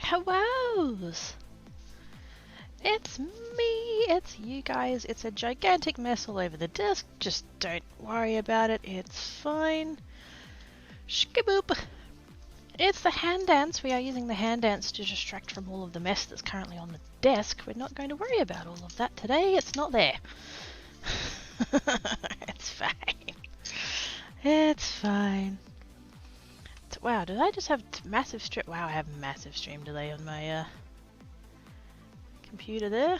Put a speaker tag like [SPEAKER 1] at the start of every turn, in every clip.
[SPEAKER 1] Hellos! It's me! It's you guys. It's a gigantic mess all over the desk. Just don't worry about it. It's fine. Shkaboop! It's the hand dance. We are using the hand dance to distract from all of the mess that's currently on the desk. We're not going to worry about all of that today. It's not there. It's fine. It's fine. Wow, did I just have massive stream? Wow, I have massive stream delay on my computer there.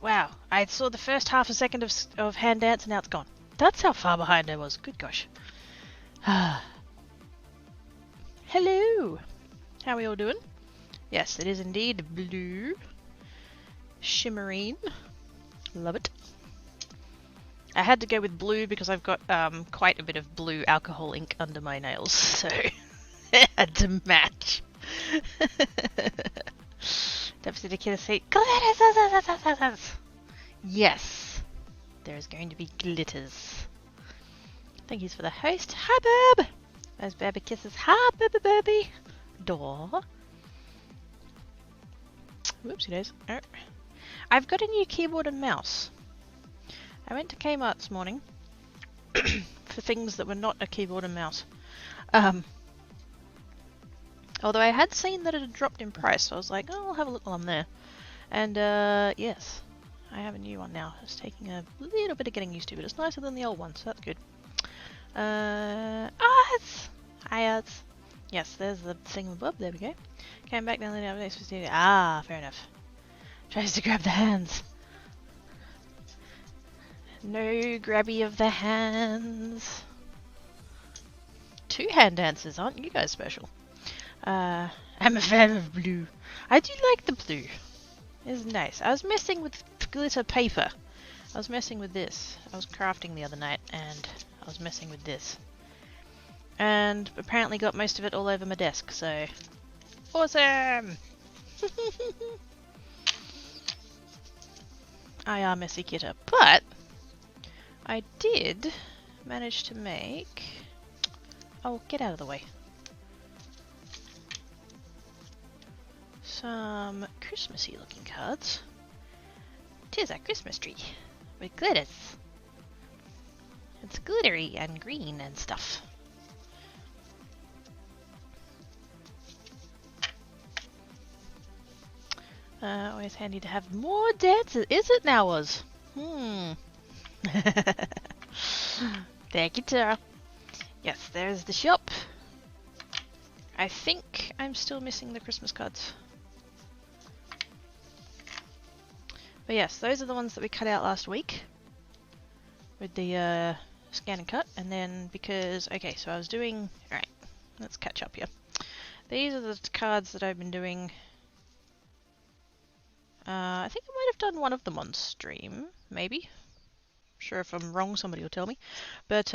[SPEAKER 1] Wow, I saw the first half a second of hand dance and now it's gone. That's how far behind I was. Good gosh. Hello. How are we all doing? Yes, it is indeed blue. Shimmerine. Love it. I had to go with blue because I've got quite a bit of blue alcohol ink under my nails, so it had to match. That's ridiculous. Glitters! Yes, there is going to be glitters. Thank you for the host. Hi, Bub! There's baby kisses. Hi, baby. Door. Whoopsie days. Oh. I've got a new keyboard and mouse. I went to Kmart this morning for things that were not a keyboard and mouse. Although I had seen that it had dropped in price, so I was like, oh, I'll have a look while I'm there. And yes, I have a new one now. It's taking a little bit of getting used to, but it's nicer than the old one, so that's good. Ads! Hi, ads. Yes, there's the thingamabob. There we go. Came back down the next studio. Ah, fair enough. Tries to grab the hands. No grabby of the hands. 2 hand dances, aren't you guys special? I'm a fan of blue. I do like the blue. It's nice. I was messing with glitter paper. I was messing with this. I was crafting the other night and I was messing with this. And apparently got most of it all over my desk, so... Awesome! I am messy kitter, but I did manage to make... Oh, get out of the way. Some Christmassy looking cards. 'Tis a Christmas tree with glitters. It's glittery and green and stuff. Always handy to have more dances. Is it now, was? Thank you, Tara. Yes, there's the shop. I think I'm still missing the Christmas cards. But yes, those are the ones that we cut out last week with the scan and cut. And then because, okay, so I was doing, alright, let's catch up here. These are the cards that I've been doing. I think I might have done one of them on stream, maybe. Sure, if I'm wrong, somebody will tell me. But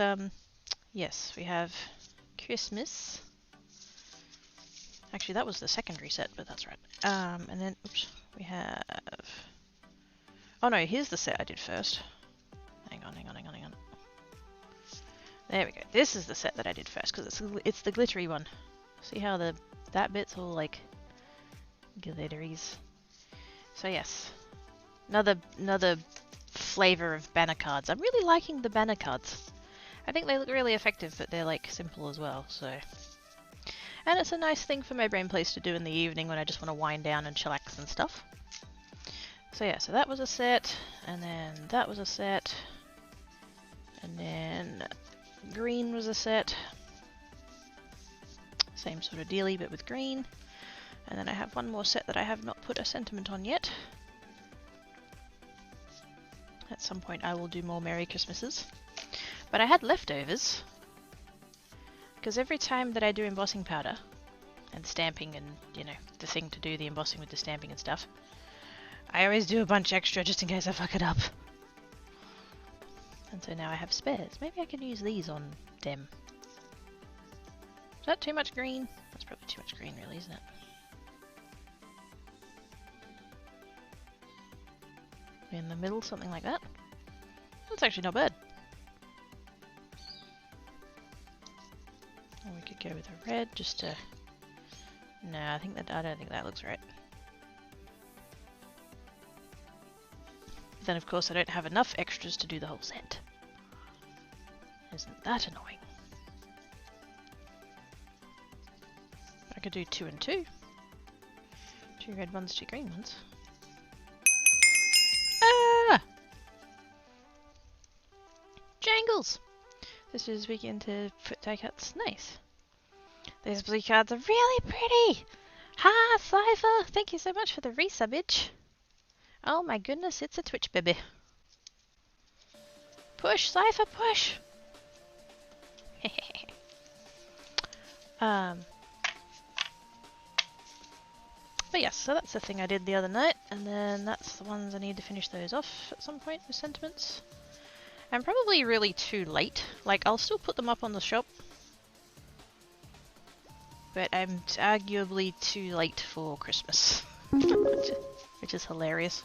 [SPEAKER 1] yes, we have Christmas. Actually, that was the secondary set, but that's right. And then, oops, we have Oh no, here's the set I did first. Hang on. There we go. This is the set that I did first, because it's the glittery one. See how that bit's all like glitteries. So yes, another flavor of banner cards. I'm really liking the banner cards. I think they look really effective, but they're like simple as well. So, and it's a nice thing for my brain place to do in the evening when I just want to wind down and chillax and stuff. So yeah, so that was a set, and then that was a set, and then green was a set. Same sort of dealie, but with green. And then I have one more set that I have not put a sentiment on yet. At some point I will do more Merry Christmases. But I had leftovers, because every time that I do embossing powder and stamping and, you know, the thing to do the embossing with the stamping and stuff, I always do a bunch extra just in case I fuck it up. And so now I have spares. Maybe I can use these on them. Is that too much green? That's probably too much green really, isn't it? In the middle, something like that. That's actually not bad. Or we could go with a red just to... No, I don't think that looks right. Then of course I don't have enough extras to do the whole set. Isn't that annoying? I could do 2 and 2. 2 red ones, 2 green ones. Ah! Jangles! This is begin to put die cuts. Nice. These blue cards are really pretty! Ha! Cypher! Thank you so much for the resubbage. Oh my goodness, it's a Twitch baby. Push, Cypher, push! But yes, so that's the thing I did the other night, and then that's the ones I need to finish those off at some point with sentiments. I'm probably really too late. Like, I'll still put them up on the shop, but I'm arguably too late for Christmas, which is hilarious.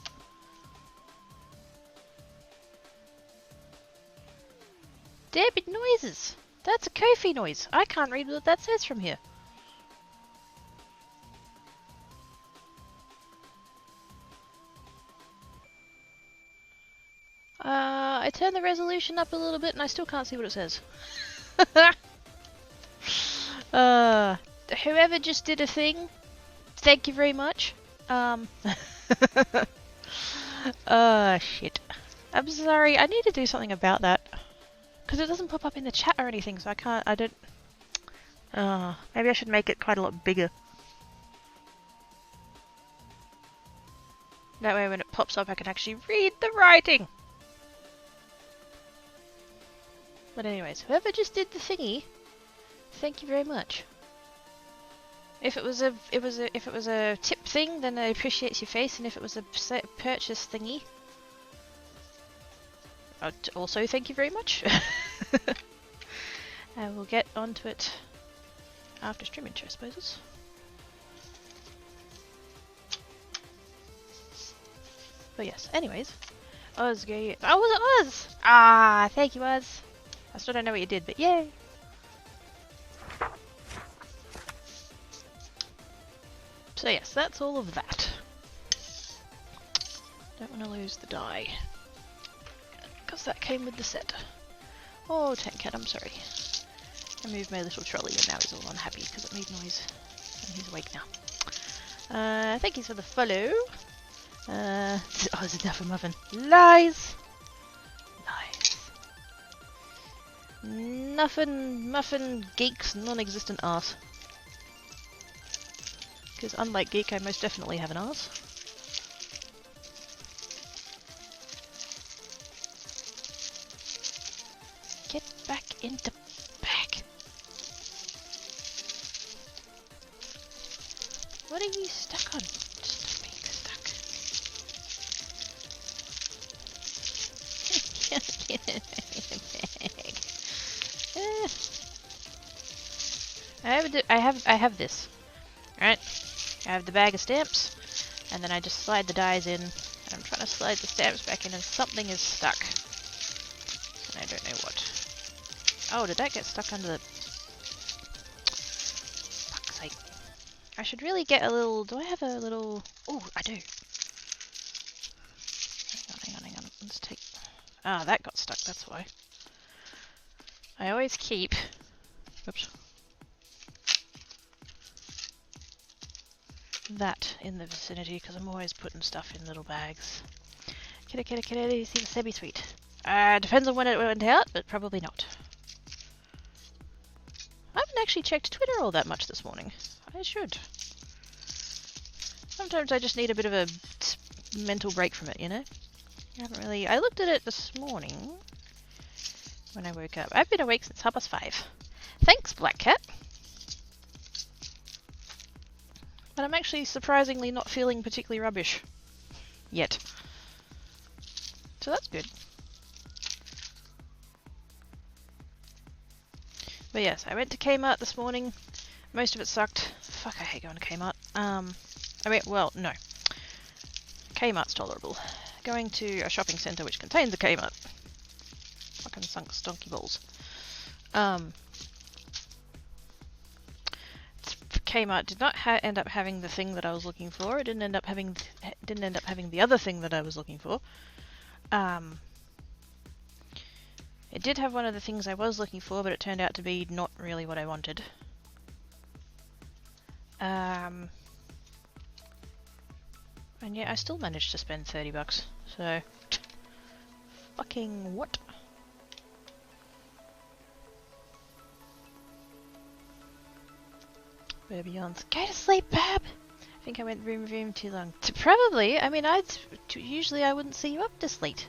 [SPEAKER 1] David noises! That's a Kofi noise! I can't read what that says from here. I turned the resolution up a little bit and I still can't see what it says. Whoever just did a thing, thank you very much. Shit. I'm sorry, I need to do something about that. Because it doesn't pop up in the chat or anything, so I don't... maybe I should make it quite a lot bigger. That way when it pops up I can actually read the writing! But anyways, whoever just did the thingy, thank you very much. If it was a tip thing, then I appreciate your face, and if it was a purchase thingy, I'd also thank you very much. I will get onto it after streaming, I suppose. But yes, anyways, Oz go. Oh, was it Oz? Ah, thank you, Oz. I still don't know what you did, but yay! So yes, that's all of that. Don't want to lose the die, because that came with the set. Oh, Tankat, I'm sorry. I moved my little trolley and now he's all unhappy because it made noise. And he's awake now. Thank you for the follow. Oh, it's a Duffer Muffin. Lies! Muffin Geek's non-existent arse. Because unlike Geek, I most definitely have an arse. Get back into back. What are you stuck on? Stop being stuck. Can't get it back in the bag. I have this. Alright. I have the bag of stamps, and then I just slide the dies in And I'm trying to slide the stamps back in and something is stuck. And I don't know what. Oh, did that get stuck under the... Fuck's sake. I should really get a little... Do I have a little... Oh, I do. Hang on. Let's take... Ah, that got stuck, that's why. I always keep... Oops. That in the vicinity, because I'm always putting stuff in little bags. Kitty, you see the Sebby sweet. Depends on when it went out, but probably not. I haven't actually checked Twitter all that much this morning. I should. Sometimes I just need a bit of a mental break from it, you know? I haven't really... I looked at it this morning when I woke up. I've been awake since 5:30. Thanks, Black Cat. But I'm actually surprisingly not feeling particularly rubbish. Yet. So that's good. But yes, I went to Kmart this morning. Most of it sucked. Fuck, I hate going to Kmart. I mean, well, no. Kmart's tolerable. Going to a shopping centre which contains a Kmart. Fucking stonky balls. Kmart did not end up having the thing that I was looking for. It didn't end up having the other thing that I was looking for. It did have one of the things I was looking for, but it turned out to be not really what I wanted. And yeah, I still managed to spend $30. So, fucking what? Baby yawns. Go to sleep, Bab! I think I went room too long. Probably. I mean, usually I wouldn't see you up this late.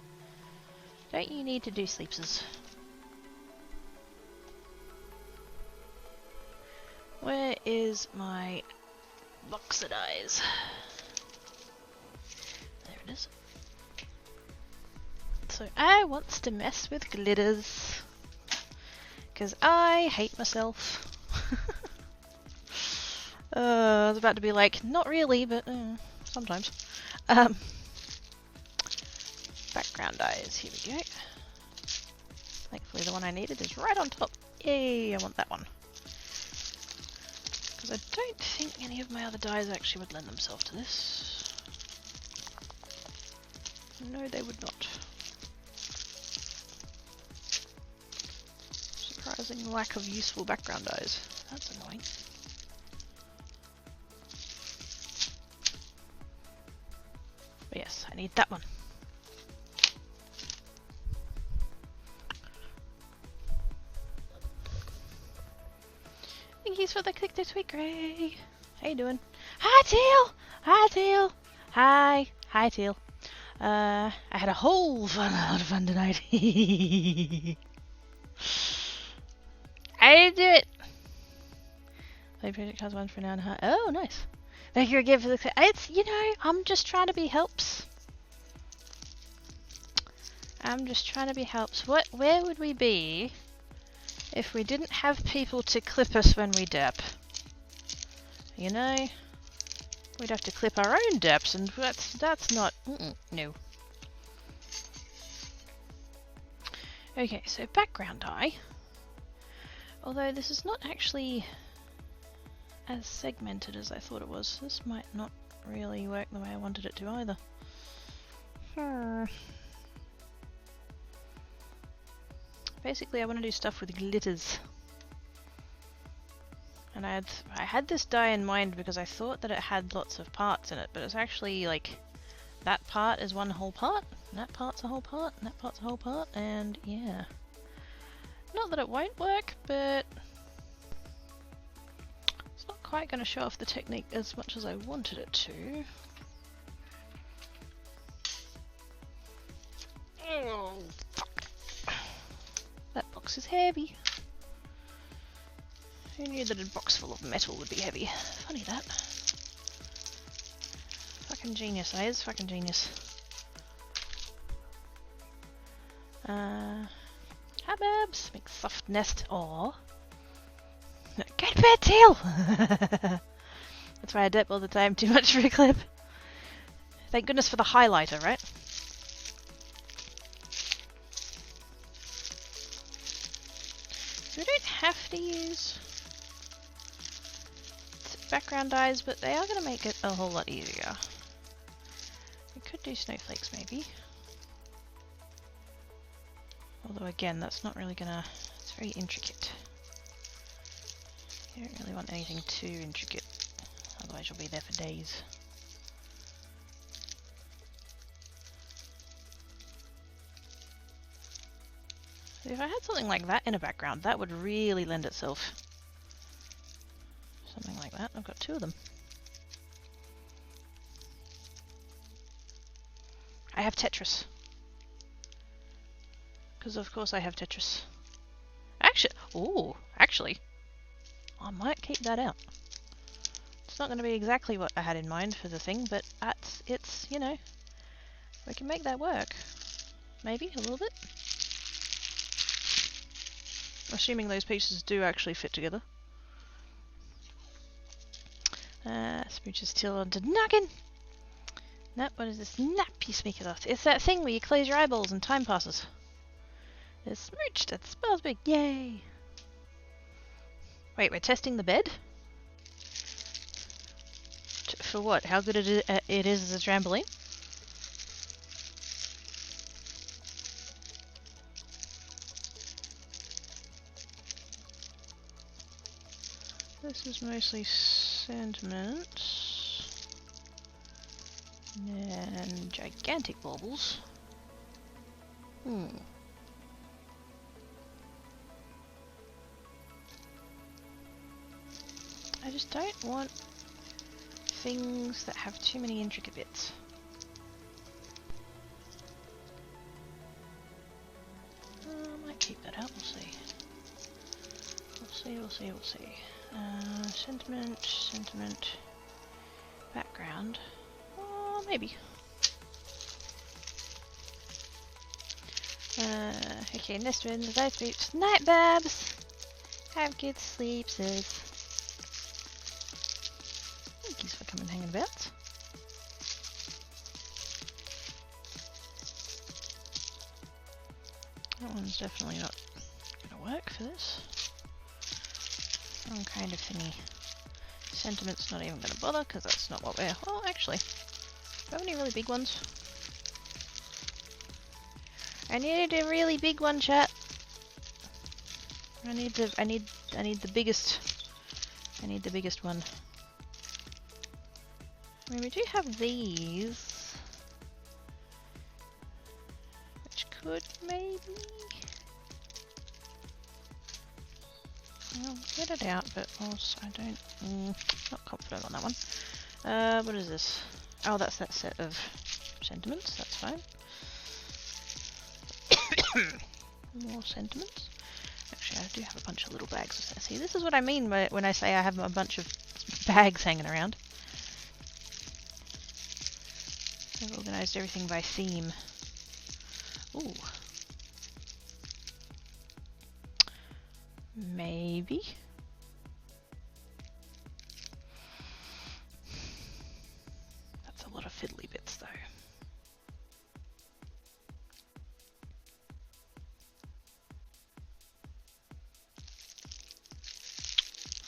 [SPEAKER 1] Don't you need to do sleepses? Where is my Boxadize? There it is. So I wants to mess with glitters. Because I hate myself. I was about to be like, not really, but sometimes. Background eyes, here we go. Thankfully the one I needed is right on top. Yay, I want that one. Because I don't think any of my other dyes actually would lend themselves to this. No, they would not. Surprising lack of useful background dyes. That's annoying. But yes, I need that one. Thank you for the click this week, Gray. How you doing? Hi, Teal! Hi, Teal! Hi! Hi, Teal. I had a whole lot of fun tonight. I didn't do it! Play Project has one for an hour and a half. Oh, nice. Thank you again for the click. It's, you know, I'm just trying to be helps. I'm just trying to be helps. Where would we be if we didn't have people to clip us when we derp? You know? We'd have to clip our own derps, and that's not... no. Okay, so background dye. Although this is not actually as segmented as I thought it was. This might not really work the way I wanted it to either. Basically, I want to do stuff with glitters. And I had this dye in mind because I thought that it had lots of parts in it, but it's actually like that part is one whole part, and that part's a whole part, and that part's a whole part, and yeah. Not that it won't work, but it's not quite going to show off the technique as much as I wanted it to. Oh, fuck. That box is heavy. Who knew that a box full of metal would be heavy? Funny that. Fucking genius, eh? Fucking genius. Hi, Babs. Make soft nest. Aww. Go to bed, Teal! That's why I dip all the time. Too much for a clip. Thank goodness for the highlighter, right? So we don't have to use background dyes, but they are going to make it a whole lot easier. We could do snowflakes maybe. Although again, that's not really gonna... it's very intricate. You don't really want anything too intricate, otherwise you'll be there for days. So if I had something like that in a background, that would really lend itself. Something like that. I've got two of them. I have Tetris. Because of course I have Tetris. Actually, I might keep that out. It's not going to be exactly what I had in mind for the thing, but it's, you know, we can make that work. Maybe a little bit. Assuming those pieces do actually fit together. Smooch is still on to noggin. No, what is this nappy speaker of? It's that thing where you close your eyeballs and time passes. It's smooched. That smells big. Yay! Wait, we're testing the bed? For what? How good it is as a trampoline? This is mostly sentiment and gigantic baubles. I just don't want things that have too many intricate bits. I might keep that out, we'll see. We'll see. Sentiment, background. Oh, maybe. Okay, nest winds, night sleeps, night babs! Have good sleeps. Thanks for coming and hanging about. That one's definitely not going to work for this. Some kind of thingy. Sentiment's not even going to bother because that's not what we're... Well, actually, do you have any really big ones? I need a really big one, chat. I need the biggest. I need the biggest one. I mean, we do have these, which could maybe. I'll get it out, but also I don't. Not confident on that one. What is this? Oh, that's that set of sentiments. That's fine. More sentiments. Actually, I do have a bunch of little bags. See, this is what I mean when I say I have a bunch of bags hanging around. I've organised everything by theme. Ooh. Maybe. That's a lot of fiddly bits, though.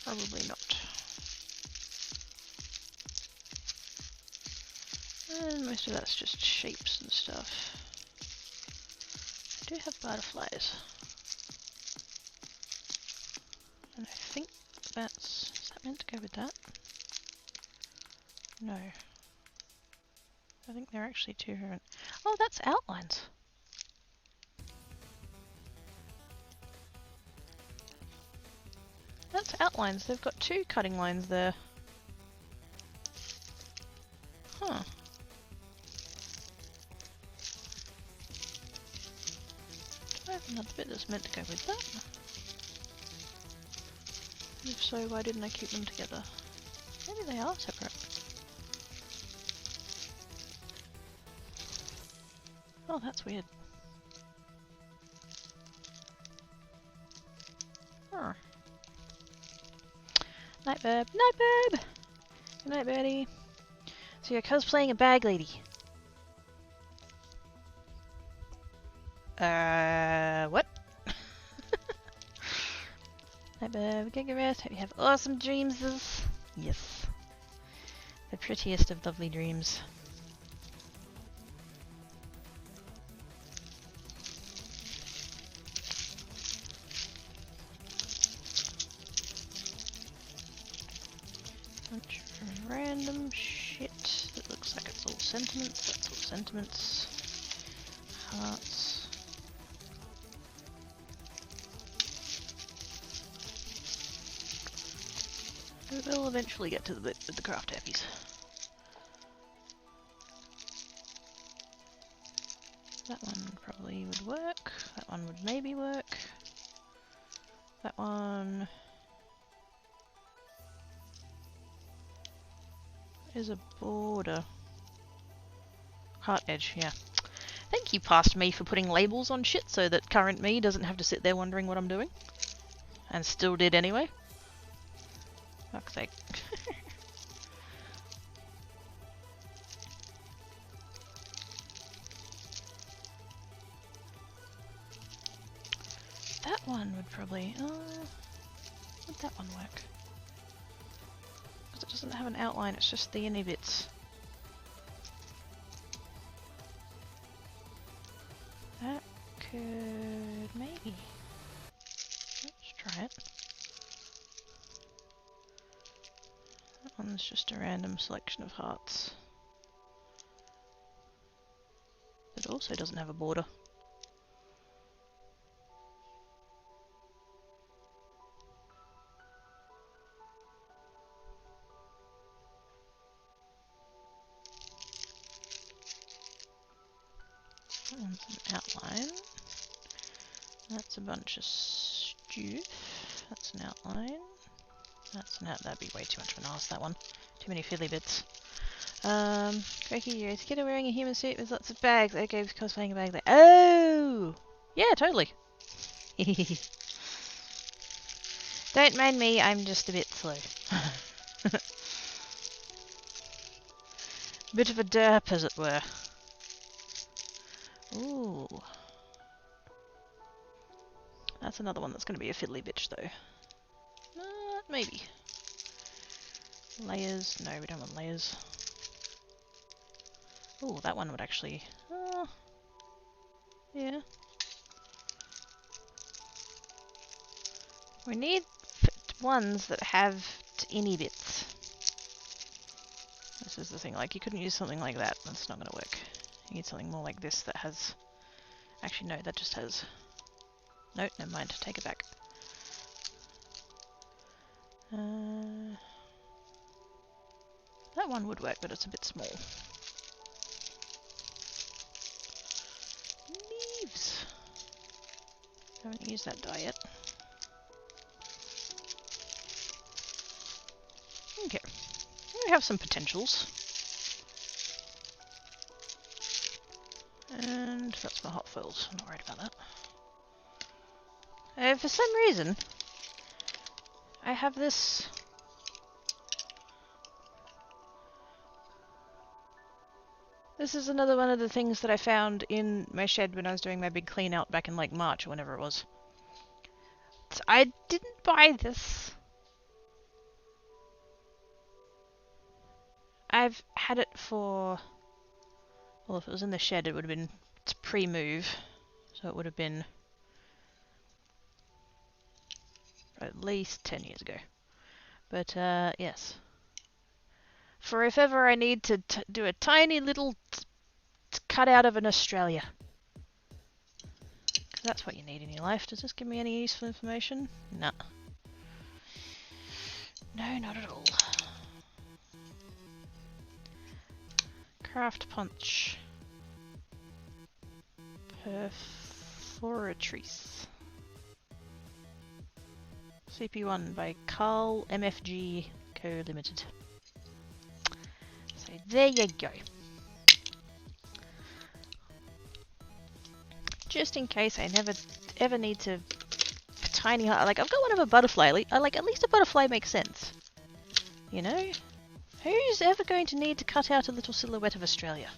[SPEAKER 1] Probably not. And most of that's just shapes and stuff. I do have butterflies. And I think that's... is that meant to go with that? No. I think they're actually two different... Oh, that's outlines! That's outlines. They've got two cutting lines there. Huh. Do I have another bit that's meant to go with that? If so, why didn't I keep them together? Maybe they are separate. Oh, that's weird. Huh. Night bird, night bird! Good night, birdie. So you're cosplaying a bag lady. What? Hi, Bob. Get your rest. Hope you have awesome dreams. Yes. The prettiest of lovely dreams. Bunch of random shit that looks like it's all sentiments. That's all sentiments. Hearts. We'll eventually get to the bit with the craft happies. That one probably would work. That one would maybe work. That one is a border. Heart edge, yeah. Thank you, past me, for putting labels on shit so that current me doesn't have to sit there wondering what I'm doing. And still did anyway. Fuck's sake. That one would probably... would that one work? Because it doesn't have an outline, it's just the inner bits. That could... maybe. Let's try it. That one's just a random selection of hearts. It also doesn't have a border. That one's an outline. That's a bunch of stew. That's an outline. That's an that'd be way too much of an arse, that one. Too many fiddly bits. Cracky, you're a kid wearing a human suit with lots of bags. Okay, was cosplaying a bag there. Oh! Yeah, totally. Don't mind me, I'm just a bit slow. Bit of a derp, as it were. Ooh. That's another one that's going to be a fiddly bitch, though. Maybe. Layers. No, we don't want layers. Ooh, that one would actually... yeah. We need ones that have innie bits. This is the thing, like, you couldn't use something like that. That's not going to work. You need something more like this that has... Actually, no, that just has... Nope, never mind. Take it back. That one would work, but it's a bit small. Leaves. Haven't used that dye yet. Okay. We have some potentials. And that's my hot foils. I'm not worried about that. For some reason, I have this... This is another one of the things that I found in my shed when I was doing my big clean out back in like March or whenever it was. I didn't buy this. I've had it for... Well, if it was in the shed, it would have been... It's pre-move. So it would have been... at least 10 years ago. But, yes. For if ever I need to do a tiny little cutout of an Australia. Because that's what you need in your life. Does this give me any useful information? No. No, not at all. Craft punch. Perforatrice. CP1 by Carl MFG Co. Limited. So there you go. Just in case I never ever need to tiny heart. Like I've got one of a butterfly. I like at least a butterfly makes sense. You know? Who's ever going to need to cut out a little silhouette of Australia?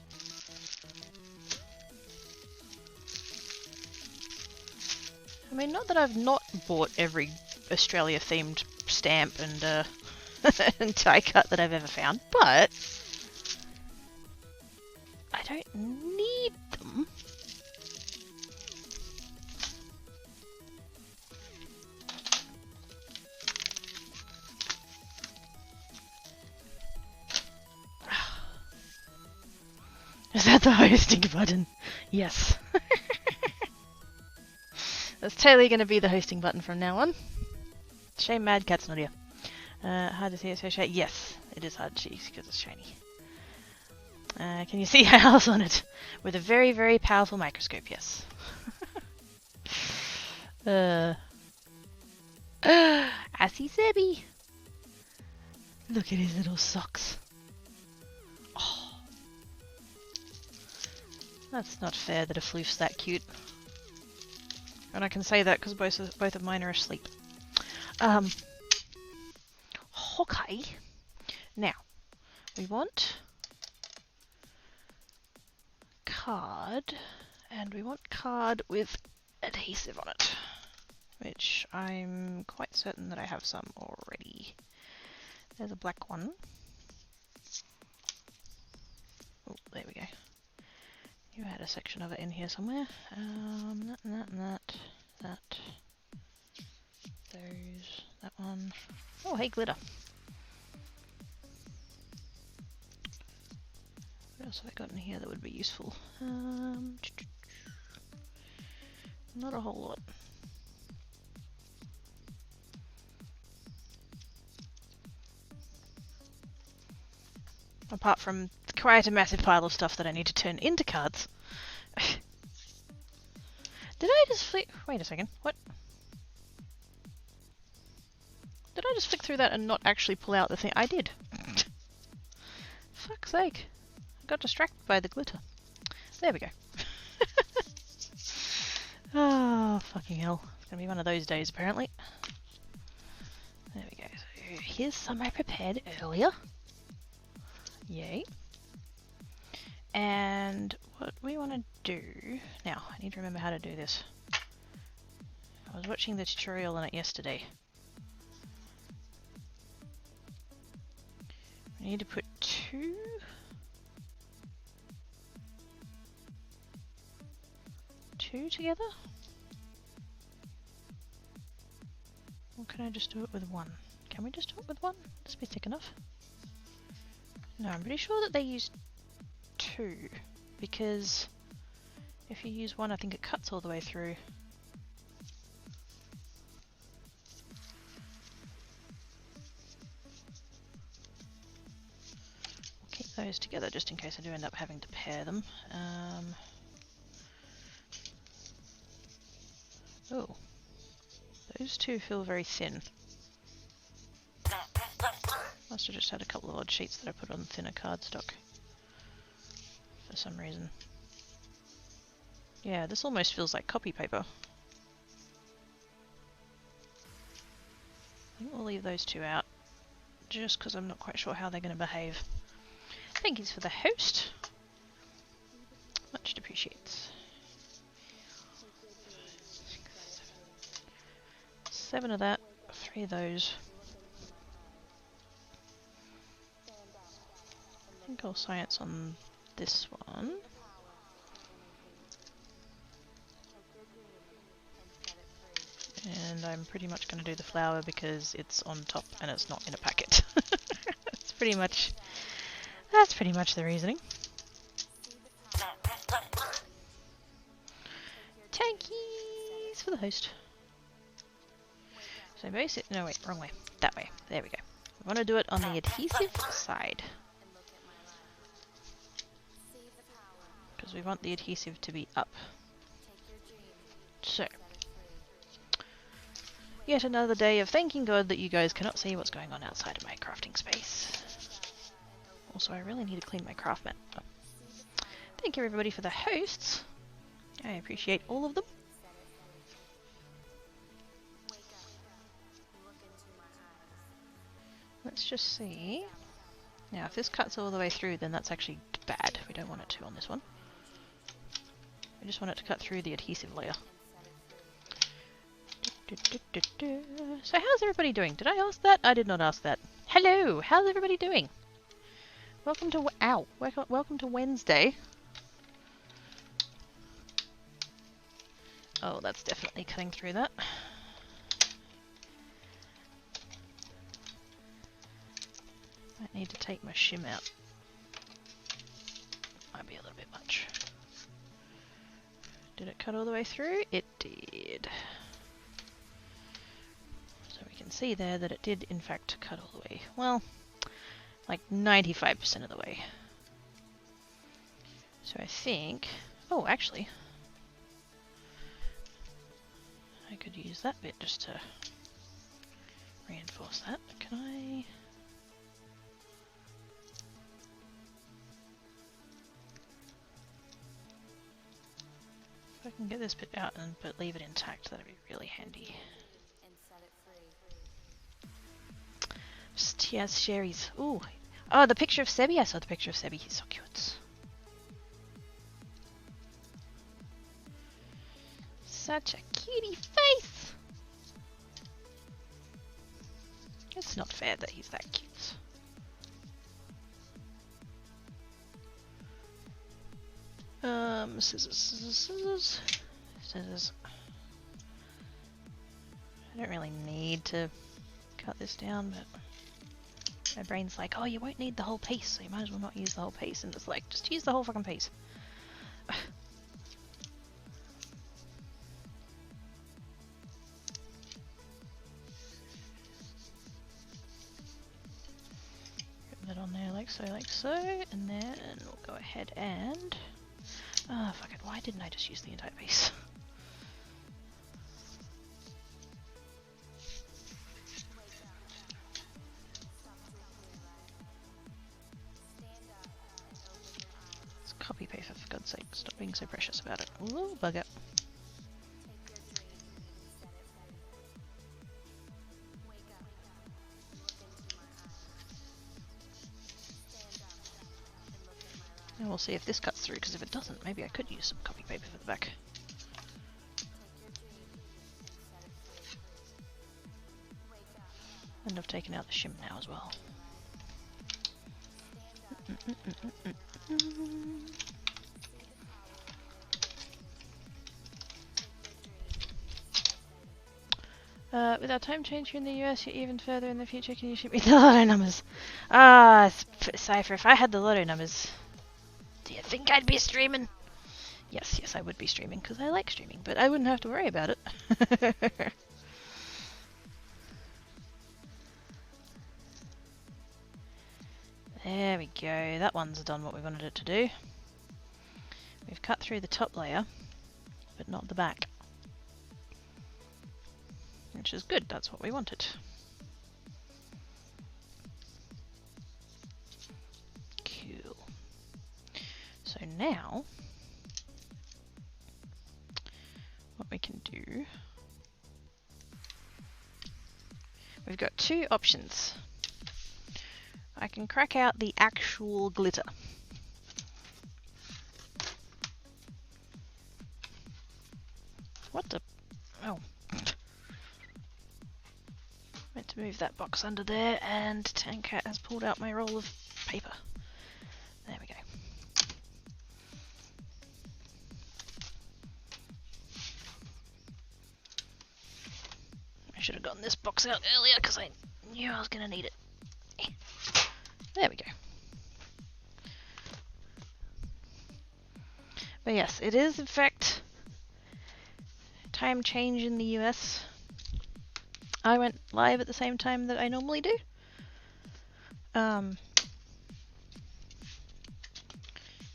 [SPEAKER 1] I mean, not that I've not bought every Australia-themed stamp and, and die cut that I've ever found, but I don't need them. Is that the hosting button? Yes. That's totally going to be the hosting button from now on. Shame Mad Cat's not here. Hard to see it so shiny. Yes, it is hard to see because it's shiny. Can you see owls on it? With a very, very powerful microscope, yes. I see Sebby. Look at his little socks. Oh. That's not fair that a floof's that cute. And I can say that because both of mine are asleep. Okay. Now, we want card, and we want card with adhesive on it, which I'm quite certain that I have some already. There's a black one. Oh, there we go. You had a section of it in here somewhere. That. Those. That one. Oh, hey, glitter. What else have I got in here that would be useful? Not a whole lot. Apart from quite a massive pile of stuff that I need to turn into cards. Did I just flick... Wait a second. What? Did I just flick through that and not actually pull out the thing? I did. Fuck's sake. I got distracted by the glitter. There we go. Oh, fucking hell. It's gonna be one of those days, apparently. There we go. So here's some I prepared earlier. Yay. And what we want to do... Now, I need to remember how to do this. I was watching the tutorial on it yesterday. I need to put two together? Or can I just do it with one? Can we just do it with one? This be thick enough? No, I'm pretty sure that they use two, because if you use one I think it cuts all the way through. I'll keep those together just in case I do end up having to pair them. Oh, those two feel very thin. Must have just had a couple of odd sheets that I put on thinner cardstock for some reason. Yeah, this almost feels like copy paper. I think we'll leave those two out, just because I'm not quite sure how they're going to behave. Thank yous for the host. Much appreciates. 7 of that, 3 of those. I think I'll science on this one. And I'm pretty much going to do the flower because it's on top and it's not in a packet. That's pretty much the reasoning. Tankies for the host. So basic, no wait, wrong way. That way. There we go. We want to do it on the adhesive side. Because we want the adhesive to be up. So. Yet another day of thanking God that you guys cannot see what's going on outside of my crafting space. Also, I really need to clean my craft mat up. Thank you everybody for the hosts. I appreciate all of them. Let's just see. Now, if this cuts all the way through, then that's actually bad. We don't want it to on this one. We just want it to cut through the adhesive layer. So how's everybody doing? Did I ask that? I did not ask that. Hello, how's everybody doing? Welcome to welcome to Wednesday. Oh, that's definitely cutting through that. Might need to take my shim out. Might be a little bit much. Did it cut all the way through? It did. So we can see there that it did in fact cut all the way. Well, like 95% of the way. So I think... Oh, actually... I could use that bit just to reinforce that. Can I... If I can get this bit out and but leave it intact, that'd be really handy. Yes, Sherry's. Ooh. Oh, the picture of Sebi. I saw the picture of Sebi. He's so cute. Such a cutie face. It's not fair that he's that cute. Scissors. I don't really need to cut this down, but my brain's like, oh, you won't need the whole piece, so you might as well not use the whole piece. And it's like, just use the whole fucking piece. Put that on there like so, and then we'll go ahead and... Oh, fuck it, why didn't I just use the entire piece? It's copy paper, for God's sake, stop being so precious about it. Ooh, bugger. And we'll see if this cuts through, because if it doesn't, maybe I could use some copy paper for the back. And I've taken out the shim now as well. With our time change here in the US, you're even further in the future. Can you shoot me the lotto numbers? Cypher, if I had the lotto numbers, do you think I'd be streaming? Yes, I would be streaming, because I like streaming, but I wouldn't have to worry about it. There we go, that one's done what we wanted it to do. We've cut through the top layer, but not the back. Which is good, that's what we wanted. Cool. So now, what we can do, we've got two options. I can crack out the actual glitter. What the? Oh. Meant to move that box under there, and Tankat has pulled out my roll of paper. There we go. I should have gotten this box out earlier because I knew I was going to need it. There we go. But yes, it is in fact time change in the US. I went live at the same time that I normally do.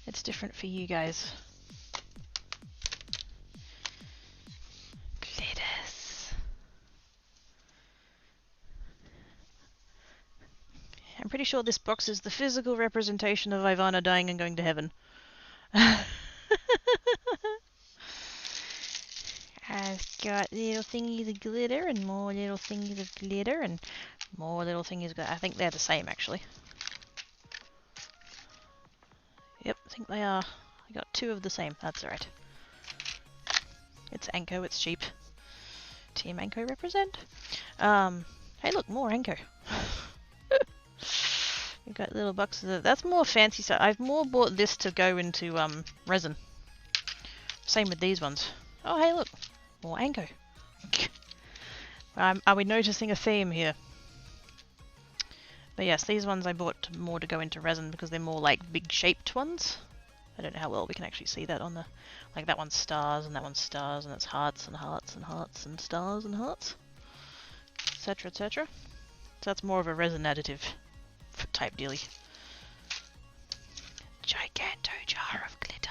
[SPEAKER 1] It's different for you guys. Glitters. I'm pretty sure this box is the physical representation of Ivana dying and going to heaven. I've got little thingies of glitter and more little thingies of glitter and more little thingies of glitter. I think they're the same actually. Yep, I think they are. I got two of the same. That's alright. It's Anko, it's cheap. Team Anko represent. Hey look, more Anko. We've got little boxes of... That's more fancy stuff. I've more bought this to go into resin. Same with these ones. Oh hey look, more Anko. Are we noticing a theme here? But yes, these ones I bought more to go into resin because they're more like big shaped ones. I don't know how well we can actually see that on the... Like that one's stars and that one's stars and it's hearts and hearts and hearts and stars and hearts. Etc, etc. So that's more of a resin additive type dealy. Giganto jar of glitter.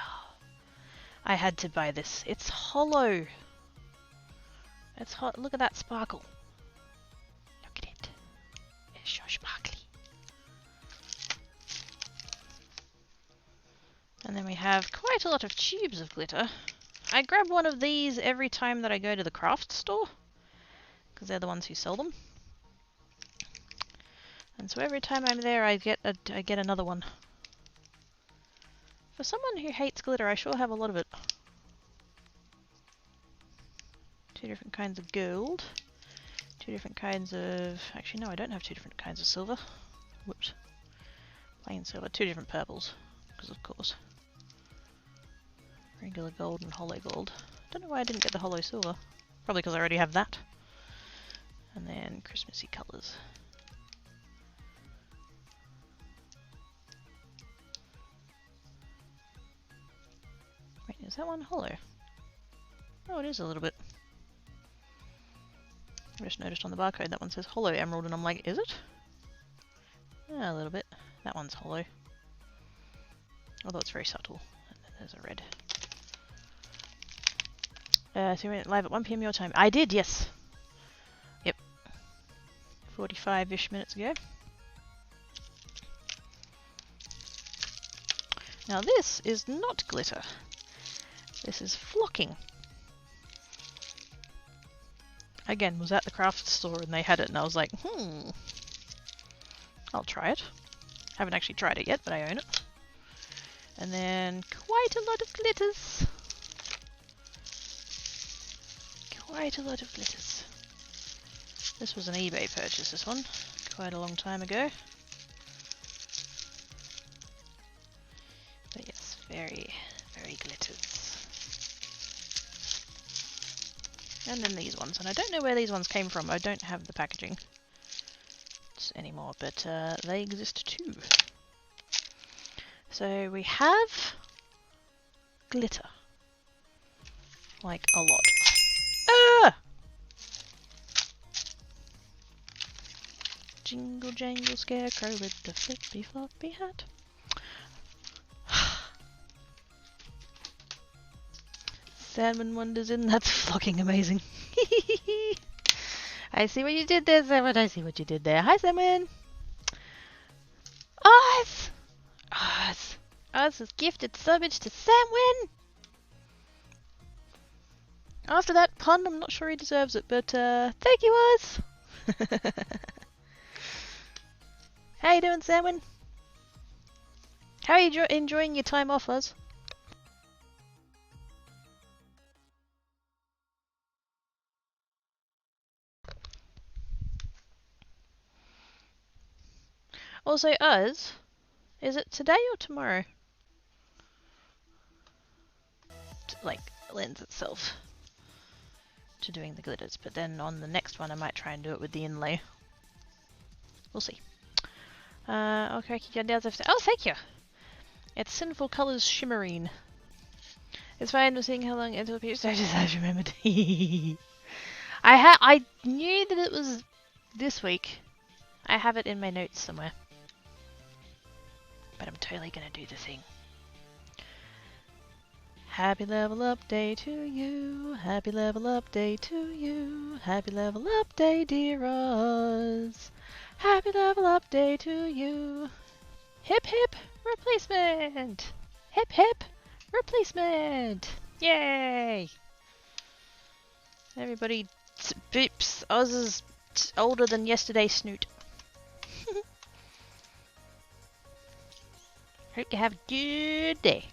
[SPEAKER 1] I had to buy this. It's hollow. It's hot. Look at that sparkle. Look at it. It's so sparkly. And then we have quite a lot of tubes of glitter. I grab one of these every time that I go to the craft store, because they're the ones who sell them. And so every time I'm there, I get another one. For someone who hates glitter, I sure have a lot of it. 2 different kinds of gold. 2 different kinds of... Actually, no, I don't have 2 different kinds of silver. Whoops. Plain silver. 2 different purples, because of course. Regular gold and hollow gold. Don't know why I didn't get the hollow silver. Probably because I already have that. And then Christmassy colours. Wait, is that one hollow? Oh, it is a little bit. I just noticed on the barcode that one says hollow emerald and I'm like, is it? Yeah, a little bit. That one's hollow. Although it's very subtle. And then there's a red. So we went live at 1 PM your time. I did, yes. Yep. 45-ish minutes ago. Now this is not glitter. This is flocking. Again, was at the craft store and they had it and I was like, I'll try it. Haven't actually tried it yet, but I own it. And then quite a lot of glitters. Quite a lot of glitters. This was an eBay purchase, this one. Quite a long time ago. But yes, very, very glitters. And then these ones. And I don't know where these ones came from. I don't have the packaging anymore, but they exist too. So we have glitter. Like a lot. Ah! Jingle jangle scarecrow with the flippy floppy hat. Salmon wanders in. That's fucking amazing. I see what you did there, Salmon. I see what you did there. Hi, Salmon. Oz! Oz! Oz has gifted so much to Salmon. After that pun, I'm not sure he deserves it, but thank you, Oz. How you doing, Salmon? How are you enjoying your time off, Oz? Also, Oz, is it today or tomorrow? Like, lends itself to doing the glitters, but then on the next one I might try and do it with the inlay. We'll see. I'll correct you down after. Oh, thank you! It's Sinful Colors Shimmerine. It's fine with seeing how long until the page stages I've remembered. I knew that it was this week. I have it in my notes somewhere. But I'm totally gonna do the thing. Happy level up day to you. Happy level up day to you. Happy level up day, dear Oz. Happy level up day to you. Hip hip replacement. Hip hip replacement. Yay! Everybody beeps. Oz is older than yesterday's snoot. Hope you have a good day.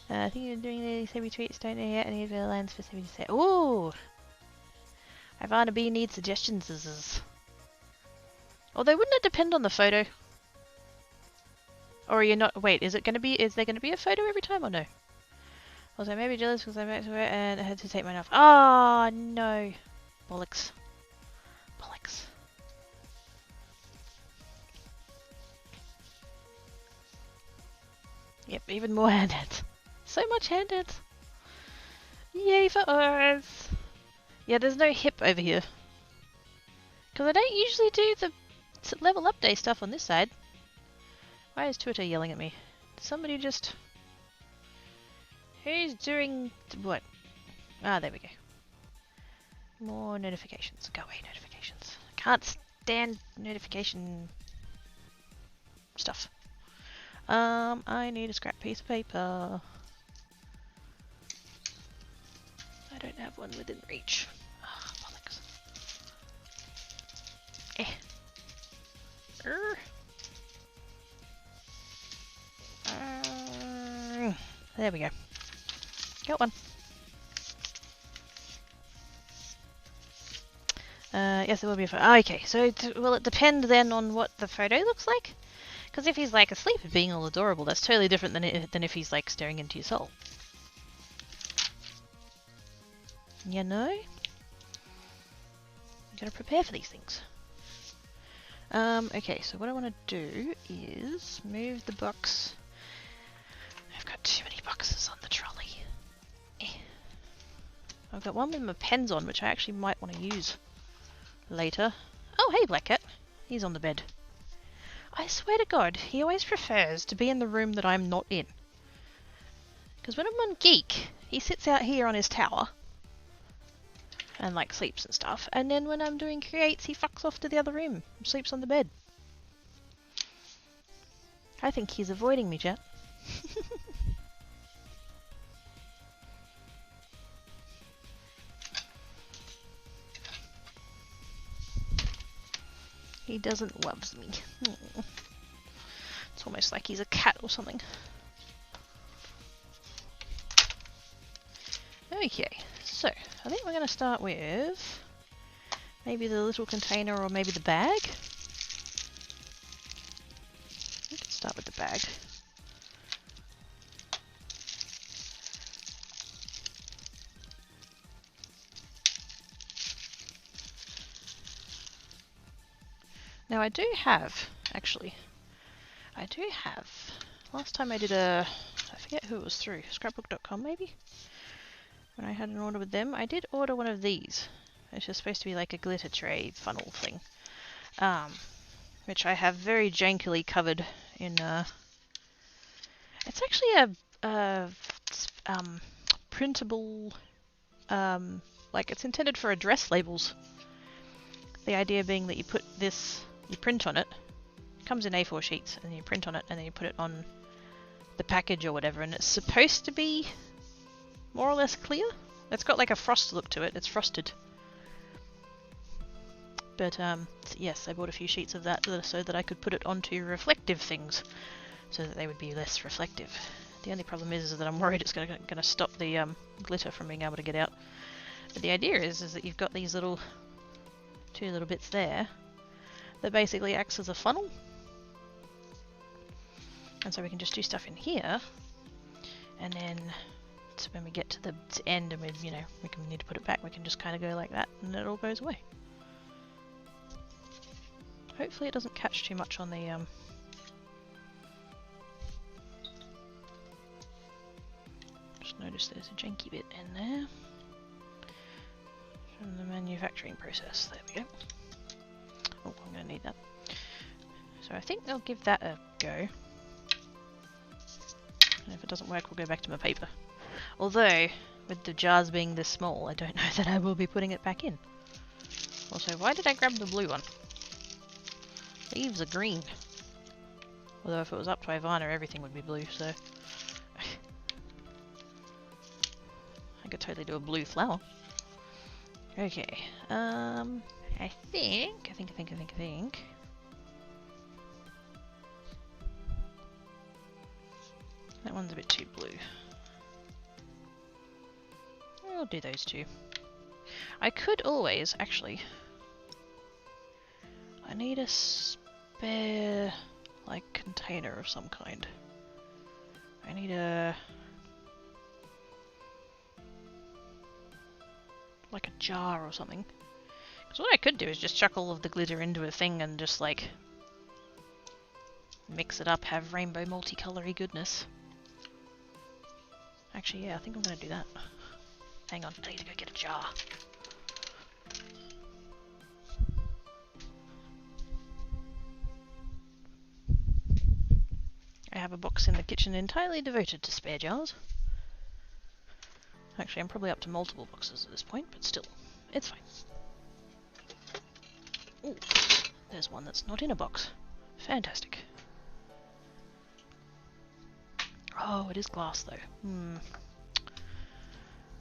[SPEAKER 1] I think you're doing the 70 tweets, don't know yet. I need the lines for 70 to say. Ooh! Ivana B needs suggestions. Although, wouldn't it depend on the photo? Or are you not? Wait, is there going to be a photo every time or no? Also, maybe jealous because I'm back to it and I had to take mine off. Oh no, bollocks, bollocks. Yep, even more hand-ants. So much hand-ants. Yay for us. Yeah, there's no hip over here. Because I don't usually do the level up day stuff on this side. Why is Twitter yelling at me? Somebody just... Who's doing... what? Ah, there we go. More notifications. Go away, notifications. Can't stand notification... stuff. I need a scrap piece of paper. I don't have one within reach. Ah, bollocks. There we go. Got one. Yes, there will be a photo. Oh, okay, so will it depend then on what the photo looks like? Because if he's like asleep and being all adorable, that's totally different than if he's like staring into your soul. You know? You gotta prepare for these things. Okay, so what I want to do is move the box. I've got too many boxes on the trolley. I've got one with my pens on, which I actually might want to use later. Oh, hey, Black Cat. He's on the bed. I swear to God, he always prefers to be in the room that I'm not in. Because when I'm on Geek, he sits out here on his tower and like sleeps and stuff, and then when I'm doing creates, he fucks off to the other room and sleeps on the bed. I think he's avoiding me, chat. He doesn't loves me. It's almost like he's a cat or something. Okay, so I think we're going to start with maybe the little container or maybe the bag. We can start with the bag. Now I do have, actually, last time I did I forget who it was through, scrapbook.com maybe? When I had an order with them, I did order one of these, which is supposed to be like a glitter tray funnel thing, which I have very jankily covered in, it's actually a printable, like it's intended for address labels. The idea being that you put this, you print on it, comes in A4 sheets, and you print on it, and then you put it on the package or whatever, and it's supposed to be more or less clear. It's got like a frost look to it, it's frosted. But yes, I bought a few sheets of that so that I could put it onto reflective things, so that they would be less reflective. The only problem is that I'm worried it's going to stop the glitter from being able to get out. But the idea is that you've got these little, two little bits there, that basically acts as a funnel. And so we can just do stuff in here, and then so when we get to the end and we can need to put it back, we can just kind of go like that, and it all goes away. Hopefully it doesn't catch too much on the just notice there's a janky bit in there from the manufacturing process. There we go. Oh, I'm going to need that. So I think I'll give that a go. And if it doesn't work, we'll go back to my paper. Although, with the jars being this small, I don't know that I will be putting it back in. Also, why did I grab the blue one? Leaves are green. Although if it was up to Ivana, everything would be blue, so... I could totally do a blue flower. Okay, I think... That one's a bit too blue. I'll do those two. I could always, actually. I need a spare, like, container of some kind. I need like a jar or something. Because what I could do is just chuck all of the glitter into a thing and just, like, mix it up, have rainbow multicolory goodness. Actually, yeah, I think I'm gonna do that. Hang on, I need to go get a jar. I have a box in the kitchen entirely devoted to spare jars. Actually, I'm probably up to multiple boxes at this point, but still, it's fine. Ooh, there's one that's not in a box. Fantastic. Oh, it is glass though.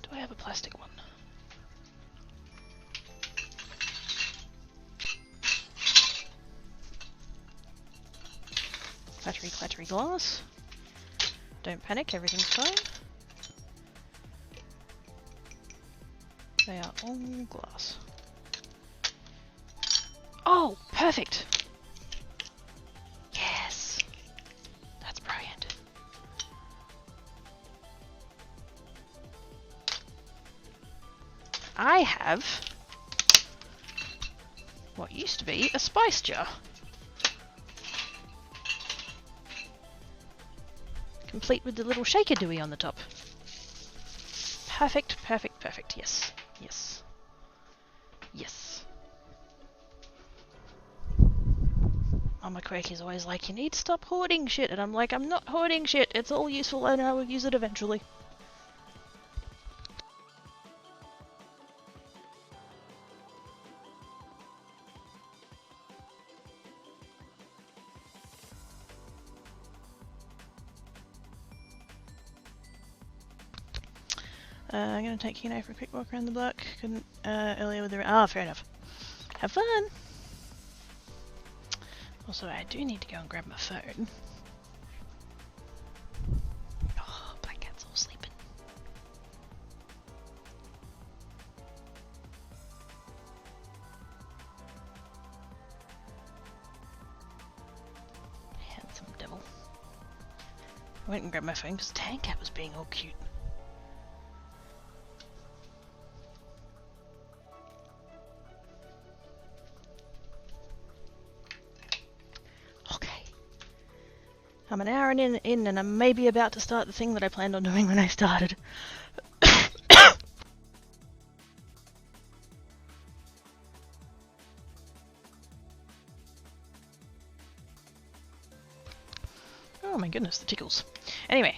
[SPEAKER 1] Do I have a plastic one? Clattery, clattery glass. Don't panic, everything's fine. They are all glass. Oh, perfect! Yes! That's brilliant. I have what used to be a spice jar. Complete with the little shaker dewey on the top. Perfect, perfect, perfect. Yes. Yes. Yes. Mama Quakey's always like, you need to stop hoarding shit. And I'm like, I'm not hoarding shit. It's all useful and I will use it eventually. I'm going to take Kino for a quick walk around the block. Couldn't earlier with the... Ah, fair enough. Have fun! Also, I do need to go and grab my phone. Oh, Black Cat's all sleeping. Handsome devil. I went and grabbed my phone because Tankat was being all cute. I'm an hour in and I'm maybe about to start the thing that I planned on doing when I started. Oh my goodness, the tickles. Anyway,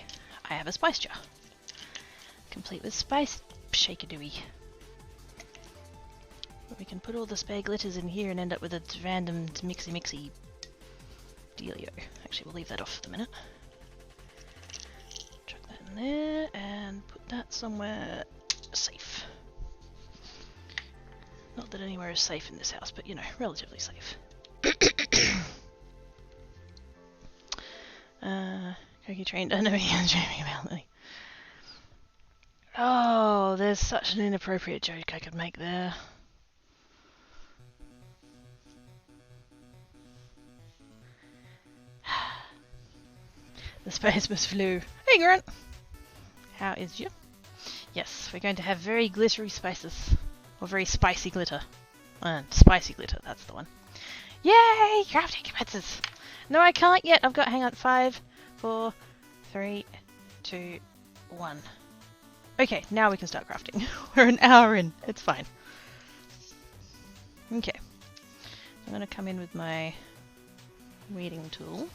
[SPEAKER 1] I have a spice jar. Complete with spice shaker dewey. We can put all the spare glitters in here and end up with a random mixy dealio. Actually, we'll leave that off for the minute. Chuck that in there and put that somewhere safe. Not that anywhere is safe in this house, but you know, relatively safe. Cookie trained enemy and dreaming about me. Oh, there's such an inappropriate joke I could make there. The spacemus flew. Hey Grant! How is you? Yes, we're going to have very glittery spices. Or very spicy glitter. Spicy glitter, that's the one. Yay! Crafting commences! No, I can't yet. I've got, hang on, 5, 4, 3, 2, 1. Okay, now we can start crafting. We're an hour in. It's fine. Okay. I'm going to come in with my weeding tool.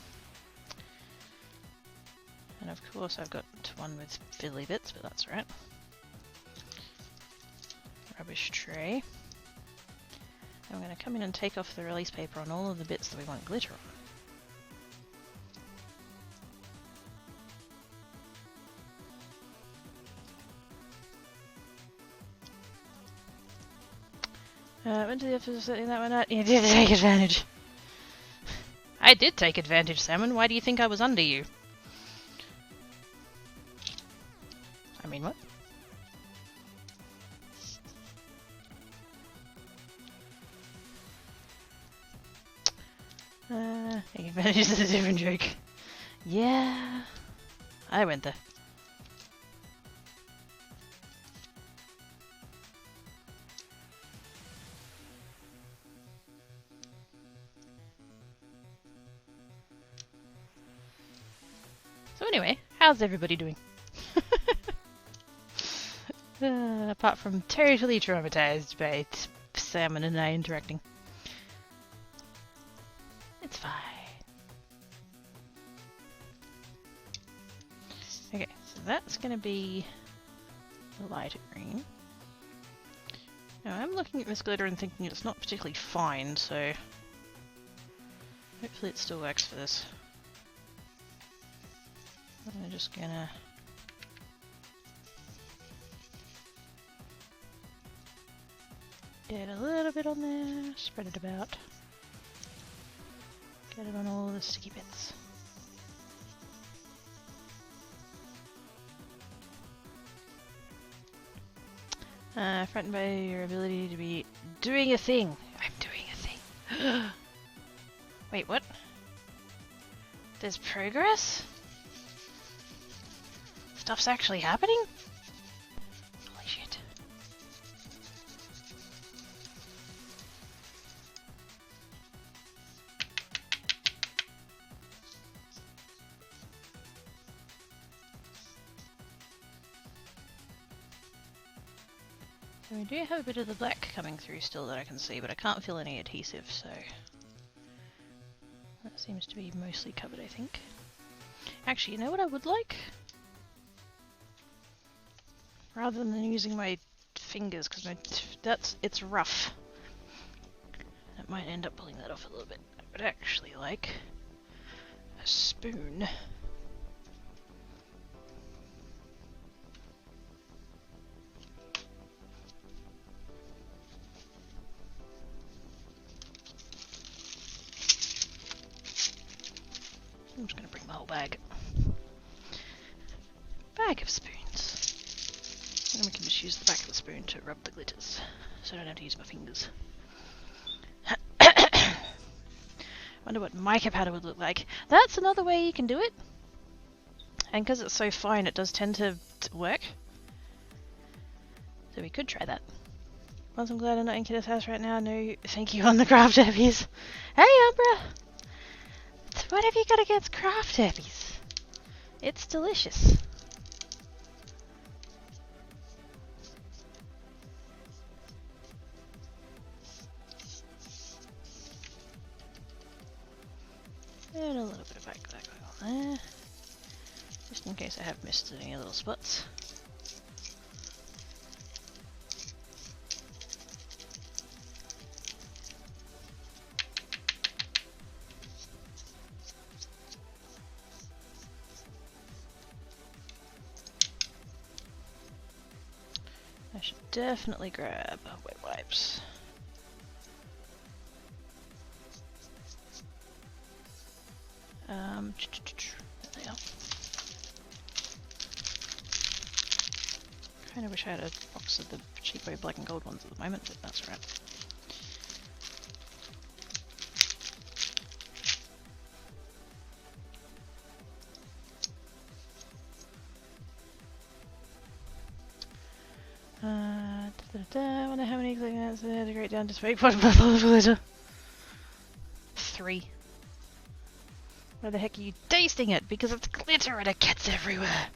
[SPEAKER 1] And of course I've got one with fiddly bits, but that's right. Rubbish tray. I'm going to come in and take off the release paper on all of the bits that we want glitter on. Went to the office setting that one out. You did take advantage. I did take advantage, Salmon. Why do you think I was under you? I mean, what? This is a different joke. Yeah. I went there. So anyway, how's everybody doing? Apart from totally traumatized by Salmon and I interacting. It's fine. Okay, so that's gonna be the lighter green. Now I'm looking at this glitter and thinking it's not particularly fine, so hopefully it still works for this. I'm just gonna get a little bit on there, spread it about, get it on all the sticky bits. Frightened by your ability to be doing a thing. I'm doing a thing. Wait, what? There's progress? Stuff's actually happening? Holy shit. So we do have a bit of the black coming through still that I can see, but I can't feel any adhesive, so that seems to be mostly covered, I think. Actually, you know what I would like? Rather than using my fingers, because it's rough. It might end up pulling that off a little bit. I would actually like a spoon. I'm just going to bring the whole bag. Bag of spoons. And we can just use the back of the spoon to rub the glitters, so I don't have to use my fingers. Wonder what mica powder would look like. That's another way you can do it. And because it's so fine, it does tend to work. So we could try that. Once I'm glad I'm not in Kidda's house right now. No, thank you on the craft herpes. Hey, Umbra! What have you got against craft herpes? It's delicious. And a little bit of black going on there. Just in case I have missed any little spots. I should definitely grab wet wipes. There they are. Kinda wish I had a box of the cheapo black and gold ones at the moment, but that's right. I wonder how many clicks there to grate down to speak. What glitter? 3. Why the heck are you tasting it? Because it's glitter and it gets everywhere.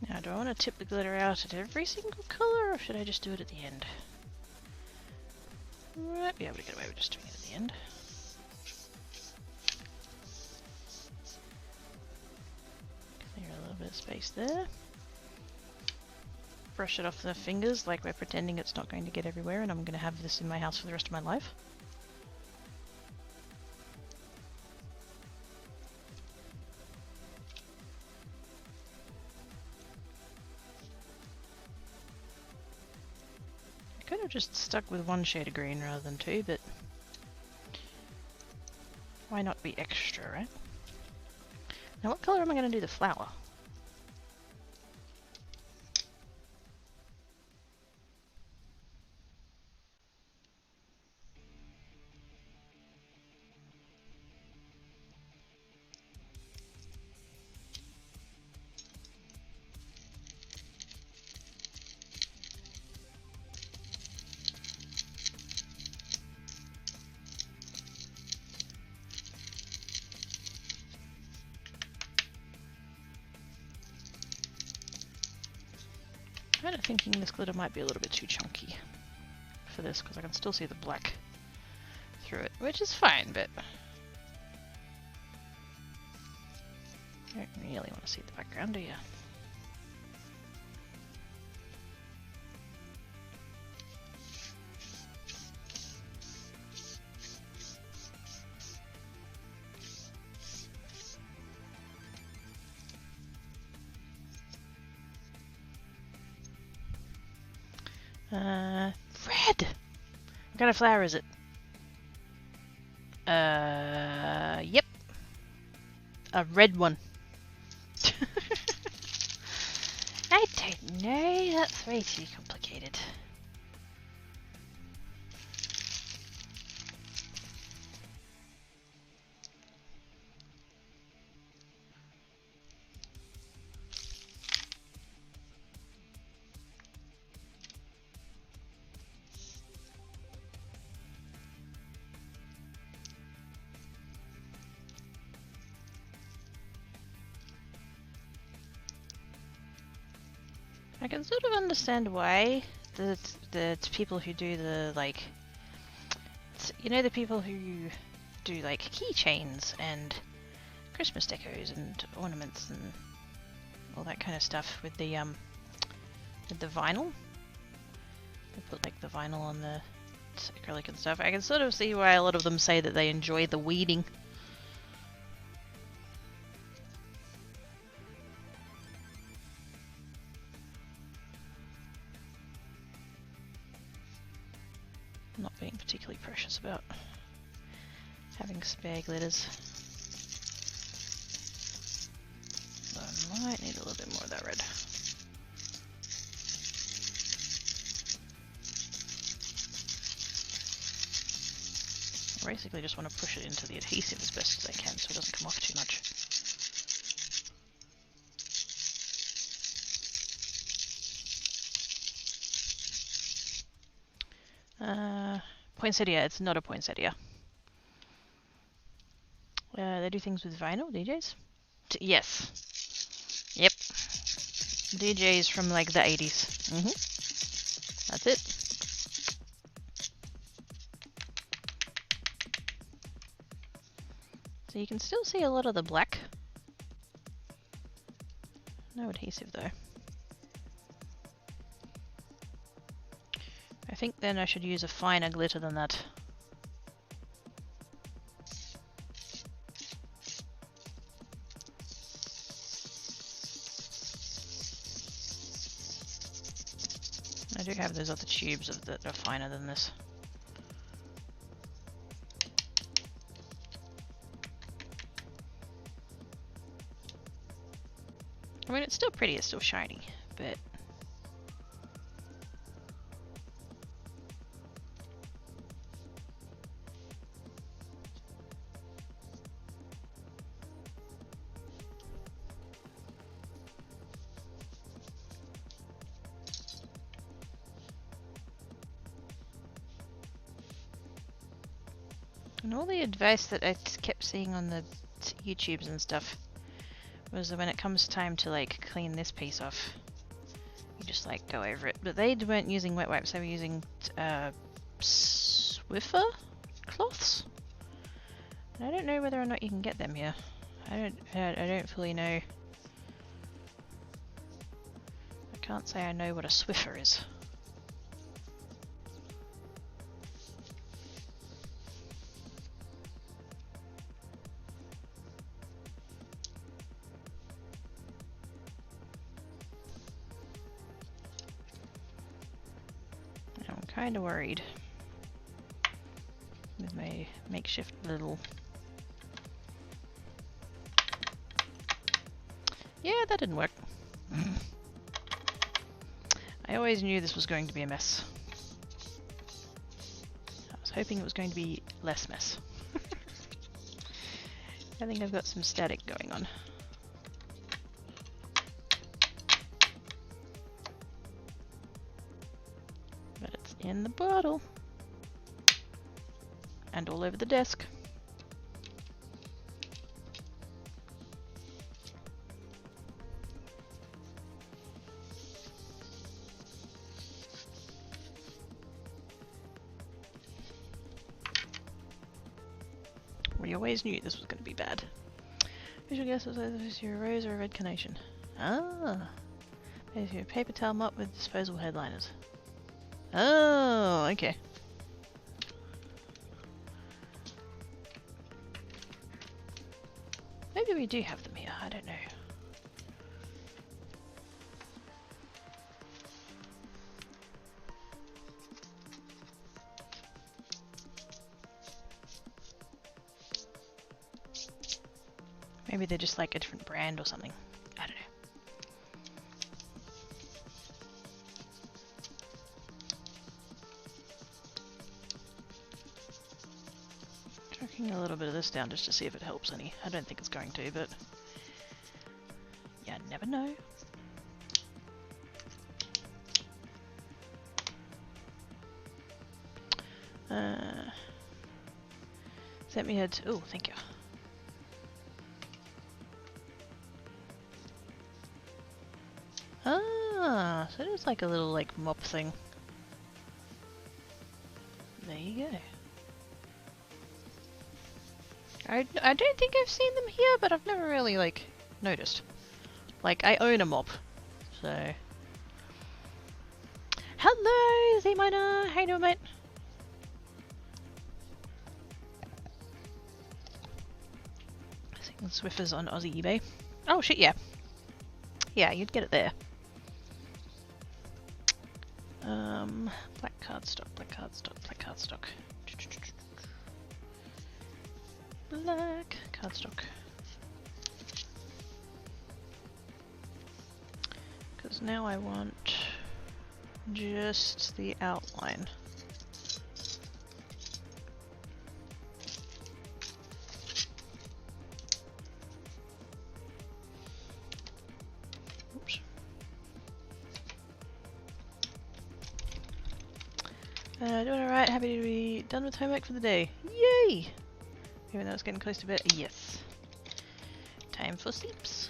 [SPEAKER 1] Now, do I want to tip the glitter out at every single colour, or should I just do it at the end? Might be able to get away with just doing it at the end. Clear a little bit of space there. Brush it off the fingers like we're pretending it's not going to get everywhere and I'm going to have this in my house for the rest of my life. I could have just stuck with one shade of green rather than 2, but why not be extra, right? Now what colour am I going to do the flower? kind of thinking this glitter might be a little bit too chunky for this, because I can still see the black through it, which is fine, but I don't really want to see the background, do you? Red! What kind of flower is it? Yep. A red one. I don't know, that's way too complicated. I can sort of understand why the people who do the, like, you know, the people who do like keychains and Christmas decos and ornaments and all that kind of stuff with the vinyl. They put like the vinyl on the acrylic and stuff. I can sort of see why a lot of them say that they enjoy the weeding. Not being particularly precious about having spare glitters. So I might need a little bit more of that red. I basically just want to push it into the adhesive as best as I can so it doesn't come off too much. Poinsettia, it's not a poinsettia. They do things with vinyl, DJs? Yes. Yep. DJs from like the 80s. That's it. So you can still see a lot of the black. No adhesive though. I think then I should use a finer glitter than that. I do have those other tubes that are finer than this. I mean, it's still pretty, it's still shiny, but and all the advice that I kept seeing on the YouTubes and stuff was that when it comes time to like clean this piece off, you just like go over it. But they weren't using wet wipes, they were using Swiffer cloths. And I don't know whether or not you can get them here. I don't fully know. I can't say I know what a Swiffer is. Kind of worried with my makeshift little. Yeah, that didn't work. I always knew this was going to be a mess. I was hoping it was going to be less mess. I think I've got some static going on. In the bottle and all over the desk. you always knew this was going to be bad. Visual guess was either a rose or a red carnation. Ah. There's your paper towel mop with disposable headliners. Oh, okay. Maybe we do have them here, I don't know. Maybe they're just like a different brand or something. I don't know. Tracking a little bit of this down just to see if it helps any. I don't think it's going to, but you never know. Let me head to... Oh, thank you. Ah, so it's like a little like mop thing. There you go. I don't think I've seen them here, but I've never really like noticed. Like I own a mop, so. Hello, Z-Miner! How you doing, mate? I think Swiffer's on Aussie eBay. Oh shit, yeah. Yeah, you'd get it there. Black cardstock, black cardstock, black cardstock. Black cardstock. Because now I want just the outline. Oops. Doing alright, happy to be done with homework for the day. Yay! Even though it's getting close to bed. Yes. Time for sleeps.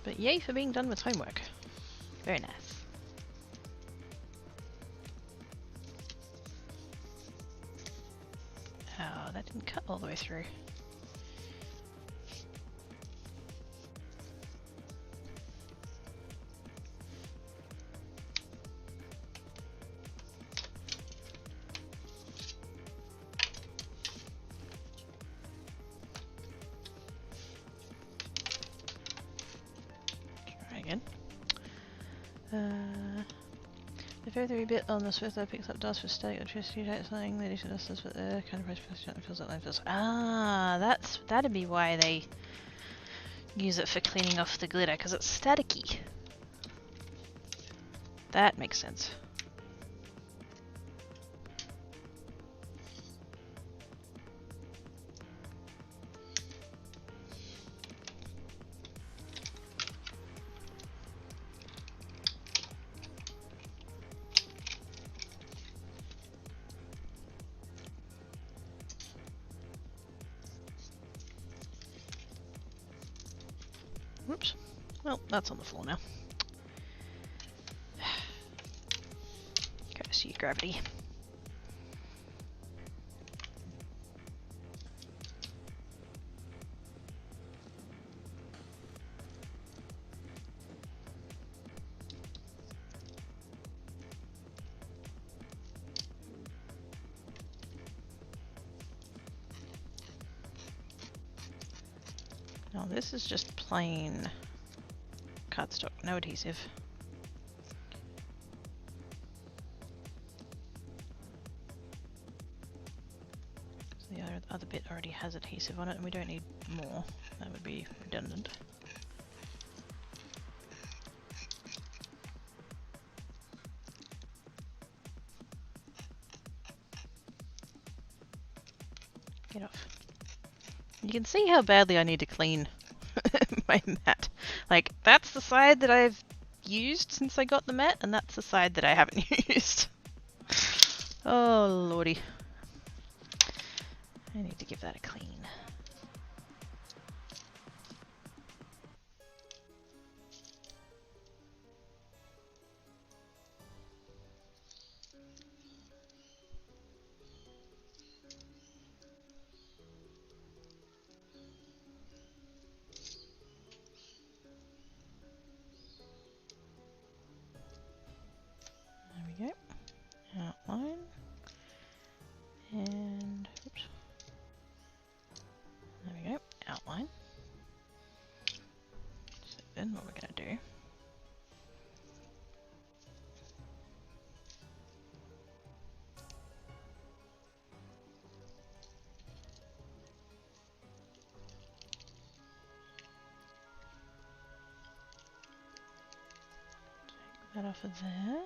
[SPEAKER 1] But yay for being done with homework. Very nice. Oh, that didn't cut all the way through. The further bit on the Swift that picks up dust for static electricity type something that usually does this with the kind of price feels like landfills. Ah, that'd be why they use it for cleaning off the glitter, because it's staticky. That makes sense. Whoops. Well, that's on the floor now. Gotta see gravity. Now this is just plain cardstock, no adhesive. So the other bit already has adhesive on it and we don't need more. That would be redundant. Get off. You can see how badly I need to clean my mat. Like, that's the side that I've used since I got the mat, and that's the side that I haven't used. Oh, lordy. I need to give that a clean. outline. And, oops. There we go, outline. So then what we're going to do, take that off of there.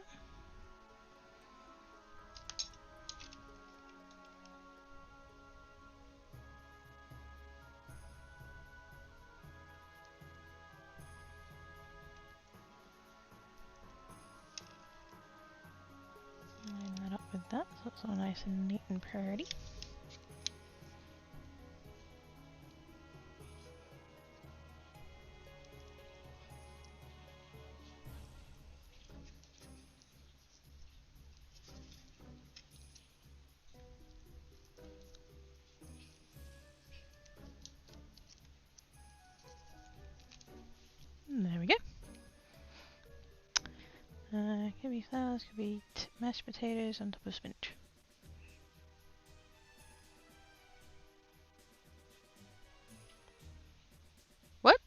[SPEAKER 1] Line that up with that, so it's all nice and neat and pretty. And there we go. Could be flowers, could be mashed potatoes on top of spinach. What?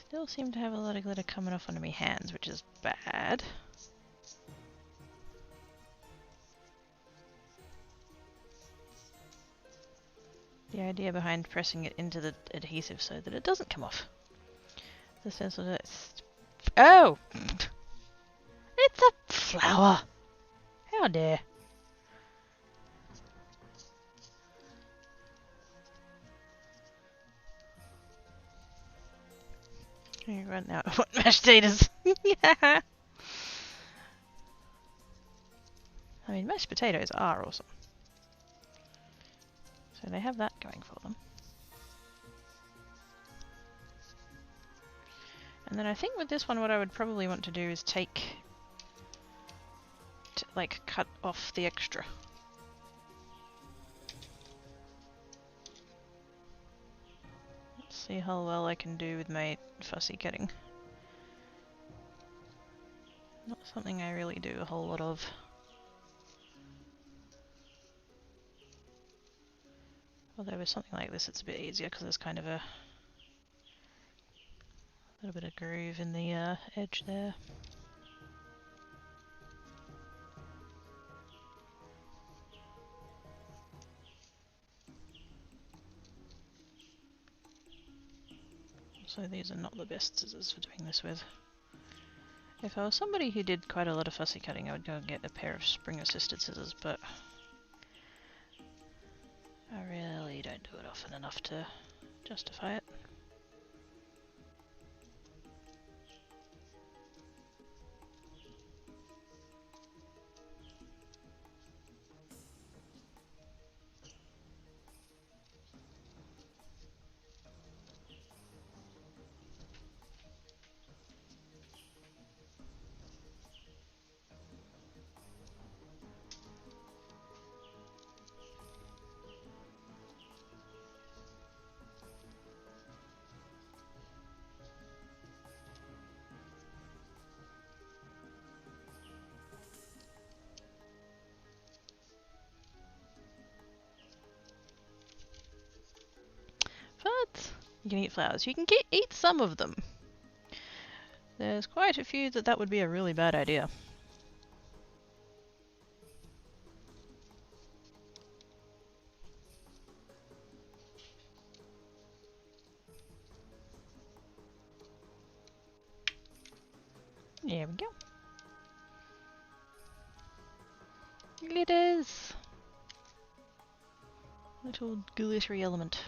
[SPEAKER 1] Still seem to have a lot of glitter coming off onto my hands, which is bad. The idea behind pressing it into the adhesive so that it doesn't come off. The sense of it's... Oh! It's a flower! How dare! You run out of what mashed potatoes. Yeah. I mean, mashed potatoes are awesome. So they have that going for them. And then I think with this one what I would probably want to do is cut off the extra. Let's see how well I can do with my fussy cutting. Not something I really do a whole lot of. Although with something like this it's a bit easier because there's kind of a little bit of groove in the edge there. So these are not the best scissors for doing this with. If I was somebody who did quite a lot of fussy cutting, I would go and get a pair of spring-assisted scissors, but I really don't do it often enough to justify it. But you can eat flowers. You can eat some of them. There's quite a few that would be a really bad idea. There we go. Glitters! Little glittery element.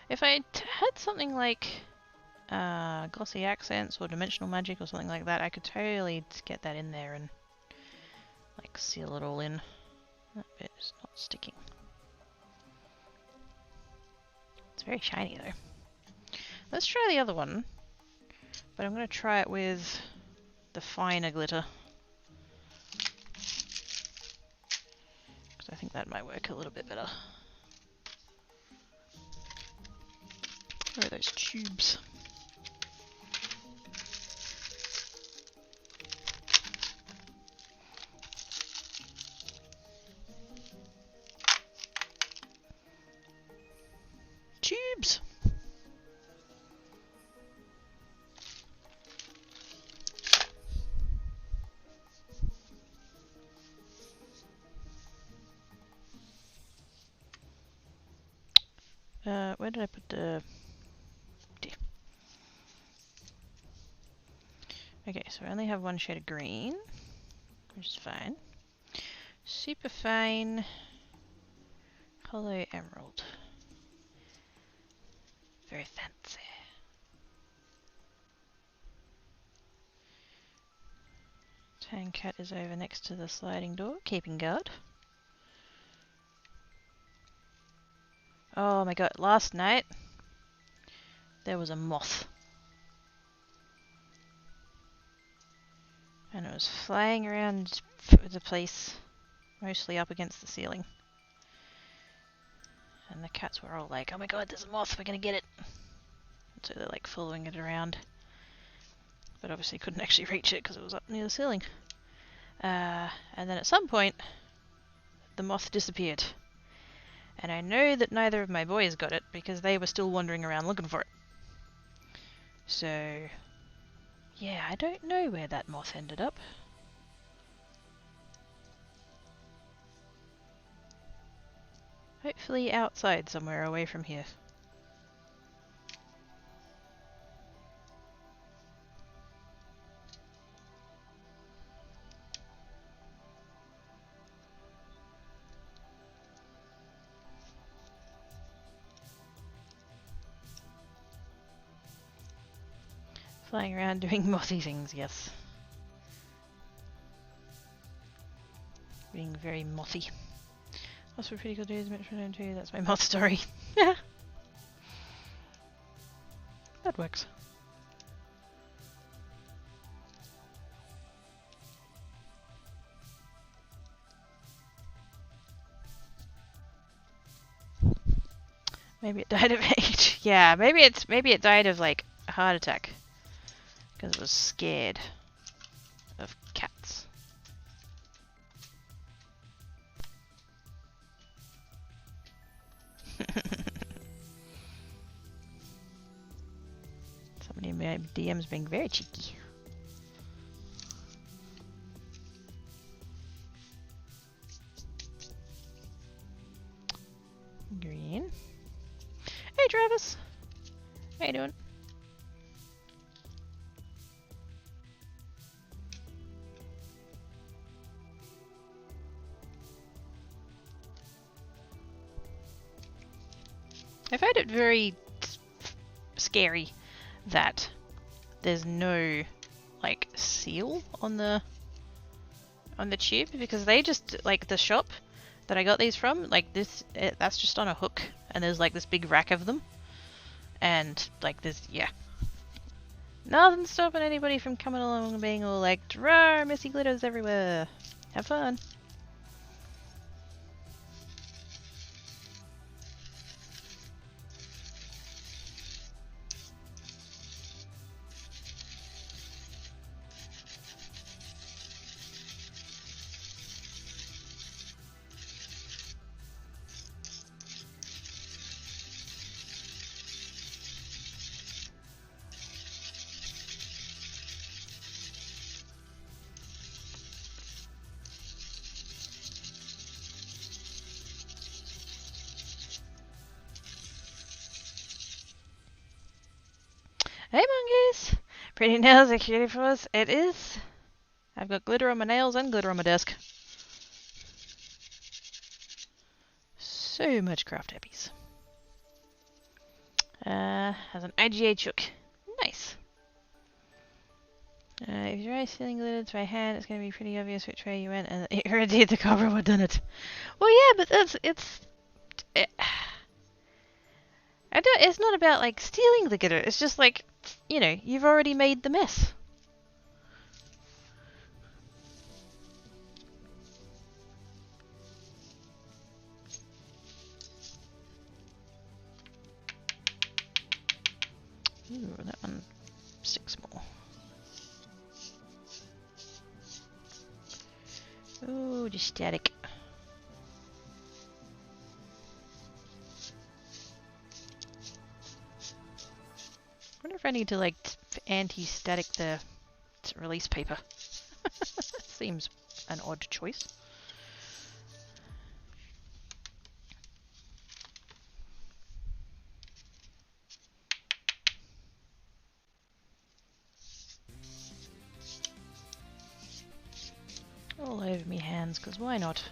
[SPEAKER 1] If I had something like glossy accents or dimensional magic or something like that, I could totally get that in there and like seal it all in. That bit is not sticking. It's very shiny though. Let's try the other one, but I'm going to try it with the finer glitter. think that might work a little bit better. Where are those tubes? Tubes! Where did I put the... Okay, so I only have one shade of green, which is fine. Super fine hollow emerald. Very fancy. Tang cat is over next to the sliding door, keeping guard. Oh my god, last night there was a moth. And it was flying around the place, mostly up against the ceiling. And the cats were all like, oh my god, there's a moth, we're gonna get it. And so they're like following it around. But obviously couldn't actually reach it because it was up near the ceiling. And then at some point, the moth disappeared. And I know that neither of my boys got it because they were still wandering around looking for it. So, yeah, I don't know where that moth ended up. Hopefully outside somewhere away from here. Flying around doing mothy things, yes. Being very mothy. Also pretty cool days, Metro too. That's my moth story. That works. Maybe it died of age. Yeah, maybe it died of like a heart attack. Because it was scared of cats. Somebody in my DM's being very cheeky. Green. Hey Travis! How you doing? I find it very scary that there's no like seal on the tube, because they just, like, the shop that I got these from, like this, that's just on a hook, and there's like this big rack of them, and like there's, yeah, nothing stopping anybody from coming along and being all like, "Rawr, messy glitters everywhere, have fun." Hey monkeys! Pretty nails are cutie for us. It is. I've got glitter on my nails and glitter on my desk. So much craft happies. Has an IGA chook. Nice. If you're feeling glittered to my hand, it's going to be pretty obvious which way you went, and indeed the cobra would done it. Well, yeah, but it's not about like stealing the glitter. It's just like, you know, you've already made the mess. Ooh, that one 6 more. Ooh, just static. I wonder if I need to like anti-static the release paper. Seems an odd choice. All over me hands, because why not?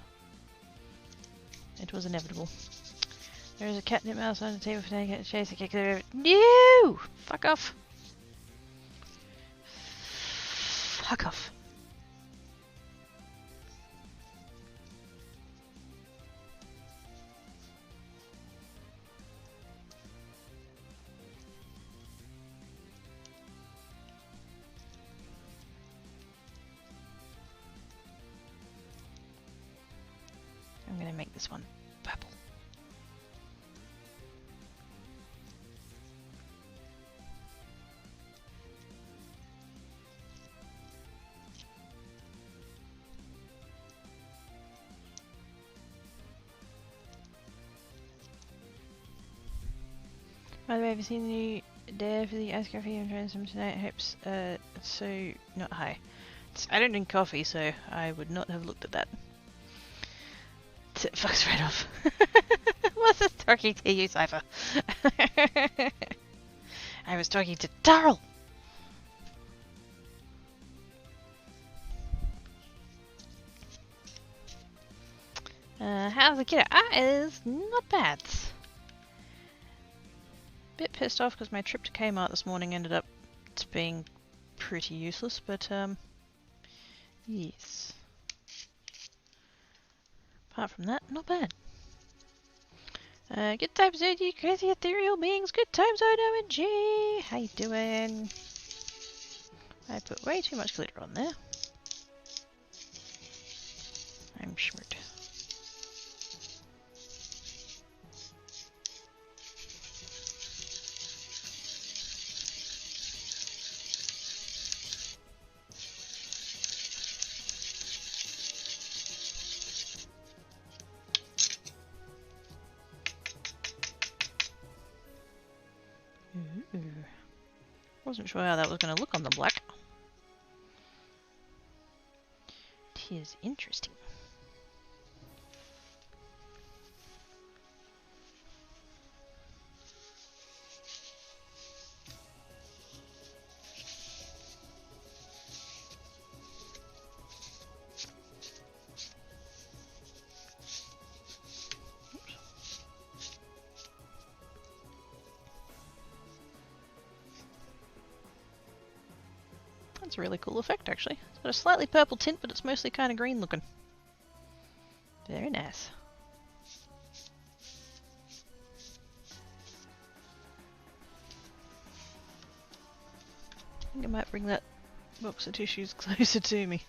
[SPEAKER 1] It was inevitable. There is a catnip mouse on the table for taking a chase. I kick it over. No! Fuck off. Fuck off. I'm going to make this one purple. By the way, have you seen the Dare for the iced coffee I'm trying some tonight? Hopes, so not high. I don't drink coffee, so I would not have looked at that. It fucks right off. What's this talking to you, Cypher? I was talking to Darrell. How's the kiddo? Is not bad. Bit pissed off because my trip to Kmart this morning ended up being pretty useless, but yes. Apart from that, not bad. Good times, you crazy ethereal beings. Good times, OMG. How you doing? I put way too much glitter on there. I'm short. Wasn't sure how that was going to look on the black. Tis interesting. That's a really cool effect, actually. It's got a slightly purple tint, but it's mostly kind of green looking. Very nice. I think I might bring that box of tissues closer to me,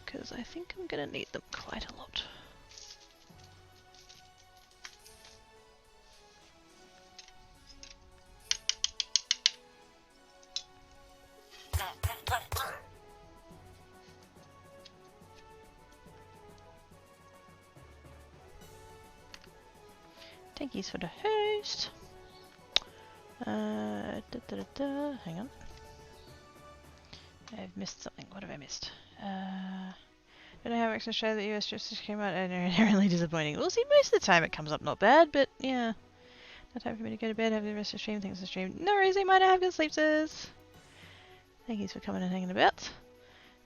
[SPEAKER 1] because I think I'm going to need them quite a lot. Thank you for the host. Hang on. I've missed something. What have I missed? Don't know how extra show that US Justice came out and inherently disappointing. Well, see, most of the time it comes up not bad, but yeah. No time for me to go to bed, have the rest of the stream. Thanks for the stream. No worries, I might have good sleep, sis. Thank you for coming and hanging about.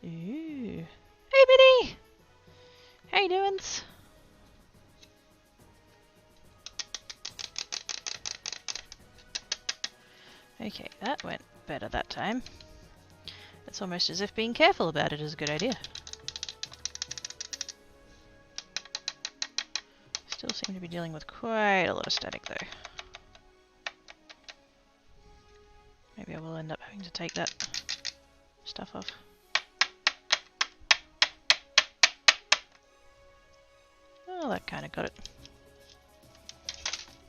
[SPEAKER 1] Ooh. Hey, Biddy! How you doing? Okay, that went better that time. It's almost as if being careful about it is a good idea. Still seem to be dealing with quite a lot of static though. Maybe I will end up having to take that stuff off. Oh, that kind of got it.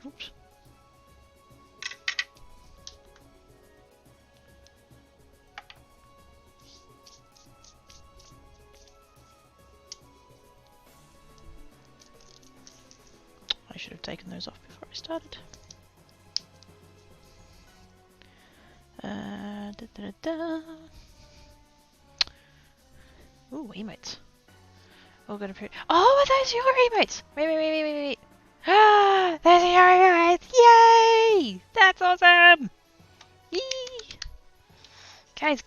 [SPEAKER 1] Oops. should have taken those off before I started. Ooh, emotes. Oh, got a pretty. Oh, are those your emotes? Wait. Ah, there's your emotes! Yay! That's awesome! Yee! Guys.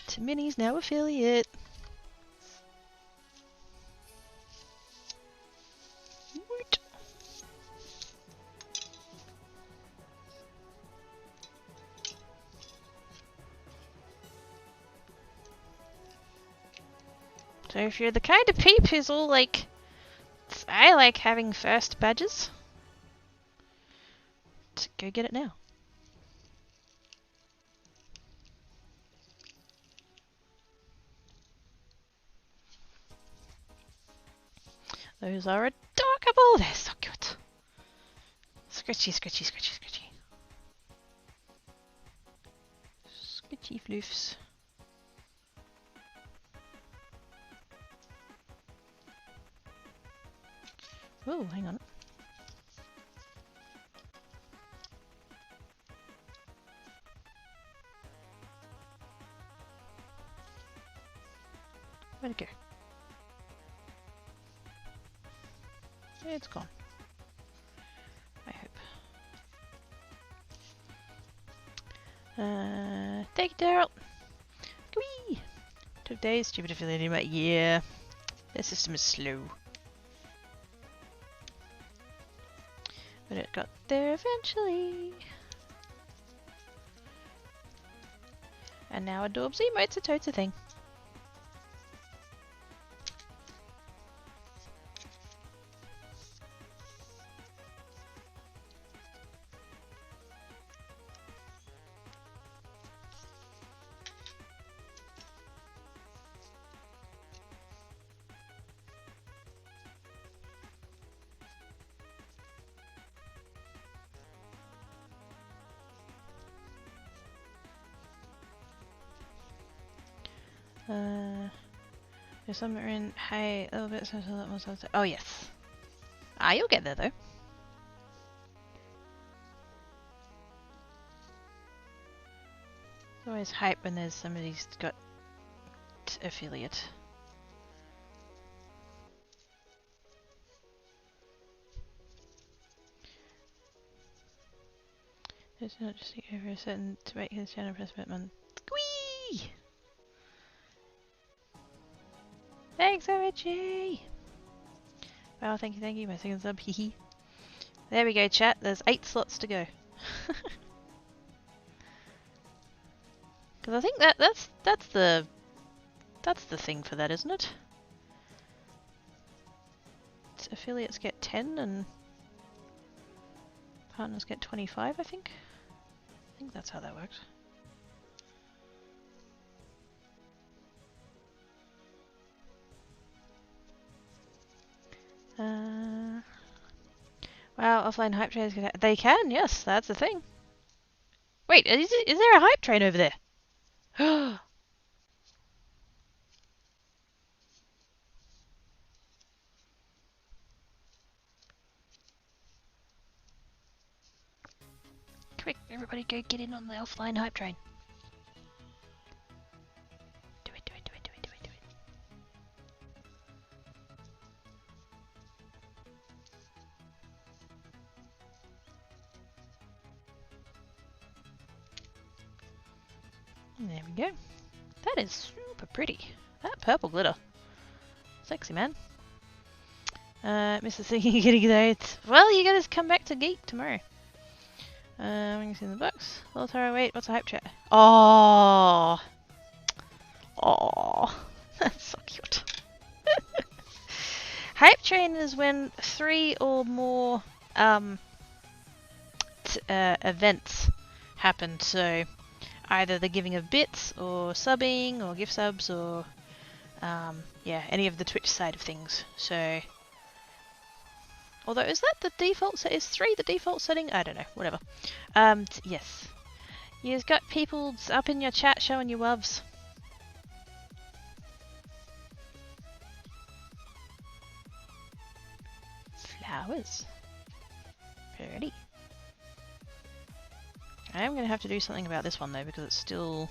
[SPEAKER 1] Timini's now affiliate. Woot. So if you're the kind of peep who's all like, I like having first badges, go get it now. Those are adorable. They're so cute. Scratchy. Scratchy floofs. Oh, hang on. Where'd it go? It's gone. I hope. Thank you, Daryl. Whee! Took days, stupid affiliate, but yeah. Their system is slow. But it got there eventually. And now Adorbs emotes are totes a thing. There's somewhere in hey, a little bit so that was oh yes. Ah, you'll get there though. It's always hype when there's somebody's got affiliate. It's not just over a certain to make his channel press button. Squee! Thanks, OG! Well, thank you, my second sub, hee. There we go, chat. There's 8 slots to go. Because I think that's the thing for that, isn't it? It's affiliates get 10 and partners get 25, I think. I think that's how that works. Wow, offline hype trains can... They can, yes, that's the thing. Wait, is there a hype train over there? Quick, everybody go get in on the offline hype train. Do it. There we go. That is super pretty. That purple glitter. Sexy, man. Mr. Thinking you're getting that. Well, you gotta come back to Geek tomorrow. We can see in the box. Lotaro, wait, what's a hype chat? Oh, that's so cute. Hype train is when 3 or more events happen. So either the giving of bits, or subbing, or gift subs, or yeah, any of the Twitch side of things. So, although is that the default set? Is 3 the default setting? I don't know. Whatever. Yes, you've got people up in your chat showing you loves. hours. Pretty. I am going to have to do something about this one though, because it's still...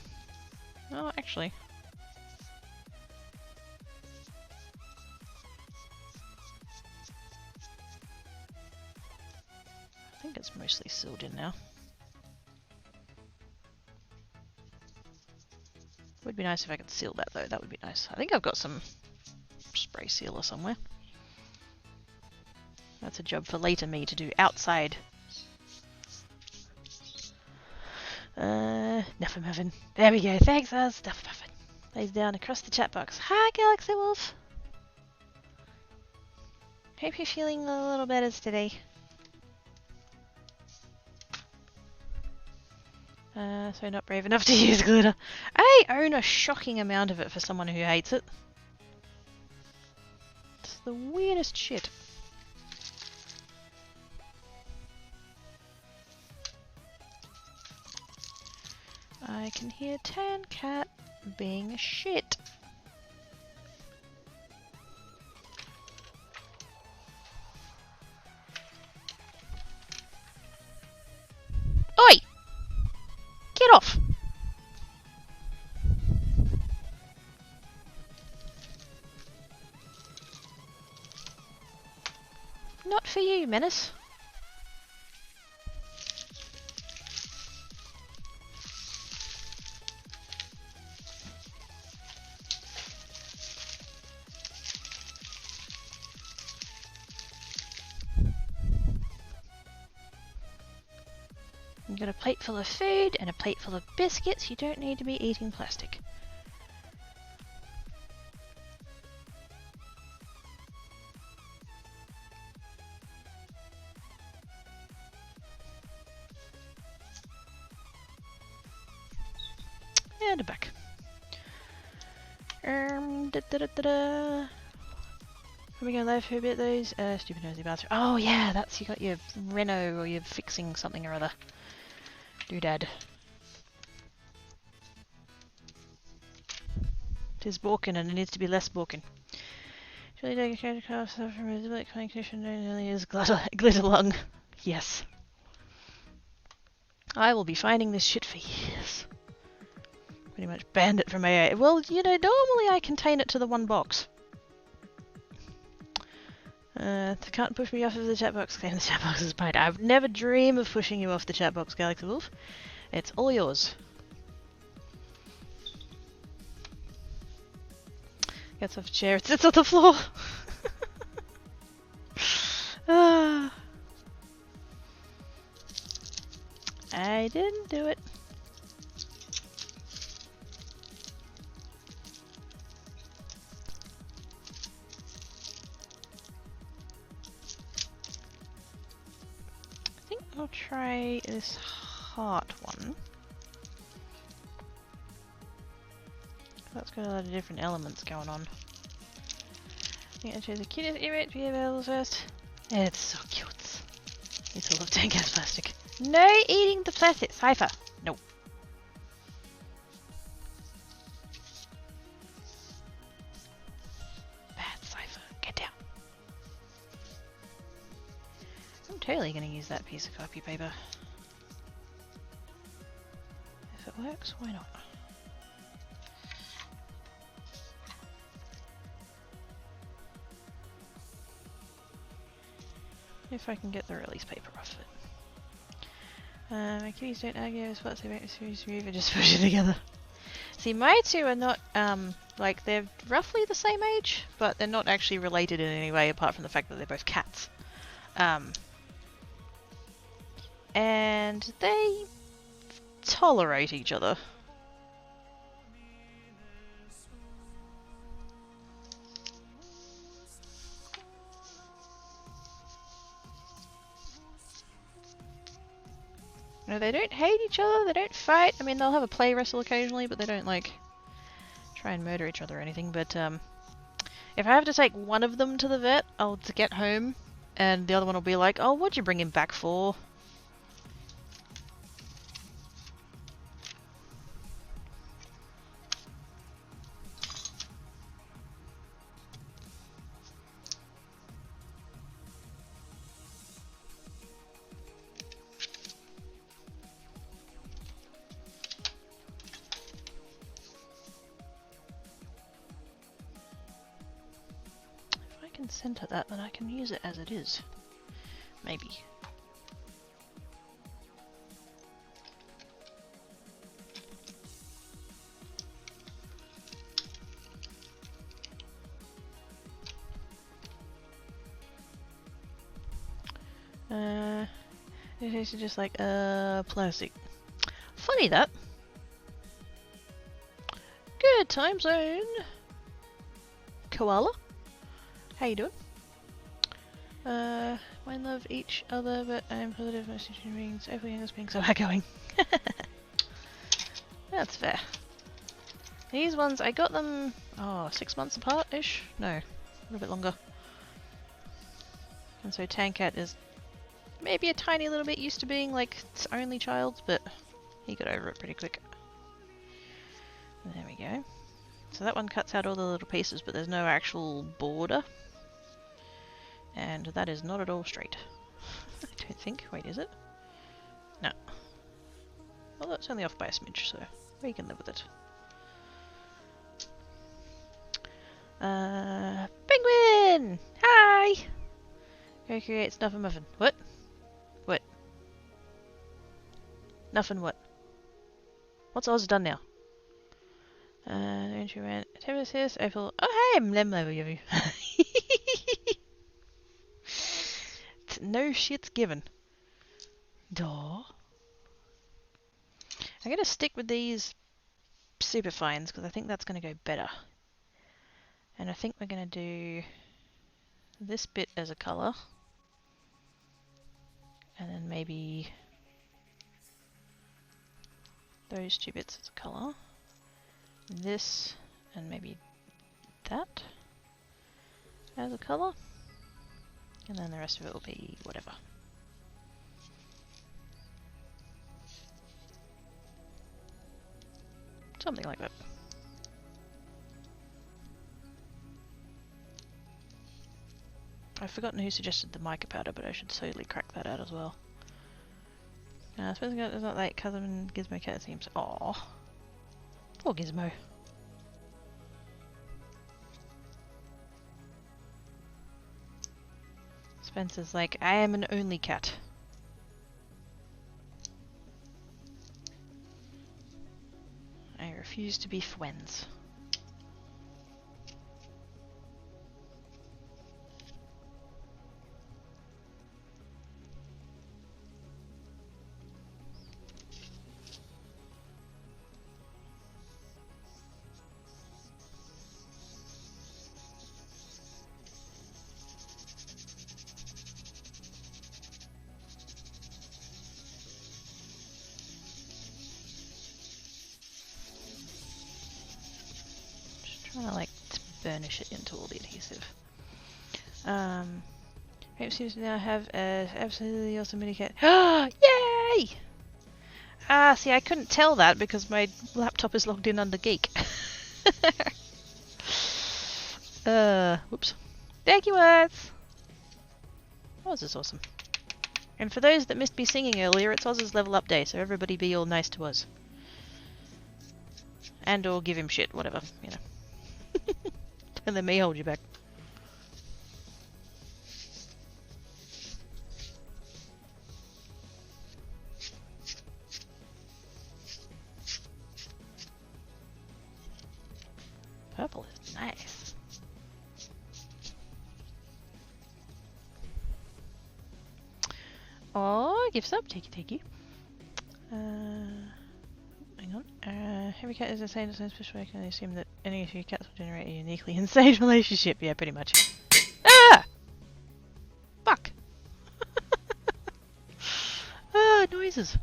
[SPEAKER 1] Oh, actually. I think it's mostly sealed in now. Would be nice if I could seal that though, that would be nice. I think I've got some spray sealer somewhere. That's a job for later me to do outside. Nuff muffin. There we go, thanks Stuff muffin. Lays down across the chat box. Hi Galaxy Wolf! Hope you're feeling a little better today. So not brave enough to use glitter. I own a shocking amount of it for someone who hates it. It's the weirdest shit. I can hear Tan Cat being a shit. Oi! Get off! Not for you, Menace. You've got a plate full of food and a plate full of biscuits. You don't need to be eating plastic. And a back. Are we going live for a bit those? Stupid nosy bathroom. Oh yeah, that's you got your reno or you're fixing something or other. Doodad. Tis Borkin and it needs to be less Borkin. Surely take a character card stuff from a black condition only is glitter lung. Yes. I will be finding this shit for years. Pretty much banned it from AA. Well, you know, normally I contain it to the one box. Can't push me off of the chat box. Claim the chat box is mine. I would never dream of pushing you off the chat box, Galaxy Wolf. It's all yours. Gets off the chair, it sits on the floor. I didn't do it. I'll try this heart one. That's got a lot of different elements going on. I'm gonna choose the cutest image be available first. It's so cute. It's all of 10 gas plastic. No eating the plastic, Cypher. No. Bad Cypher. Get down. I'm totally gonna use that piece of copy paper. If it works, why not? If I can get the release paper off it. My kitties don't argue as what's about the series move and just push it together. See, my two are not, like, they're roughly the same age, but they're not actually related in any way apart from the fact that they're both cats. And they tolerate each other. No, they don't hate each other, they don't fight. I mean, they'll have a play wrestle occasionally, but they don't, like, try and murder each other or anything. But, if I have to take one of them to the vet, I'll get home, and the other one will be like, oh, what'd you bring him back for? can center that, then I can use it as it is. Maybe. It's just like, plastic. Funny that. Good time zone. Koala. How you doing? I love each other, but I'm positive messaging rings. Everything is being so outgoing. That's fair. These ones, I got them, 6 months apart-ish? No, a little bit longer. And so Tankat is maybe a tiny little bit used to being like its only child, but he got over it pretty quick. There we go. So that one cuts out all the little pieces, but there's no actual border. And that is not at all straight. I don't think. Wait, is it? No. Well, that's only off by a smidge, so we can live with it. Penguin! Hi! Go create Snuff and Muffin. What? What? Nothing what? What's Oz done now? Don't you rant? Timothy's April. Oh, hey, I'm over you. No shit's given. Duh. I'm gonna stick with these superfines because I think that's gonna go better. And I think we're gonna do this bit as a colour. And then maybe those two bits as a colour. This and maybe that as a colour. And then the rest of it will be whatever. Something like that. I've forgotten who suggested the mica powder, but I should totally crack that out as well. I suppose it's not like cousin Gizmo cat seems. Aww. Poor Gizmo. Spencer's like, I am an only cat. I refuse to be friends. Trying to like burnish it into all the adhesive. It seems to now have an absolutely awesome mini cat. Yay! Ah, see, I couldn't tell that because my laptop is logged in under Geek. Whoops. Thank you, Oz! Oz is awesome. And for those that missed me singing earlier, it's Oz's level up day, so everybody be all nice to Oz. And or give him shit, whatever, you know. Don't let me hold you back. Purple is nice. Oh, gifts up, take you. Hang on. Every cat is the same special. I can assume that any of your cats will generate a uniquely insane relationship. Yeah, pretty much. Ah! Fuck! Ah, noises.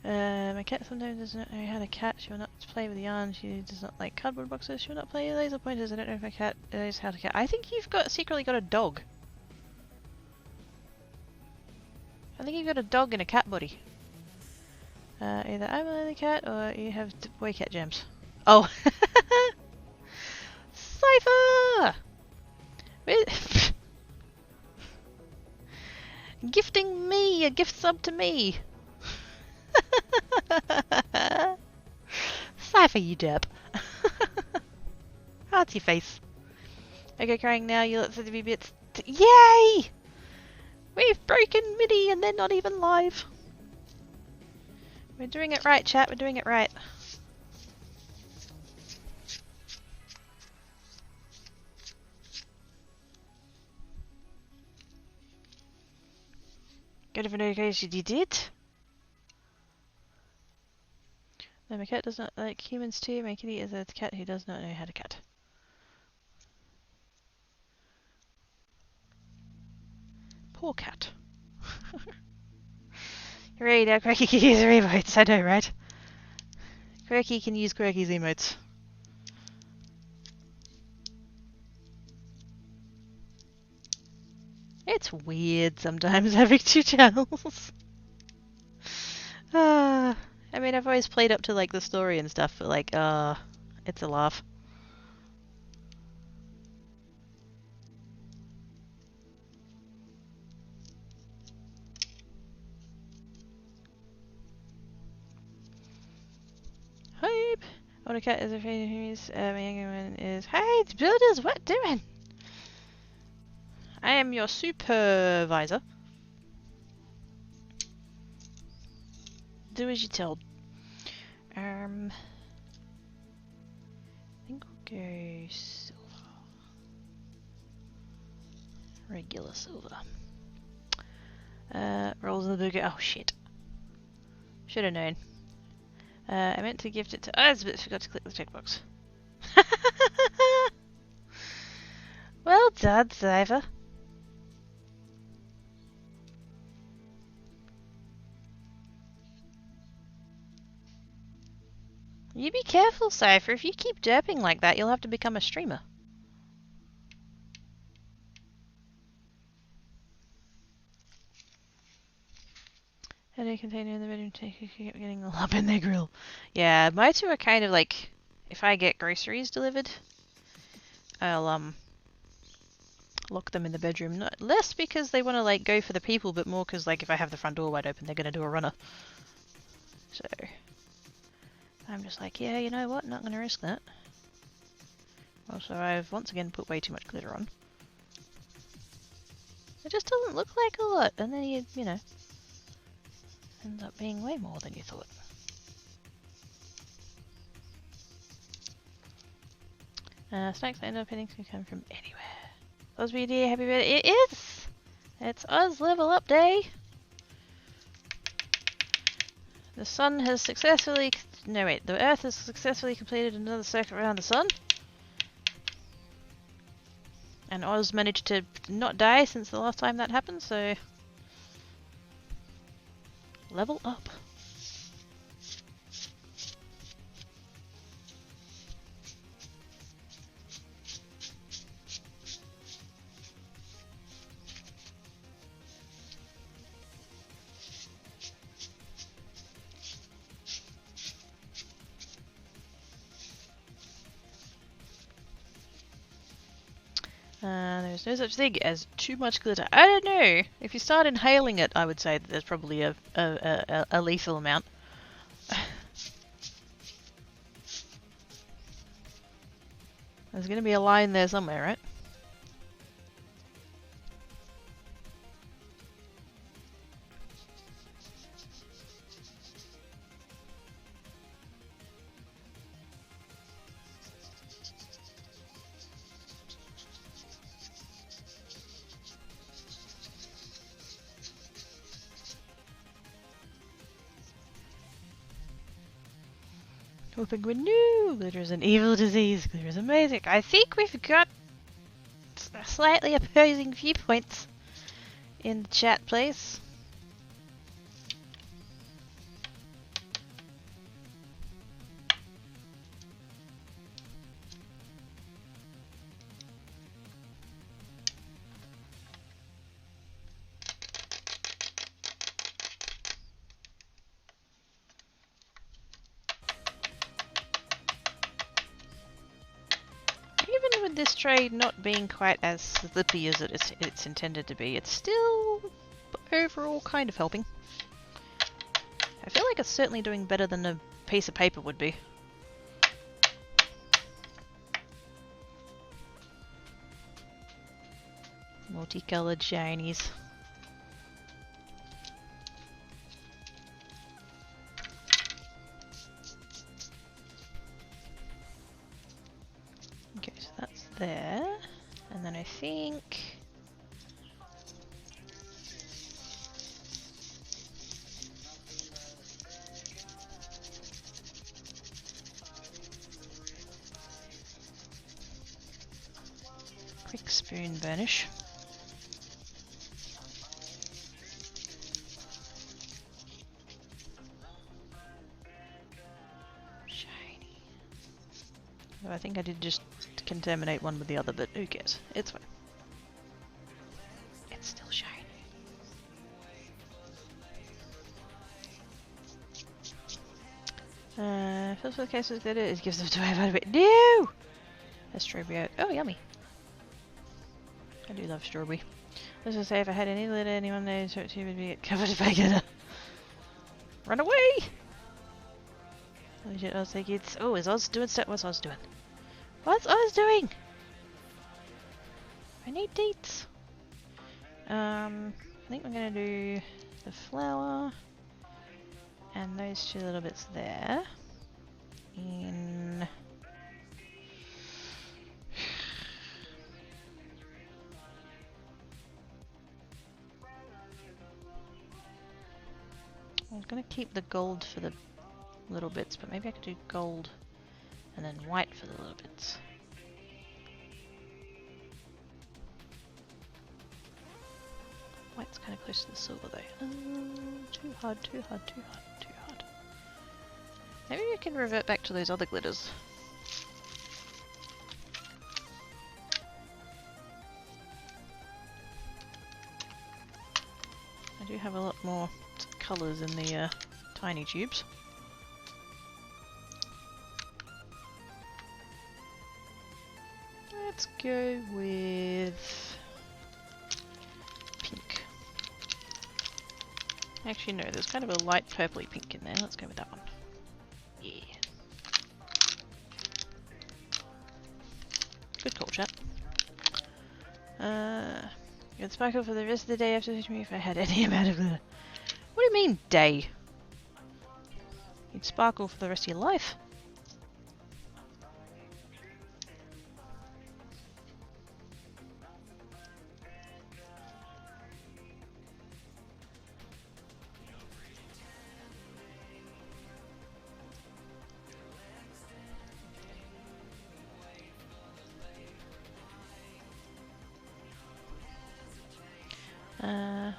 [SPEAKER 1] My cat sometimes does not know how to cat. She will not play with yarn. She does not like cardboard boxes. She will not play laser pointers. I don't know if my cat knows how to cat. I think you've secretly got a dog. I think you've got a dog in a cat body. Either I'm a lily cat or you have boy cat gems. Oh! Cypher! Gifting me a gift sub to me! Cypher, you derp. Hearty face. Okay, crying now, you let the bits. Yay! We've broken MIDI and they're not even live. We're doing it right, chat, we're doing it right. Good of a notification you did. No, my cat does not like humans too. My kitty is a cat who does not know how to cat. Poor cat. Hooray, now Quirky can use her emotes. I know, right? Quirky can use Quirky's emotes. It's weird sometimes having two channels. I mean, I've always played up to like the story and stuff, but like, it's a laugh. Hype! What a cat is afraid of humans. My younger one is. Hey, the builders, what doing? I am your supervisor. Do as you're told. I think we'll go silver. Regular silver. Rolls in the burger. Oh shit. Should have known. I meant to gift it to us, but forgot to click the checkbox. Well done, Cypher. You be careful, Cypher. If you keep derping like that, you'll have to become a streamer. Had a container in the bedroom, keep getting all up in their grill. Yeah, my two are kind of like, if I get groceries delivered, I'll lock them in the bedroom. Not less because they want to like go for the people, but more because like if I have the front door wide open, they're gonna do a runner. So I'm just like, yeah, you know what? Not gonna risk that. Also, I've once again put way too much glitter on. It just doesn't look like a lot, and then you know, ends up being way more than you thought. Snacks that end up hitting can come from anywhere. OzBD, happy birthday. It is! It's Oz level up day! The sun has successfully... No wait, the Earth has successfully completed another circuit around the sun. And Oz managed to not die since the last time that happened, so... Level up. There's no such thing as too much glitter. I don't know. If you start inhaling it, I would say that there's probably a lethal amount. There's going to be a line there somewhere, right? Hoping we knew glitter is an evil disease. Glitter is amazing. I think we've got slightly opposing viewpoints in the chat place. Even with this tray not being quite as slippy as it's intended to be, it's still overall kind of helping. I feel like it's certainly doing better than a piece of paper would be. Multicolored shinies. Okay, so that's there. And then I think... quick spoon burnish. Shiny. Oh, I think I did just contaminate one with the other, but who cares? It's fine. It's still shiny. Fills with the case with glitter, it gives them to away out of it. No! A strawberry oak. Oh, yummy. I do love strawberry. Let's just say if I had any glitter, anyone knows what she would be covered by glitter. Run away! Holy shit, I was like, it's... Oh, is Oz doing stuff? What's Oz doing? What's Oz doing? I need dates. I think we're gonna do the flower and those two little bits there. In... I was gonna keep the gold for the little bits, but maybe I could do gold and then white for the little bits. White's kind of close to the silver though. Too hard, too hard, too hard, too hard. Maybe we can revert back to those other glitters. I do have a lot more colours in the tiny tubes. Let's go with pink. Actually no, there's kind of a light purpley pink in there. Let's go with that one. Yeah. Good call, chat. You'd sparkle for the rest of the day after me if I had any amount of glitter. What do you mean, day? You'd sparkle for the rest of your life.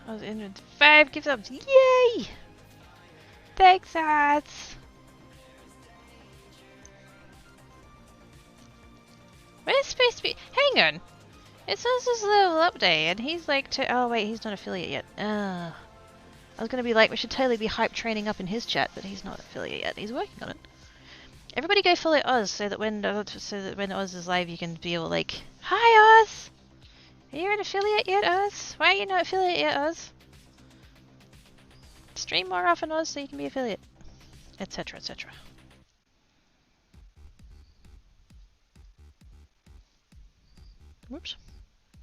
[SPEAKER 1] I was in with 5 gift subs. Yay! Thanks, Oz! Where's supposed to be? Hang on! It says this level up day, and he's like, oh wait, he's not affiliate yet. I was gonna be like, we should totally be hype training up in his chat, but he's not affiliate yet. He's working on it. Everybody go follow Oz, so that when Oz is live, you can be able like, hi Oz! Are you an affiliate yet, Oz? Why are you not affiliate yet, Oz? Stream more often, Oz, so you can be affiliate. Etc, etc. Whoops.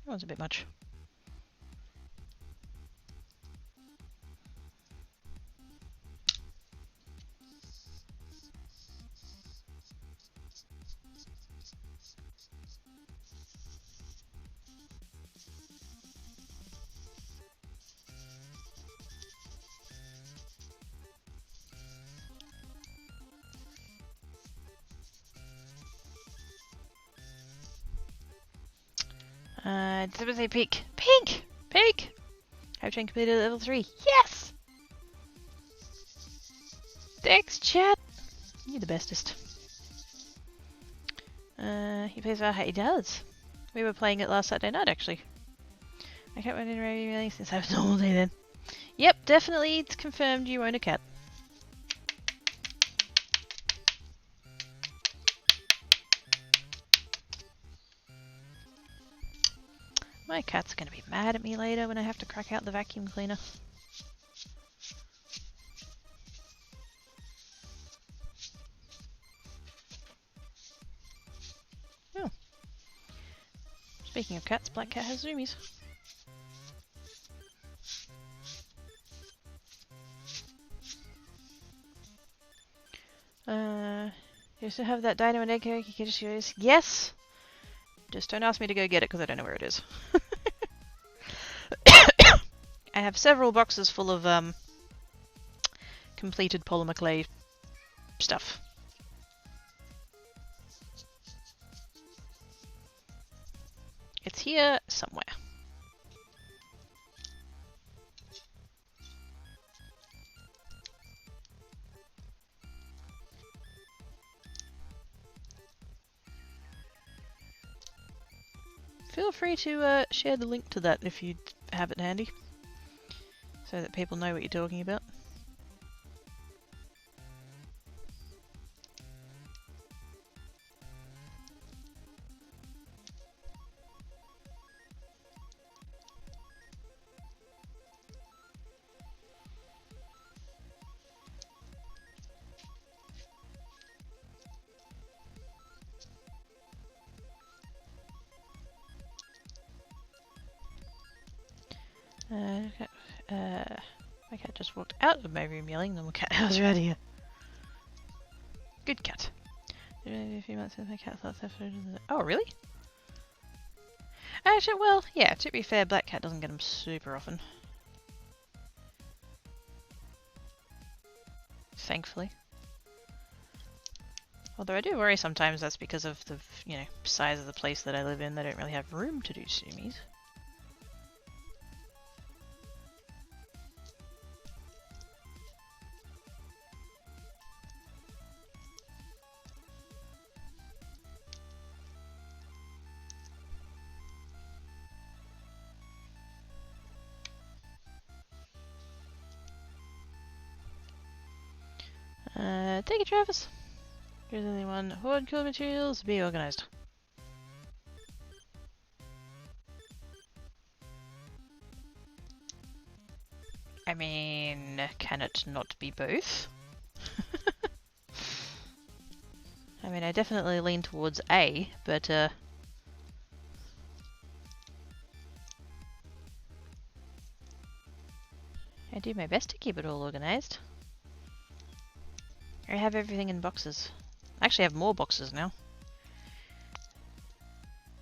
[SPEAKER 1] That was a bit much. Someone say pink. Pink! Pink! Have train completed level 3. Yes! Thanks, chat! You're the bestest. He plays well. He does. We were playing it last Saturday night, actually. I can't wait in really since I was all day then. Yep, definitely it's confirmed you own a cat. My cat's gonna be mad at me later when I have to crack out the vacuum cleaner. Oh. Speaking of cats, Black Cat has zoomies. You still have that dino and egg cake? You can just use. Yes! Just don't ask me to go get it because I don't know where it is. I have several boxes full of completed polymer clay stuff. It's here somewhere. Feel free to share the link to that if you have it handy, so that people know what you're talking about. My cat just walked out of my room yelling, then my cat was right here. Good cat. A few months since my cat thought oh, really? Actually, well, yeah, to be fair, Black Cat doesn't get them super often. Thankfully. Although I do worry sometimes that's because of the, you know, size of the place that I live in. They don't really have room to do sumis. Take it, Travis. Here's only one. Hoard cool materials, be organized. I mean, can it not be both? I mean, I definitely lean towards A, but I do my best to keep it all organized. I have everything in boxes. I actually have more boxes now.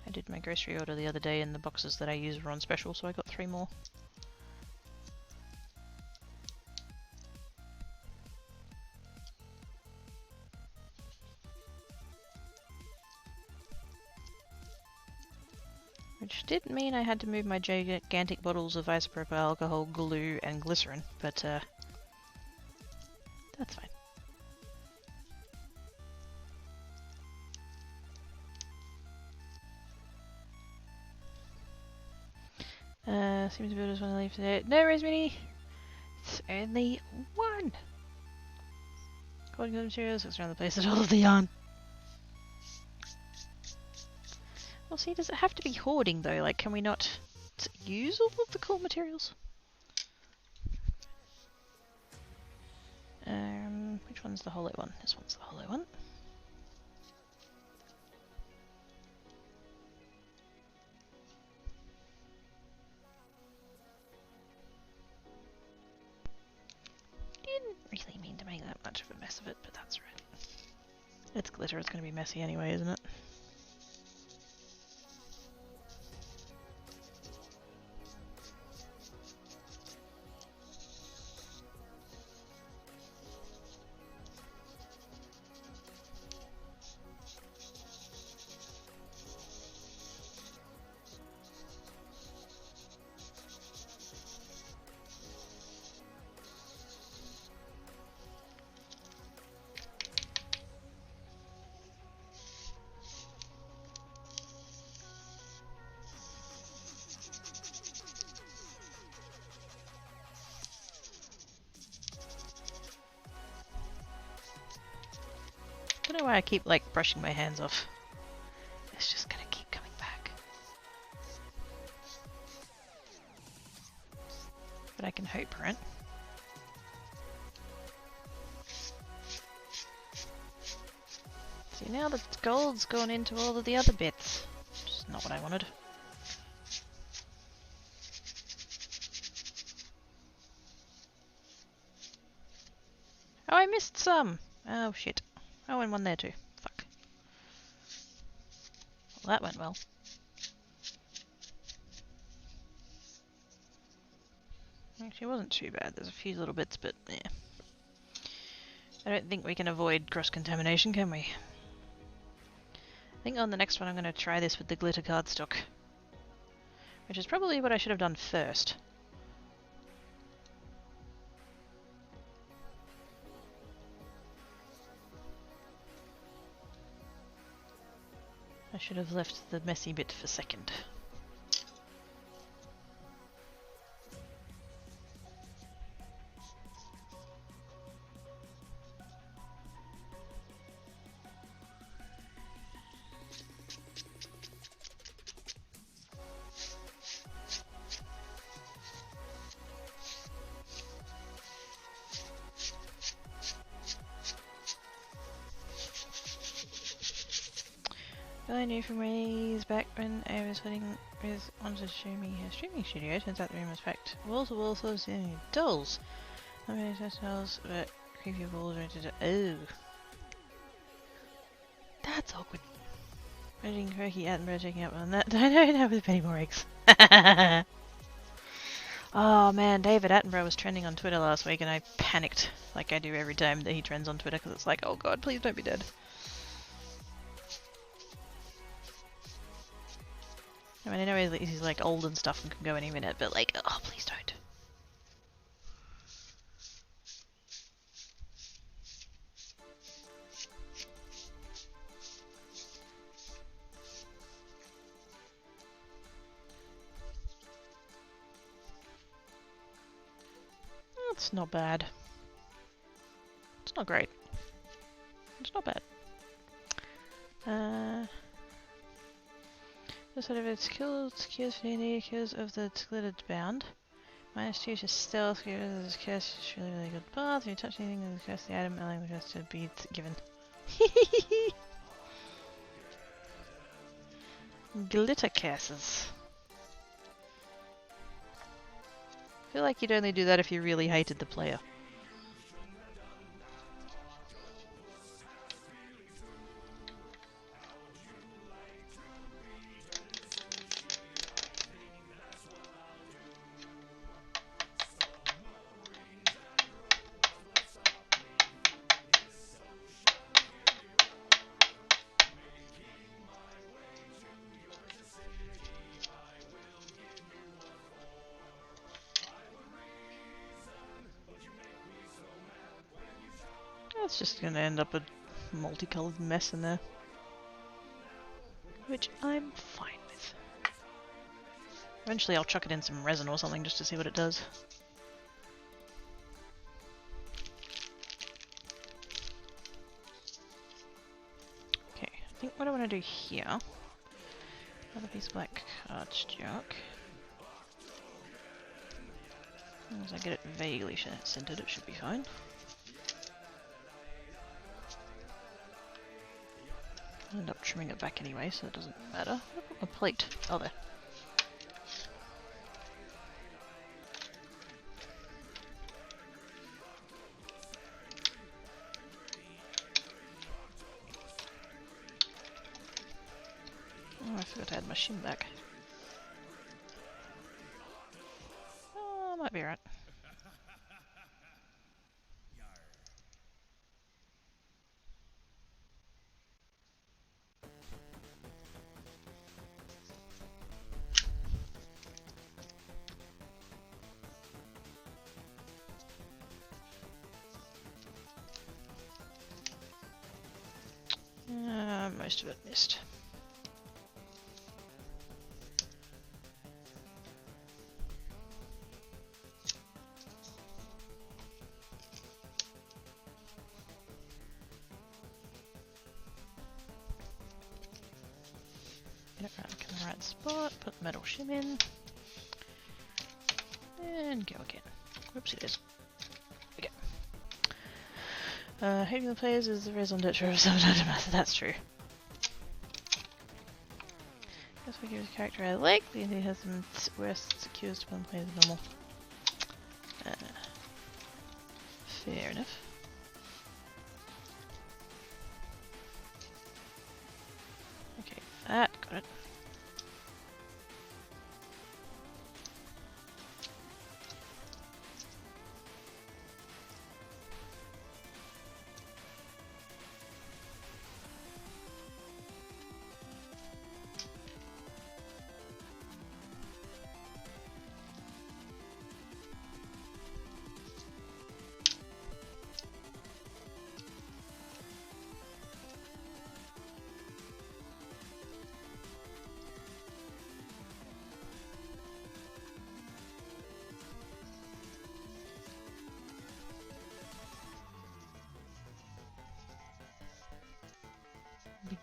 [SPEAKER 1] I did my grocery order the other day and the boxes that I use were on special, so I got 3 more. Which did mean I had to move my gigantic bottles of isopropyl alcohol, glue, and glycerin, but that's fine. Seems builders want to leave today. No, Rosemary! It's only 1! According to the materials, looks around the place at all of the yarn. Well, see, does it have to be hoarding though? Like, can we not use all of the cool materials? Which one's the hollow one? This one's the hollow one. Didn't really mean to make that much of a mess of it, but that's right. It's glitter, it's going to be messy anyway, isn't it? I don't know why I keep, like, brushing my hands off. It's just gonna keep coming back. But I can hope, right? See, now the gold's gone into all of the other bits. Which is not what I wanted. Oh, I missed some! Oh, shit. Oh, and one there too. Fuck. Well, that went well. Actually, it wasn't too bad. There's a few little bits, but yeah. I don't think we can avoid cross-contamination, can we? I think on the next one I'm going to try this with the glitter cardstock. Which is probably what I should have done first. I should have left the messy bit for second. I knew from Ray's back when I was heading with wanted to show me her streaming studio. Turns out the room was packed wall to wall, so dolls. I mean, dolls, but creepy balls rented. Oh, that's awkward. Reading Croaky Attenborough checking up on that. I don't know with any more eggs. Oh man, David Attenborough was trending on Twitter last week, and I panicked like I do every time that he trends on Twitter because it's like, oh god, please don't be dead. I mean, I know he's like old and stuff and can go any minute, but like, oh, please don't. That's not bad. It's not great. It's not bad. The sort of its kills cures for the cures of the glittered bound. -2 to stealth, cures curse is really really good path. If you touch anything with the curse the item allowing the curse to be given. Glitter curses. I feel like you'd only do that if you really hated the player. It's just going to end up a multicolored mess in there. Which I'm fine with. Eventually I'll chuck it in some resin or something just to see what it does. Okay, I think what I want to do here... Another piece of black cardstock. As long as I get it vaguely centered, it should be fine. I'll end up trimming it back anyway, so it doesn't matter. A plate. Oh, there. Oh, I forgot to add my shim back. Oh, might be right. Most of it missed. Get it right in the right spot, put the metal shim in, and go again. Whoops, it is. Okay. Hating the players is the raison d'etre of some master. That's true. This figure is a character I like, but he has some worse secures to one player than normal. Fair enough.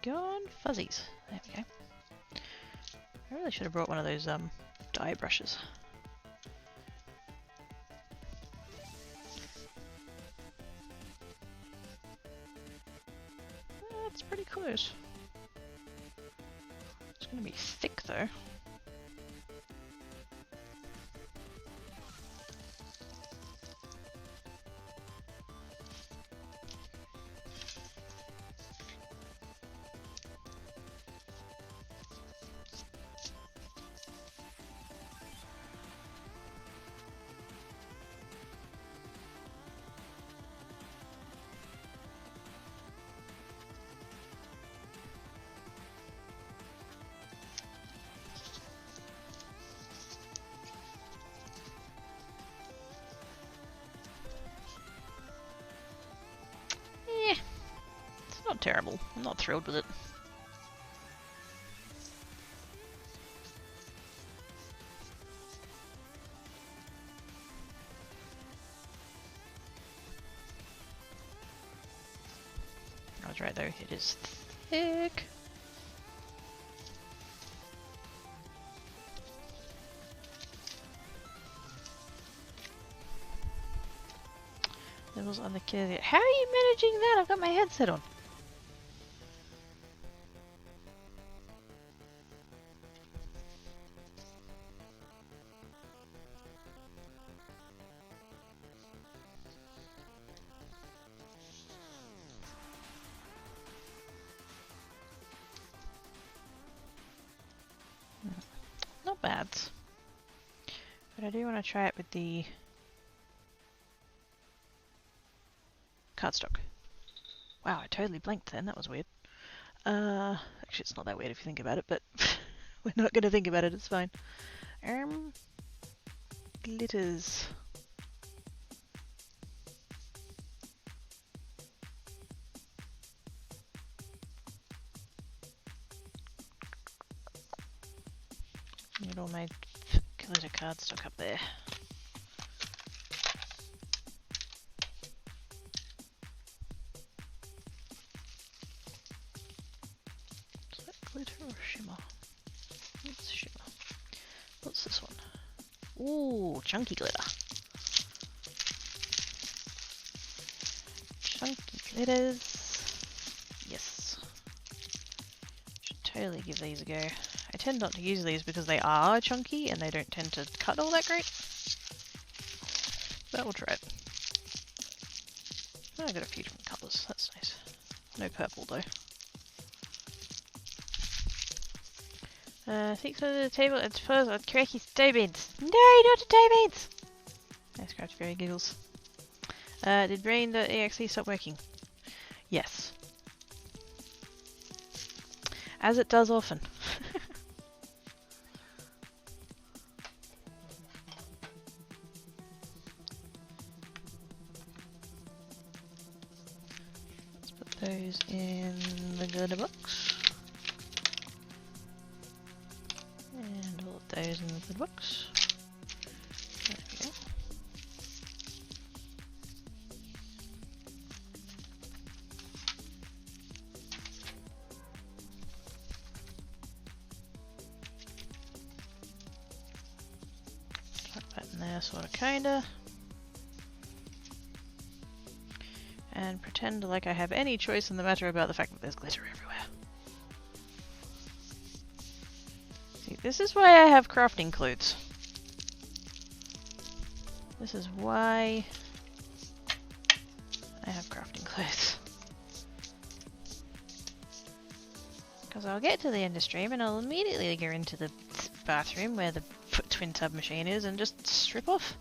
[SPEAKER 1] gone? Fuzzies. There we go. I really should have brought one of those dye brushes. That's pretty close. It's gonna be thick though. Not terrible. I'm not thrilled with it. I was right though, it is thick. Levels on the kid. How are you managing that? I've got my headset on. Not bad. But I do want to try it with the cardstock. Wow, I totally blanked then. That was weird. Actually, it's not that weird if you think about it, but we're not going to think about it. It's fine. Glitters. Get all my glitter cardstock up there. Is that glitter or shimmer? It's shimmer. What's this one? Ooh, chunky glitter. Chunky glitters. Yes. Should totally give these a go. I tend not to use these because they are chunky and they don't tend to cut all that great. But we'll try it. Oh, I got a few different colours. That's nice. No purple though. Six under the table and first on Cracky toe beans. No, not the toe beans! I scratched very giggles. Did brain.exe stop working? Yes. As it does often. Let's put those in the glitter box. And all of those in the glitter box. There we go. Tuck that in there, sorta kinda. And pretend like I have any choice in the matter about the fact that there's glitter everywhere. See, this is why I have crafting clothes. This is why I have crafting clothes. Because I'll get to the end of stream and I'll immediately go into the bathroom where the twin tub machine is and just strip off.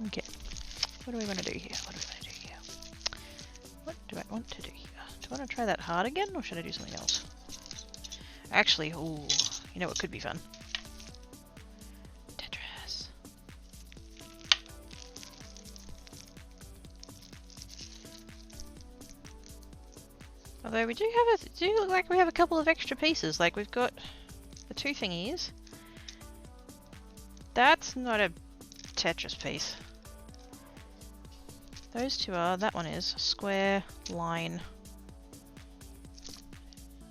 [SPEAKER 1] Okay. What do we want to do here? What do we want to do here? What do I want to do here? Do I want to try that hard again, or should I do something else? Actually, ooh, you know what could be fun? Tetris. Although we do look like we have a couple of extra pieces. Like we've got the two thingies. That's not a Tetris piece. Those two are. That one is square, line.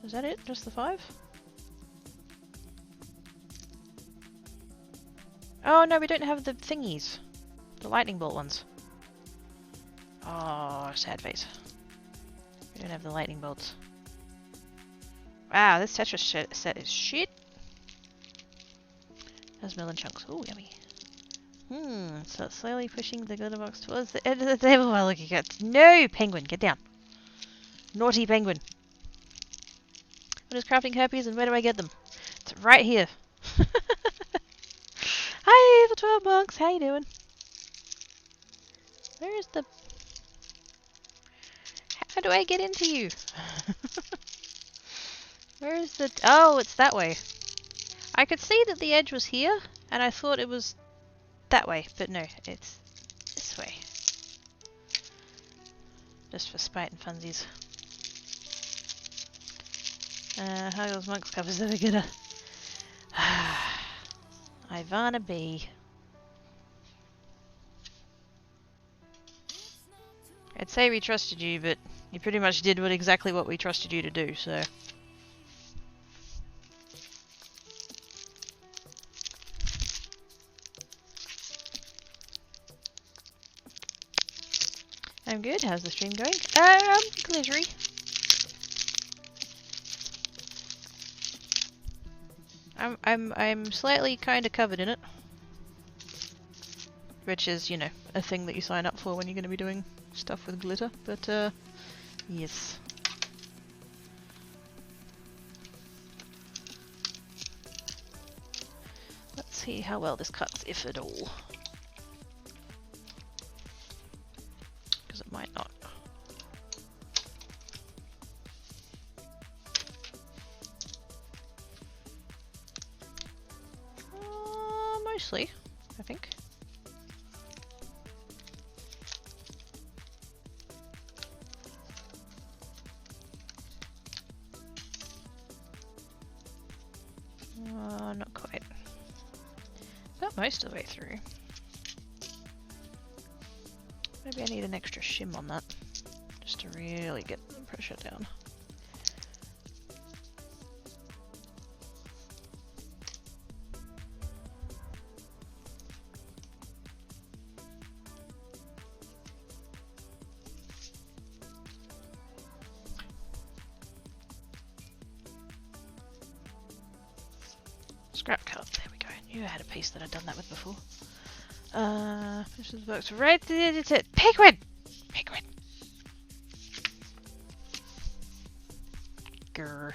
[SPEAKER 1] Is that it? Just the 5? Oh no, we don't have the thingies. The lightning bolt ones. Oh, sad face. We don't have the lightning bolts. Wow, this Tetris set is shit. There's melon chunks. Ooh, yummy. So it's slowly pushing the glitter box towards the edge of the table while looking at... No! Penguin, get down. Naughty penguin. What is crafting herpes and where do I get them? It's right here. Hi, the 12 monks. How you doing? Where is the... How do I get into you? Where is the... Oh, it's that way. I could see that the edge was here, and I thought it was that way, but no, it's this way. Just for spite and funsies. How those monks covers are gonna... Ivana B. I'd say we trusted you, but you pretty much did exactly what we trusted you to do, so... I'm good. How's the stream going? Glittery. I'm slightly kind of covered in it, which is, you know, a thing that you sign up for when you're going to be doing stuff with glitter. But yes. Let's see how well this cuts, if at all. Because it might not. Mostly, I think. Not quite. About most of the way through. Maybe I need an extra shim on that, just to really get the pressure down. Scrap cut, there we go. I knew I had a piece that I'd done that with before. This is works right to the editor. Penguin! Penguin! Grr.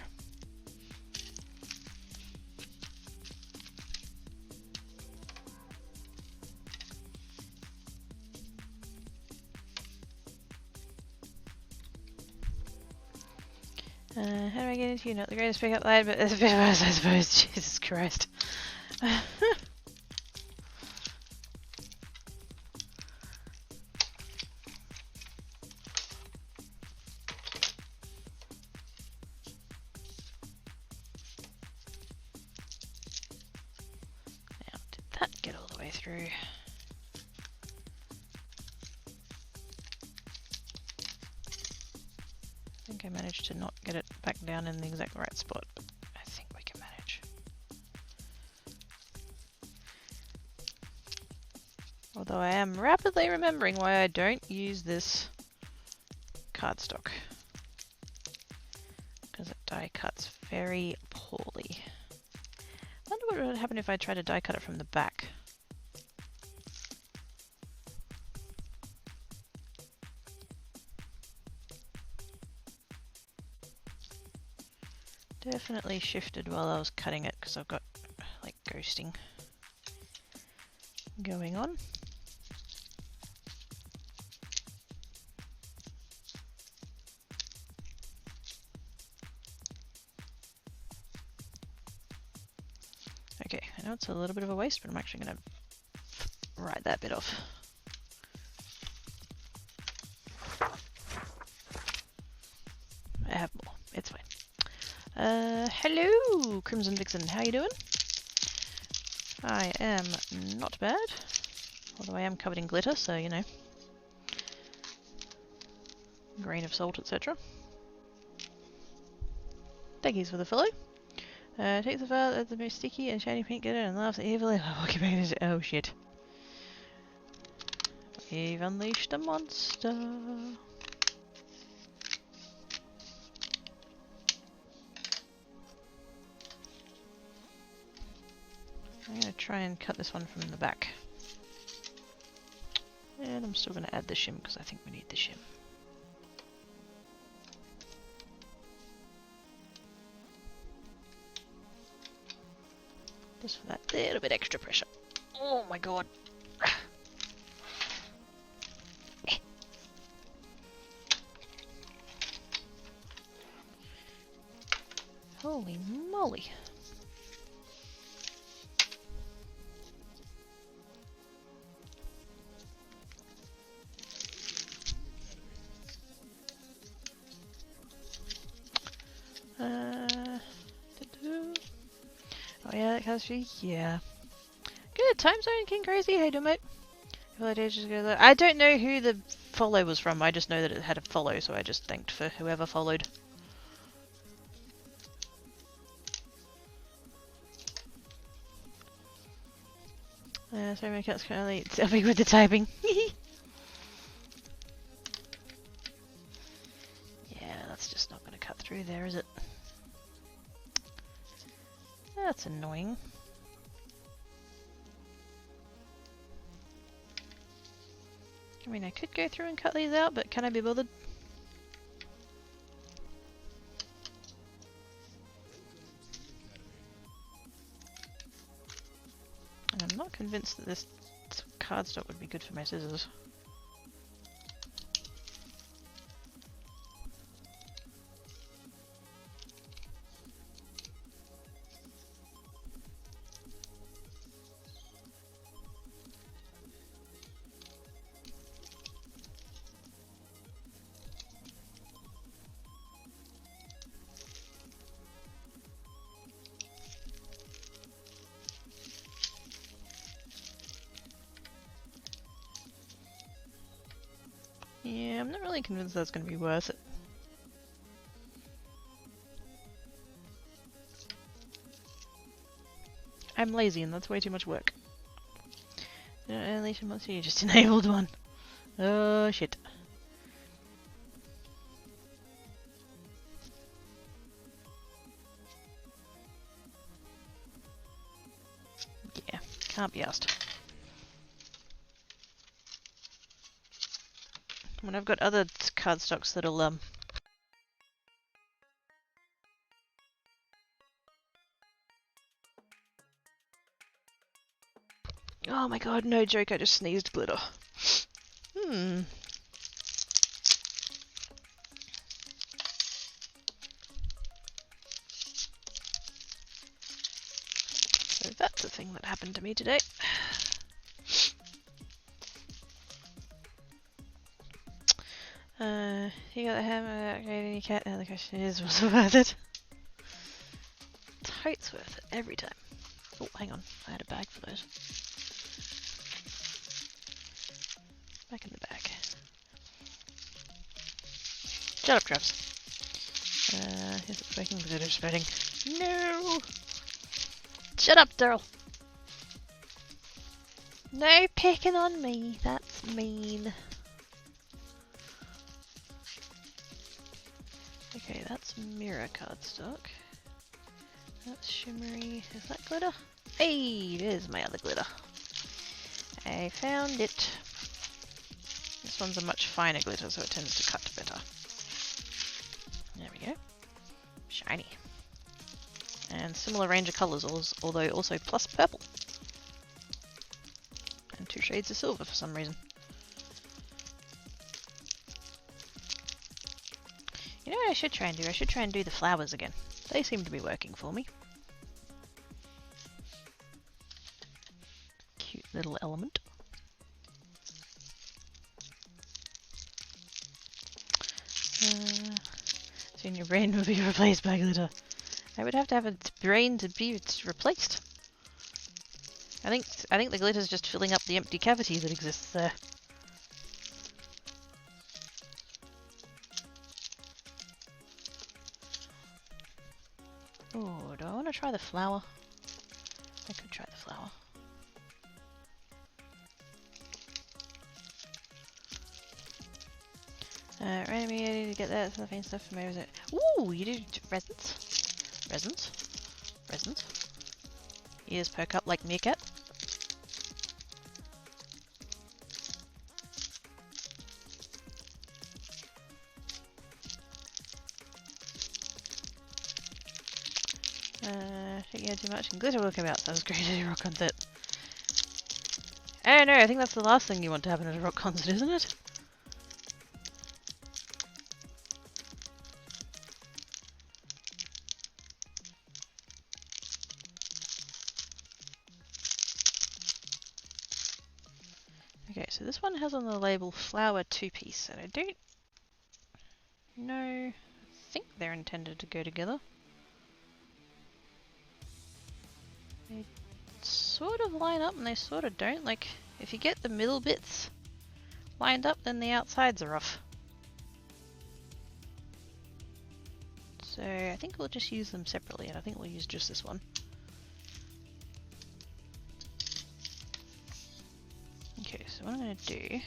[SPEAKER 1] How do I get into you? Not the greatest pickup line, but it's a bit worse, I suppose. Jesus Christ. Now, did that get all the way through? I think I managed to not get it back down in the exact right spot, but I think we can manage. Although I am rapidly remembering why I don't use this cardstock. Because it die cuts very poorly. I wonder what would happen if I tried to die cut it from the back. Definitely shifted while I was cutting it because I've got like ghosting going on. Okay, I know it's a little bit of a waste, but I'm actually going to write that bit off. I have Hello, Crimson Vixen. How you doing? I am not bad. Although I am covered in glitter, so you know. Grain of salt, etc. Thank you for the follow. Takes the file at the most sticky and shiny pink glitter and laughs evilly. Oh shit. We've unleashed a monster. I'm going to try and cut this one from the back. And I'm still going to add the shim because I think we need the shim. Just for that little bit extra pressure. Oh my god. Holy moly. Oh yeah, that has she. Yeah. Good. Time zone, King Crazy. How you doing, mate? I don't know who the follow was from. I just know that it had a follow, so I just thanked for whoever followed. Sorry, my cat's currently helping with the typing. Yeah, that's just not going to cut through there, is it? That's annoying. I mean, I could go through and cut these out, but can I be bothered? And I'm not convinced that this cardstock would be good for my scissors. Yeah, I'm not really convinced that's going to be worth it. I'm lazy and that's way too much work. Unleash a monster, you just enabled one. Oh shit. Yeah, can't be asked. When I've got other cardstocks that'll Oh my god, no joke, I just sneezed glitter. So that's a thing that happened to me today. You got the hammer upgrading your cat. Now the question is, was it worth it? Totes worth it, every time. Oh, hang on, I had a bag for those. Back in the bag. Shut up, Travis. Is it working? Glitter spreading. No! Shut up, Daryl! No picking on me, that's mean. Okay, that's mirror cardstock. That's shimmery. Is that glitter? Hey, there's my other glitter. I found it. This one's a much finer glitter, so it tends to cut better. There we go. Shiny. And similar range of colours, although also plus purple. And 2 shades of silver for some reason. You know what I should try and do? I should try and do the flowers again. They seem to be working for me. Cute little element. Soon your brain will be replaced by glitter. They would have to have its brain to be replaced. I think the glitter's just filling up the empty cavity that exists there. Oh, do I want to try the flower? I could try the flower. Random me to get that stuff and stuff from where is it? Ooh, you do resins. Resins. Resins. Ears perk up like meerkat. Taking out too much and glitter will come out. That was great at a rock concert. I don't know, I think that's the last thing you want to happen at a rock concert, isn't it? Okay, so this one has on the label flower 2-piece, and I don't know. I think they're intended to go together. They sort of line up and they sort of don't. Like, if you get the middle bits lined up, then the outsides are off. So I think we'll just use them separately, and I think we'll use just this one. Okay, so what I'm going to do...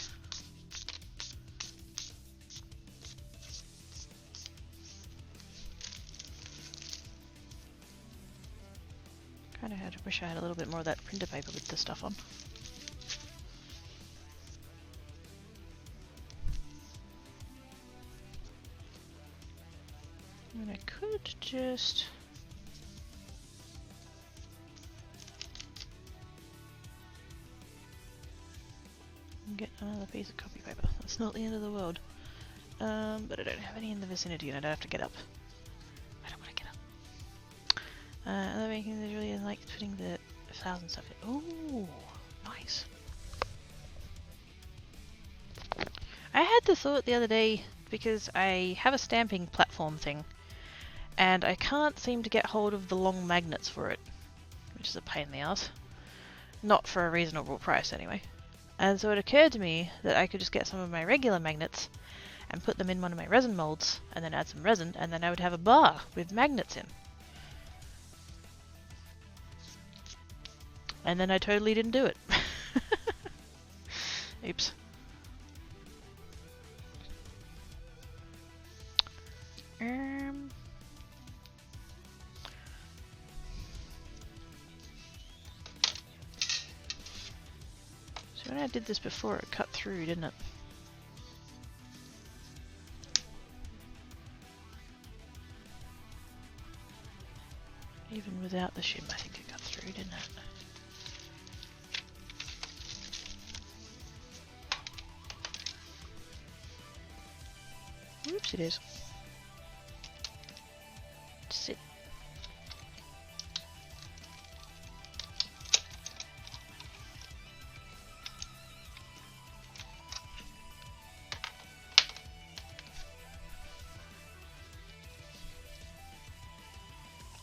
[SPEAKER 1] Kind of wish I had a little bit more of that printer paper with the stuff on. And I could just... get another piece of copy paper. That's not the end of the world. But I don't have any in the vicinity and I don't have to get up. I don't want to get up. Other making is really like putting the flowers and stuff in. Ooh, nice. I had the thought the other day because I have a stamping platform thing and I can't seem to get hold of the long magnets for it, which is a pain in the ass. Not for a reasonable price anyway. And so it occurred to me that I could just get some of my regular magnets and put them in one of my resin molds and then add some resin and then I would have a bar with magnets in. And then I totally didn't do it. Oops. So when I did this before, it cut through, didn't it? Even without the shim, I think it cut through, didn't it? Oops, it is. Sit.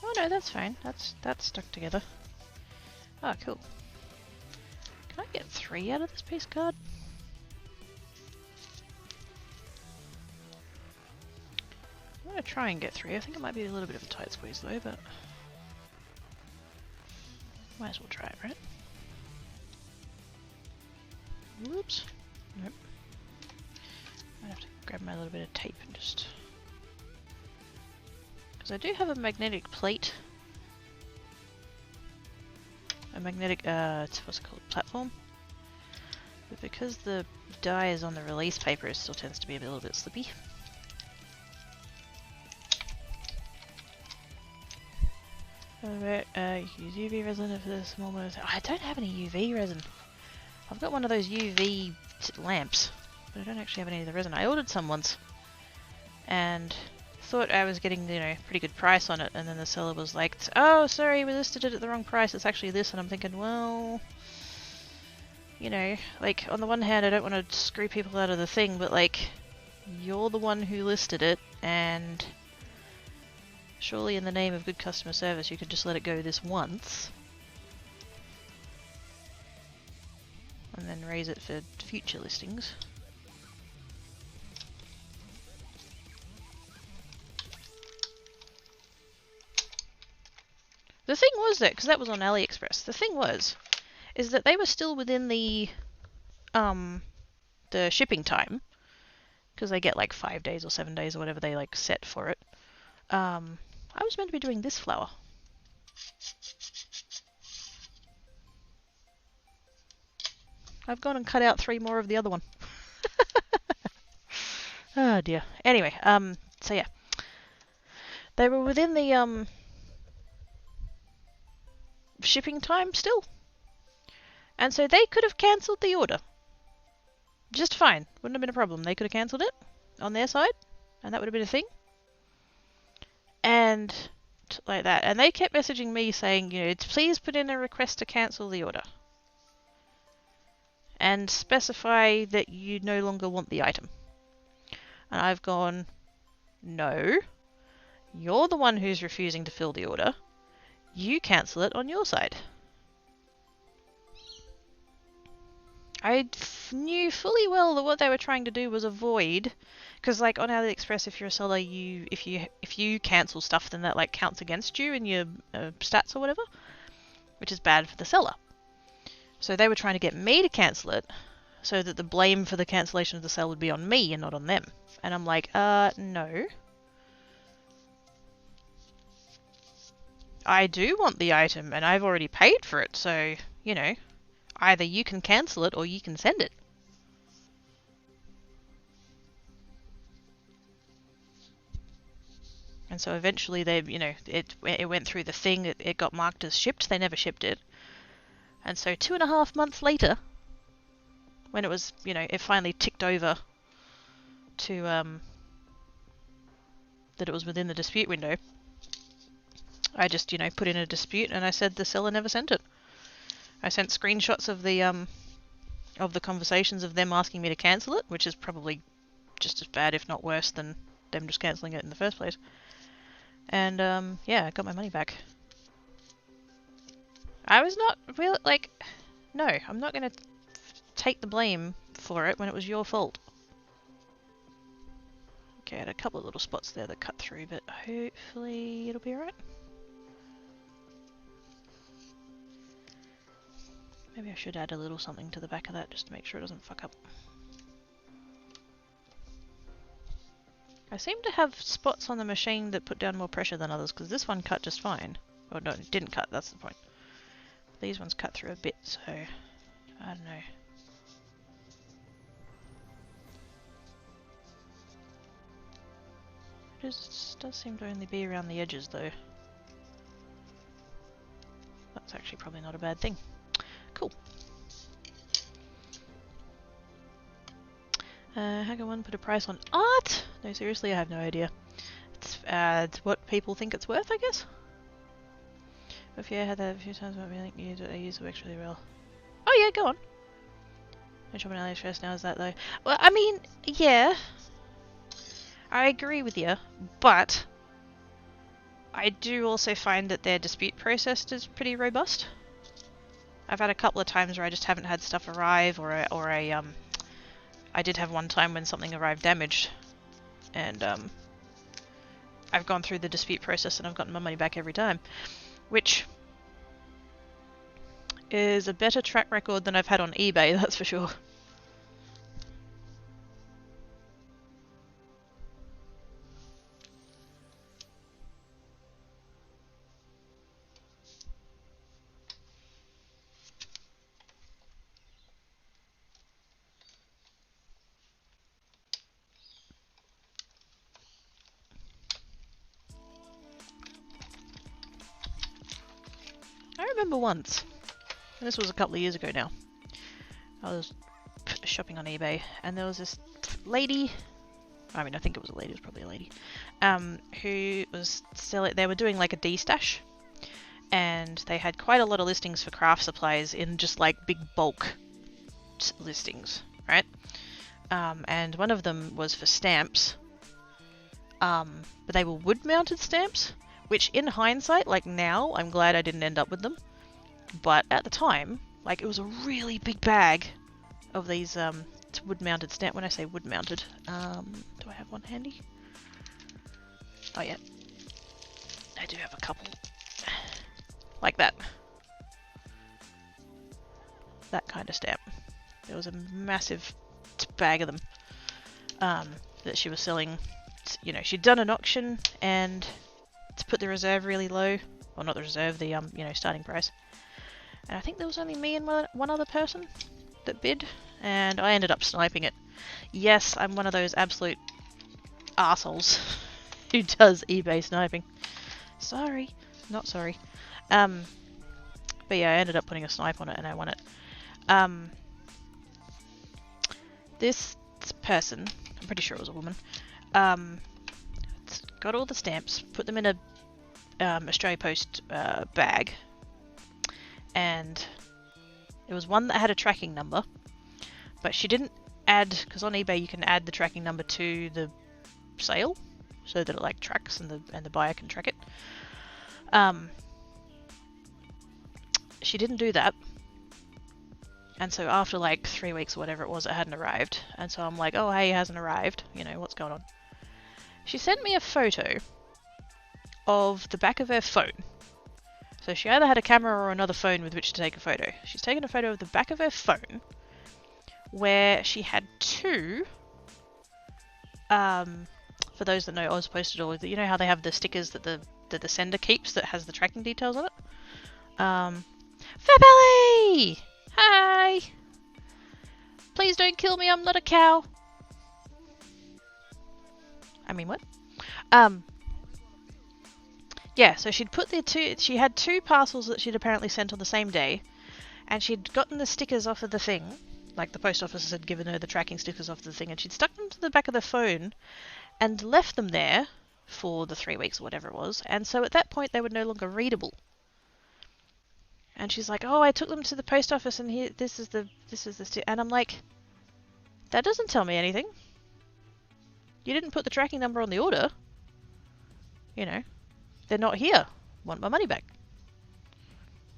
[SPEAKER 1] Oh no, that's fine. That's stuck together. Oh, cool. Can I get 3 out of this piece card? I'm gonna try and get 3. I think it might be a little bit of a tight squeeze though, but might as well try it, right? Whoops. Nope. I have to grab my little bit of tape and just... Because I do have a magnetic plate. A magnetic, what's it called? Platform. But because the die is on the release paper, it still tends to be a little bit slippy. Use UV resin for the small ones. Oh, I don't have any UV resin. I've got one of those UV lamps, but I don't actually have any of the resin. I ordered some once, and thought I was getting, you know, pretty good price on it, and then the seller was like, "Oh, sorry, we listed it at the wrong price. It's actually this." And I'm thinking, well, you know, like on the one hand, I don't want to screw people out of the thing, but like, you're the one who listed it, and Surely in the name of good customer service you could just let it go this once. And then raise it for future listings. The thing was that, because that was on AliExpress, the thing was, is that they were still within the shipping time, because they get like 5 days or 7 days or whatever they like set for it. I was meant to be doing this flower. I've gone and cut out 3 more of the other one. Oh dear. Anyway, so yeah. They were within the shipping time still. And so they could have cancelled the order. Just fine. Wouldn't have been a problem. They could have cancelled it on their side, and that would have been a thing. And like that. And they kept messaging me saying, you know, please put in a request to cancel the order. And specify that you no longer want the item. And I've gone, no. You're the one who's refusing to fill the order. You cancel it on your side. I knew fully well that what they were trying to do was avoid, because like on AliExpress, if you're a seller, if you cancel stuff, then that like counts against you in your stats or whatever, which is bad for the seller. So they were trying to get me to cancel it, so that the blame for the cancellation of the sale would be on me and not on them. And I'm like, no. I do want the item, and I've already paid for it, so, you know, either you can cancel it or you can send it. And so eventually they, you know, it went through the thing, it got marked as shipped, they never shipped it. And so 2.5 months later, when it was, you know, it finally ticked over to, that it was within the dispute window, I just, you know, put in a dispute and I said the seller never sent it. I sent screenshots of the conversations of them asking me to cancel it, which is probably just as bad, if not worse, than them just cancelling it in the first place. And, yeah, I got my money back. I was not really, like, no, I'm not going to take the blame for it when it was your fault. Okay, I had a couple of little spots there that cut through, but hopefully it'll be alright. Maybe I should add a little something to the back of that just to make sure it doesn't fuck up. I seem to have spots on the machine that put down more pressure than others, because this one cut just fine. Oh no, it didn't cut, that's the point. These ones cut through a bit, so I don't know. It does seem to only be around the edges though. That's actually probably not a bad thing. Cool. Hacker1 put a price on art? No, seriously, I have no idea. It's what people think it's worth, I guess? If you had that a few times, I think I use the works really well. Oh yeah, go on. No shopping AliExpress now, is that though? Well, I mean, yeah. I agree with you, but I do also find that their dispute process is pretty robust. I've had a couple of times where I just haven't had stuff arrive, I did have one time when something arrived damaged, and I've gone through the dispute process and I've gotten my money back every time, which is a better track record than I've had on eBay, that's for sure. I remember once, and this was a couple of years ago now, I was shopping on eBay and there was this lady, I mean I think it was a lady, it was probably a lady, who was selling, they were doing like a D-stash, and they had quite a lot of listings for craft supplies in just like big bulk listings, right? And one of them was for stamps, but they were wood mounted stamps, Which in hindsight, like now, I'm glad I didn't end up with them. But at the time, like it was a really big bag of these wood-mounted stamp. When I say wood-mounted, do I have one handy? Oh yeah, I do have a couple. Like that. That kind of stamp. There was a massive bag of them that she was selling. You know, she'd done an auction and to put the reserve really low. Well, not the reserve, the you know, starting price. And I think there was only me and one other person that bid, and I ended up sniping it. Yes, I'm one of those absolute assholes who does eBay sniping. Sorry, not sorry. But yeah, I ended up putting a snipe on it and I won it. This person, I'm pretty sure it was a woman, got all the stamps, put them in a Australia Post bag, and there was one that had a tracking number, but she didn't add, because on eBay you can add the tracking number to the sale so that it like tracks and the buyer can track it. She didn't do that, and so after like 3 weeks or whatever it was, it hadn't arrived, and so I'm like, oh hey, it hasn't arrived, you know, what's going on? She sent me a photo of the back of her phone. So she either had a camera or another phone with which to take a photo. She's taken a photo of the back of her phone where she had two, for those that know Oz posted all, you know how they have the stickers that the sender keeps that has the tracking details on it? Fabelly! Hi! Please don't kill me, I'm not a cow. I mean, what? Yeah, so she'd put she had two parcels that she'd apparently sent on the same day, and she'd gotten the stickers off of the thing, like the post office had given her the tracking stickers off the thing, and she'd stuck them to the back of the phone and left them there for the 3 weeks or whatever it was, and so at that point they were no longer readable. And she's like, oh, I took them to the post office and here, this is the and I'm like, that doesn't tell me anything. You didn't put the tracking number on the order. You know, they're not here. Want my money back.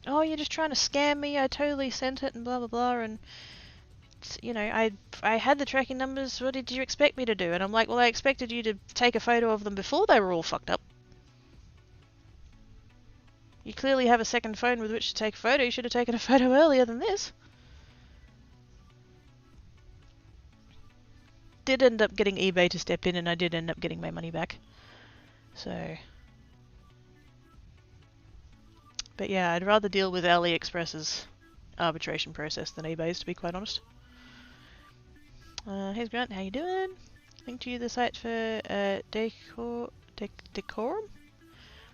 [SPEAKER 1] Oh, you're just trying to scam me. I totally sent it and blah, blah, blah. And, you know, I had the tracking numbers. What did you expect me to do? And I'm like, well, I expected you to take a photo of them before they were all fucked up. You clearly have a second phone with which to take a photo. You should have taken a photo earlier than this. Did end up getting eBay to step in, and I did end up getting my money back. So, but yeah, I'd rather deal with AliExpress's arbitration process than eBay's, to be quite honest. Here's Grant, how you doing? Link to you the site for decorum.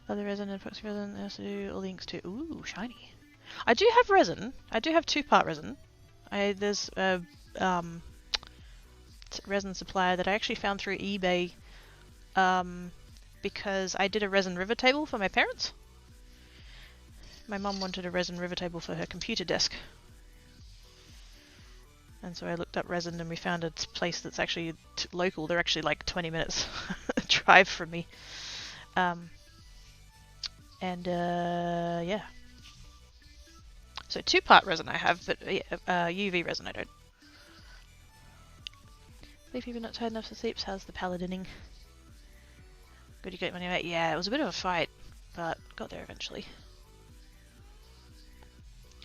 [SPEAKER 1] Other resin and epoxy resin. I also do all the inks too. Ooh, shiny. I do have resin. I do have 2-part resin. There's a resin supplier that I actually found through eBay because I did a resin river table for my parents. My mum wanted a resin river table for her computer desk. And so I looked up resin and we found a place that's actually local. They're actually like 20 minutes drive from me. Yeah. So 2-part resin I have, but UV resin I don't. If you've not tied enough to sleeps, how's the paladining? Good, you got money out. Yeah, it was a bit of a fight, but got there eventually.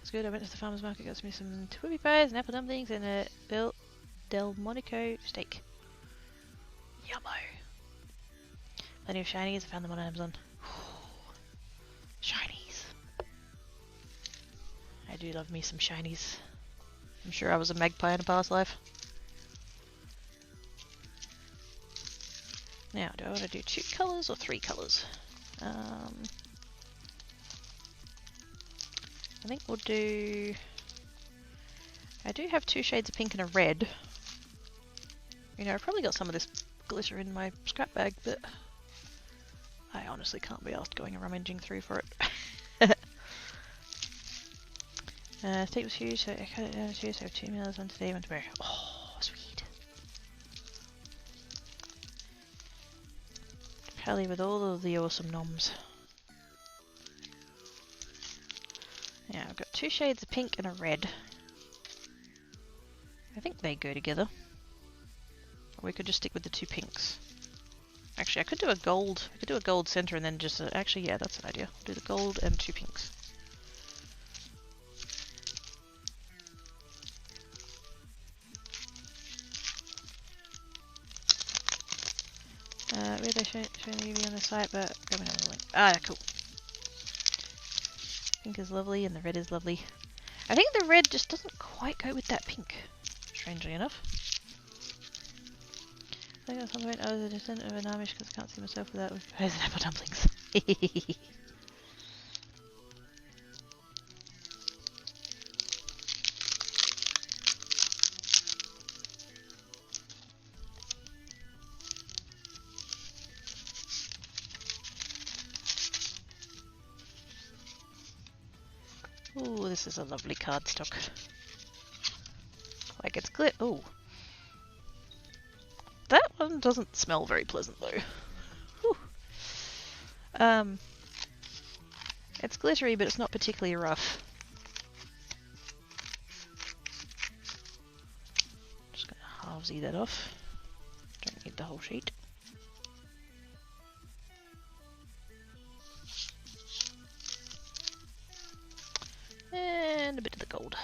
[SPEAKER 1] It's good. I went to the farmer's market, got me some twibby pies and apple dumplings and a Delmonico steak. Yummo. Plenty of shinies. I found them on Amazon. Shinies. I do love me some shinies. I'm sure I was a magpie in a past life. Now, do I want to do 2 colours or 3 colours? I think we'll do... I do have 2 shades of pink and a red. You know, I probably got some of this glitter in my scrap bag, but I honestly can't be asked going and rummaging through for it. Steak was huge, so I cut it down to 2, so I have 2 meals, one today, one tomorrow. Oh, sweet. Pally with all of the awesome noms. 2 shades of pink and a red. I think they go together. Or we could just stick with the 2 pinks. Actually, I could do a gold. I could do a gold center and then just actually, yeah, that's an idea. Do the gold and 2 pinks. Where they showing the UV on the site, but they don't have the link. Ah, cool. Pink is lovely and the red is lovely. I think the red just doesn't quite go with that pink, strangely enough. I think at some point I was a descendant of an Amish because I can't see myself without pears and apple dumplings. Ooh, this is a lovely cardstock. Like it's clear. Ooh. That one doesn't smell very pleasant though. Whew. It's glittery, but it's not particularly rough. Just gonna halvesy that off. Don't need the whole sheet. And a bit of the gold.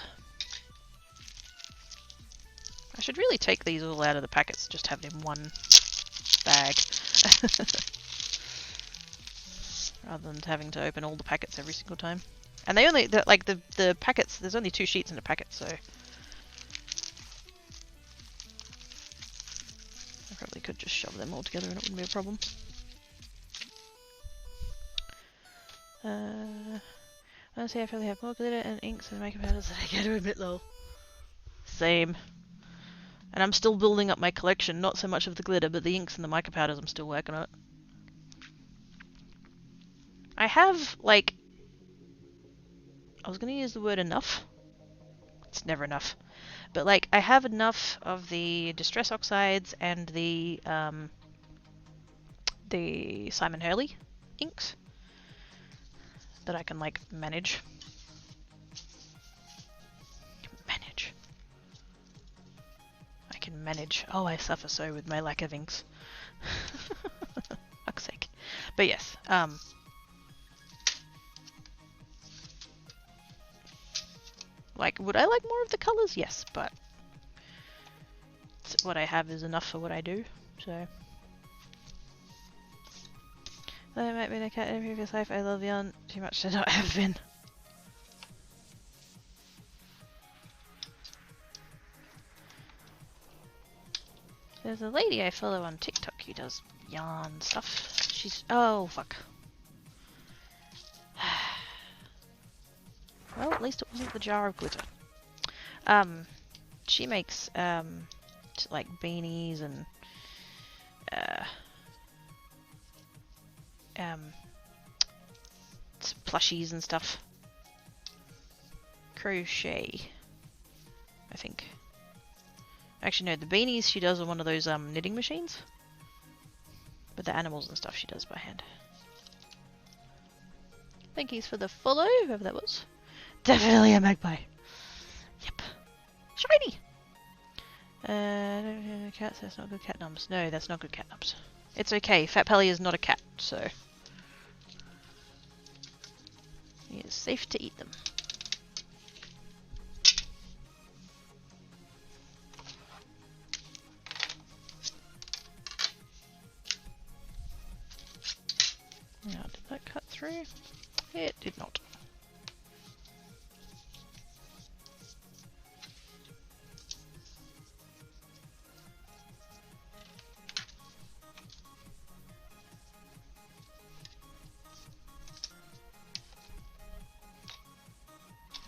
[SPEAKER 1] I should really take these all out of the packets, just have them in one bag. Rather than having to open all the packets every single time. And they only, like the packets, there's only 2 sheets in a packet, so... I probably could just shove them all together and it wouldn't be a problem. Honestly, I feel they have more glitter and inks and makeup powders than I care to admit, lol. Same. And I'm still building up my collection, not so much of the glitter, but the inks and the mica powders I'm still working on it. I have, like... I was going to use the word enough. It's never enough. But, like, I have enough of the Distress Oxides and the Simon Hurley inks that I can, like, manage. I can manage. Oh, I suffer so with my lack of inks. Fuck's sake. But yes, like, would I like more of the colours? Yes, but what I have is enough for what I do, so. Though I might be a cat in a previous life, I love yarn too much to not have been. There's a lady I follow on TikTok who does yarn stuff. She's... oh, fuck. Well, at least it wasn't the jar of glitter. She makes, like, beanies and, plushies and stuff. Crochet, I think. Actually, no, the beanies she does on one of those knitting machines. But the animals and stuff she does by hand. Thank yous for the follow, whoever that was. Definitely a magpie. Yep. Shiny! Cats, that's not good cat nums. No, that's not good cat nums. It's okay, Fat Pelly is not a cat, so... it is safe to eat them. Now, did that cut through? It did not.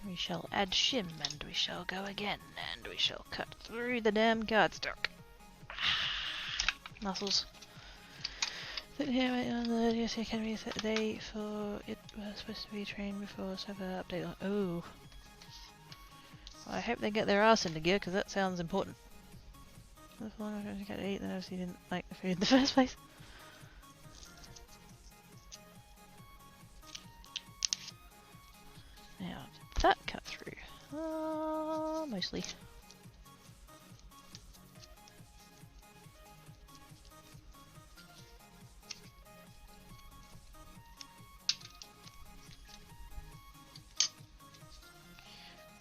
[SPEAKER 1] We shall add shim, and we shall go again, and we shall cut through the damn cardstock. Muscles. Here on the DSC Academy set a day for it was supposed to be trained before server update on. Oh. Well, I hope they get their arse into gear because that sounds important. That's long I'm trying to get to eat, then obviously didn't like the food in the first place. Now, that cut through? Mostly.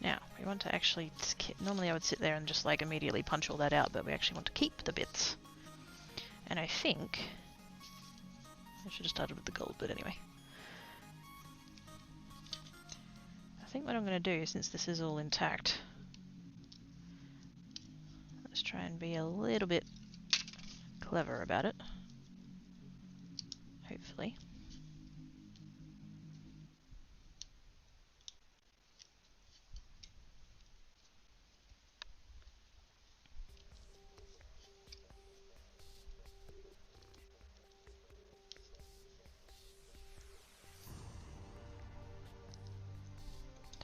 [SPEAKER 1] Now, we want to actually... Normally I would sit there and just like immediately punch all that out, but we actually want to keep the bits. And I think... I should have started with the gold, but anyway. I think what I'm going to do, since this is all intact... Let's try and be a little bit clever about it. Hopefully.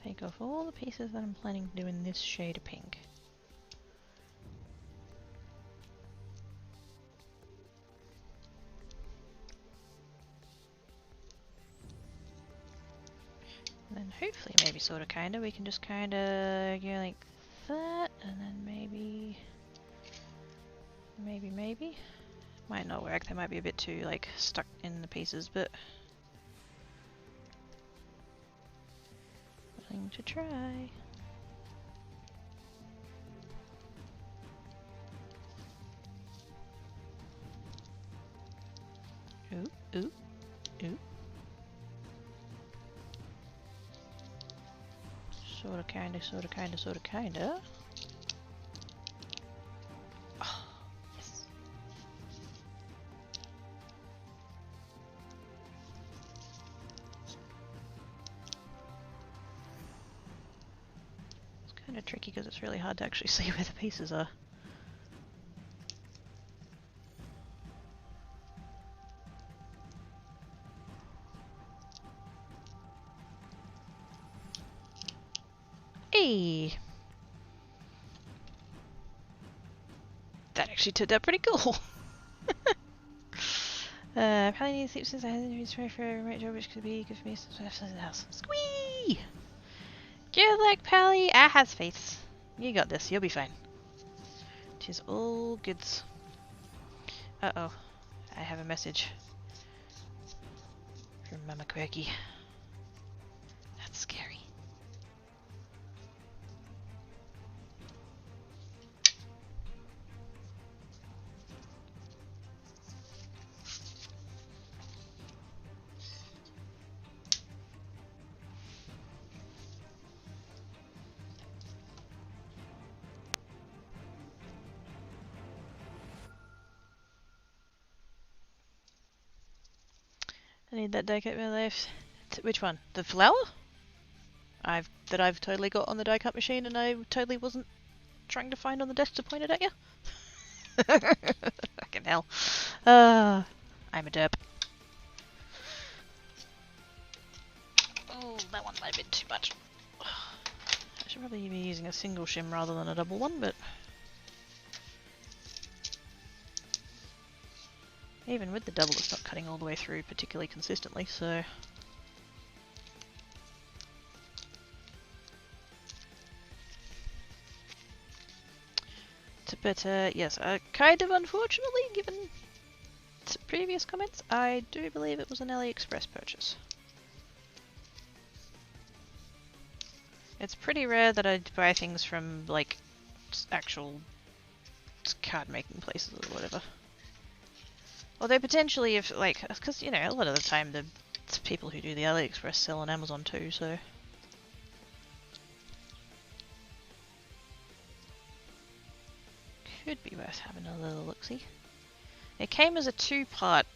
[SPEAKER 1] Take off all the pieces that I'm planning to do in this shade of pink. And then hopefully, maybe sort of kinda, we can just kinda go like that, and then maybe... Might not work, they might be a bit too like stuck in the pieces, but... Willing to try. Ooh, ooh, ooh. Sorta, kinda, sorta, kinda, sorta, kinda. Oh, yes. It's kinda tricky because it's really hard to actually see where the pieces are. Hey! That actually turned out pretty cool. Probably need to sleep since I had injuries for a remote job, which could be good for me in the house. Squee! Good luck, Pally. I has faith. You got this. You'll be fine. Tis all goods. Uh-oh. I have a message from Mama Quirky. That's scary. I need that die cut in my life. Which one? The flower? That I've totally got on the die cut machine and I totally wasn't trying to find on the desk to point it at you? Fucking hell. I'm a derp. Oh, that one might have been too much. I should probably be using a single shim rather than a double one, but... Even with the double, it's not cutting all the way through particularly consistently, so... But, yes, kind of unfortunately, given previous comments, I do believe it was an AliExpress purchase. It's pretty rare that I buy things from, like, actual card-making places or whatever. Although potentially if, like, because, you know, a lot of the time the people who do the AliExpress sell on Amazon too, so... Could be worth having a little look-see. It came as a two-part,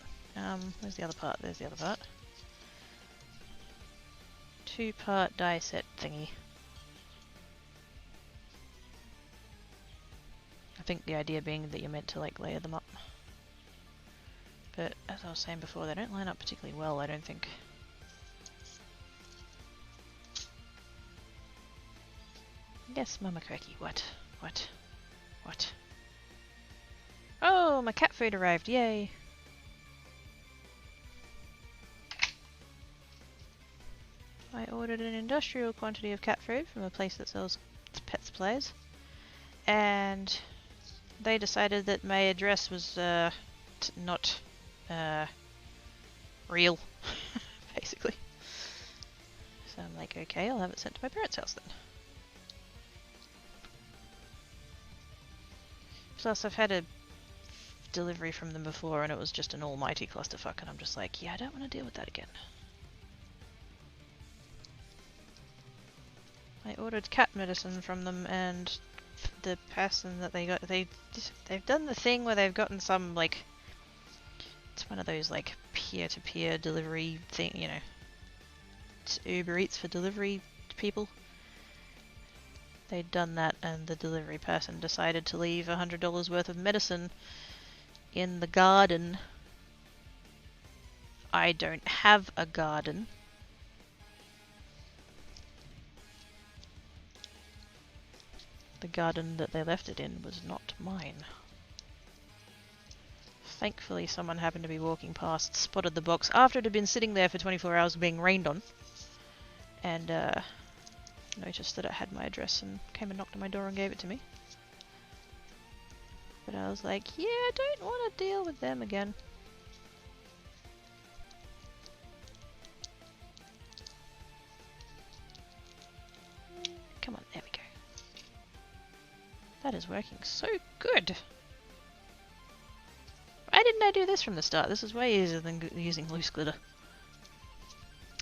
[SPEAKER 1] where's the other part? There's the other part. Two-part die set thingy. I think the idea being that you're meant to, like, layer them up. But, as I was saying before, they don't line up particularly well, I don't think. Yes, Mama Cracky, what? What? What? Oh, my cat food arrived, yay! I ordered an industrial quantity of cat food from a place that sells pet supplies, and they decided that my address was not real, basically. So I'm like, okay, I'll have it sent to my parents' house then. Plus, I've had a delivery from them before, and it was just an almighty clusterfuck, and I'm just like, yeah, I don't want to deal with that again. I ordered cat medicine from them, and the person that they got, they've done the thing where they've gotten some, like, it's one of those, like, peer-to-peer delivery thing, you know, it's Uber Eats for delivery people. They'd done that, and the delivery person decided to leave $100 worth of medicine in the garden. I don't have a garden. The garden that they left it in was not mine. Thankfully, someone happened to be walking past, spotted the box after it had been sitting there for 24 hours being rained on, and noticed that it had my address and came and knocked on my door and gave it to me. But I was like, yeah, I don't want to deal with them again. Come on, there we go. That is working so good. Why didn't I do this from the start? This is way easier than using loose glitter.